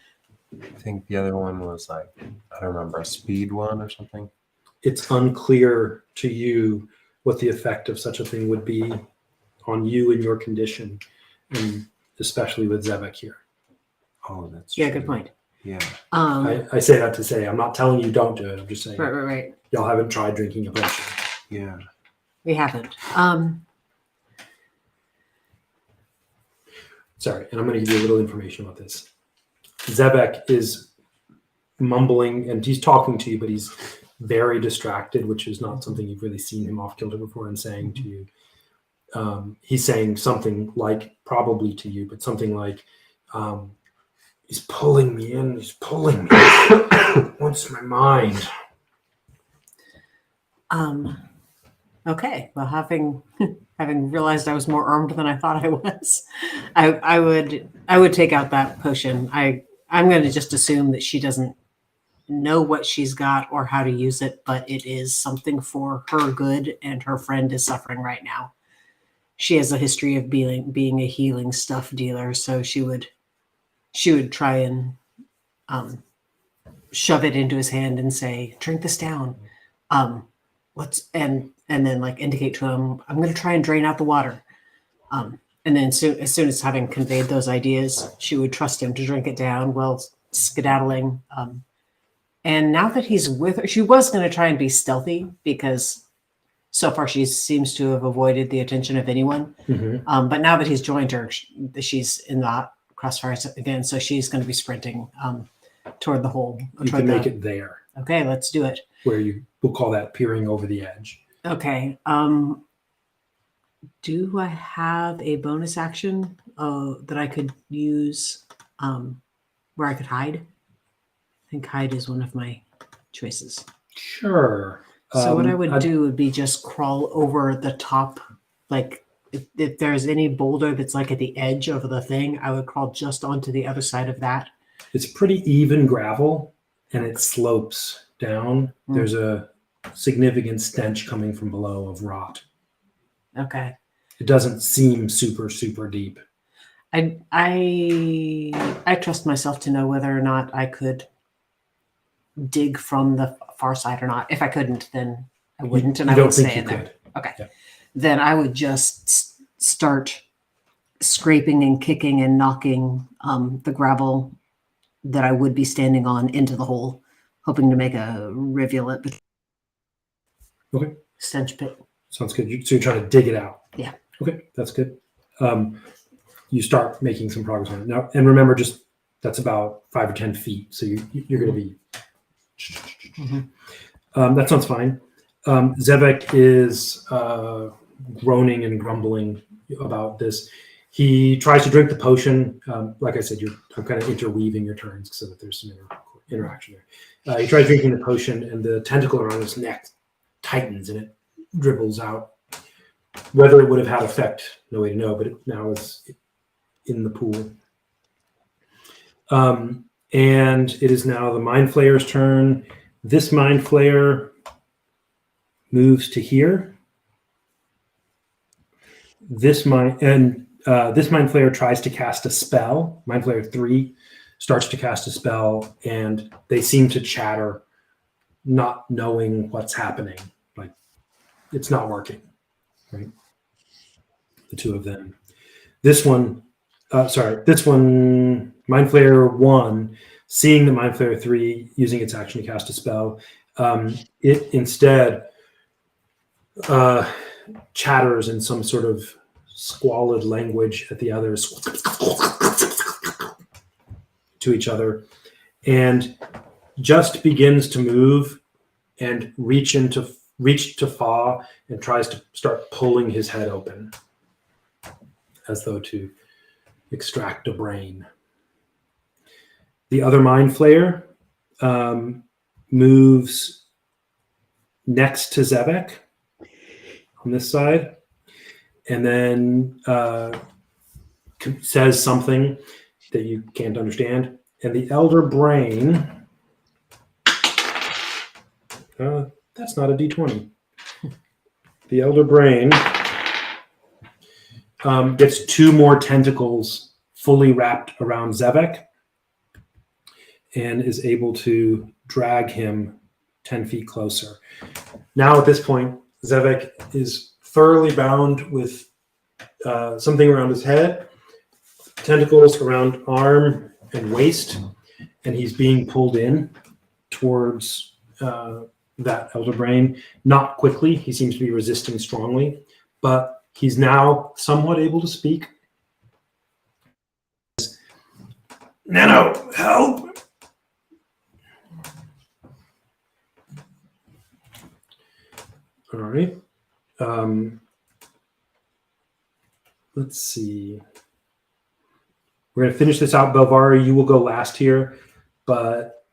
I think the other one was like, I don't remember, a speed one or something. It's unclear to you what the effect of such a thing would be on you and your condition, and especially with Zevek here. Oh, that's Yeah, true. good point. Yeah. I say that to say I'm not telling you don't do it. I'm just saying Right. y'all haven't tried drinking a potion. Yeah. We haven't. Sorry, and I'm going to give you a little information about this. Zebek is mumbling, and he's talking to you, but he's very distracted, which is not something you've really seen him off kilter before and saying to you. He's saying something like, probably to you, but something like, he's pulling me in, he's pulling me. What's my mind? Okay. Well, having realized I was more armed than I thought I was, I would take out that potion. I'm going to just assume that she doesn't know what she's got or how to use it, but it is something for her good, and her friend is suffering right now. She has a history of being a healing stuff dealer, so she would try and shove it into his hand and say, "Drink this down." And then like indicate to him, "I'm going to try and drain out the water." And then as soon as having conveyed those ideas, she would trust him to drink it down while skedaddling. And now that he's with her, she was going to try and be stealthy because so far she seems to have avoided the attention of anyone. Mm-hmm. But now that he's joined her, she's in the crossfires again, so she's going to be sprinting toward the hole. You can make it there, Okay, let's do it. where we'll call that peering over the edge. Okay. Do I have a bonus action that I could use where I could hide? I think hide is one of my choices. Sure. So what I would do would be just crawl over the top. Like if there's any boulder that's like at the edge of the thing, I would crawl just onto the other side of that. It's pretty even gravel, and it slopes down. There's a significant stench coming from below of rot. Okay. It doesn't seem super, super deep. I trust myself to know whether or not I could dig from the far side or not. If I couldn't, then I wouldn't, and You I don't would think stay you in there. could. Okay. Yeah. Then I would just start scraping and kicking and knocking the gravel that I would be standing on into the hole. hoping to make a rivulet. Okay. Stench pit. Sounds good. So you're trying to dig it out. Yeah. Okay, that's good. You start making some progress on it now, and remember, just that's about 5 or 10 feet. So you're going to be. That sounds fine. Zevek is groaning and grumbling about this. He tries to drink the potion. Like I said, I'm kind of interweaving your turns so that there's some interaction there. He tries drinking the potion, and the tentacle around his neck tightens and it dribbles out. Whether it would have had effect, no way to know, but it now is in the pool. And it is now the Mind Flayer's turn. This Mind Flayer moves to here. This Mind Flayer tries to cast a spell. Mind Flayer 3 starts to cast a spell, and they seem to chatter, not knowing what's happening. Like it's not working, right? The two of them. This one, Mind Flayer 1, seeing the Mind Flayer 3 using its action to cast a spell, it instead chatters in some sort of squalid language at the others to each other, and just begins to move and reach to Fa and tries to start pulling his head open as though to extract a brain. The other Mind Flayer moves next to Zevek on this side, and then says something that you can't understand. And the Elder Brain, that's not a D20. The Elder Brain gets 2 more tentacles fully wrapped around Zevek and is able to drag him 10 feet closer. Now at this point, Zevek is thoroughly bound with something around his head, tentacles around arm and waist, and he's being pulled in towards that Elder Brain. Not quickly. He seems to be resisting strongly, but he's now somewhat able to speak. Nano, help! All right. Let's see. We're going to finish this out. Belvari, you will go last here, but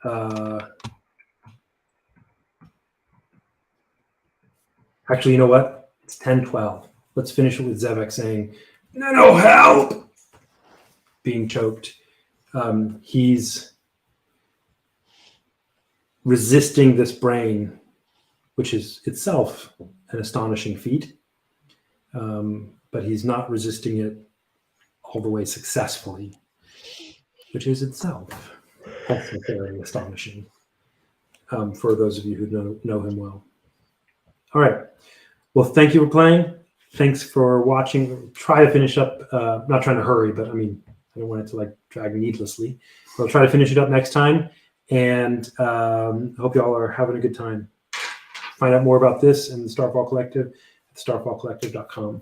actually, you know what? It's 10-12. Let's finish it with Zevek saying, "No help!" Being choked. He's resisting this brain, which is itself an astonishing feat. But he's not resisting it all the way successfully, which is itself also very astonishing for those of you who know him well. All right. Well, thank you for playing. Thanks for watching. Try to finish up. Not trying to hurry, but I mean, I don't want it to drag needlessly. I'll try to finish it up next time, and I hope you all are having a good time. Find out more about this and the Starfall Collective at starfallcollective.com.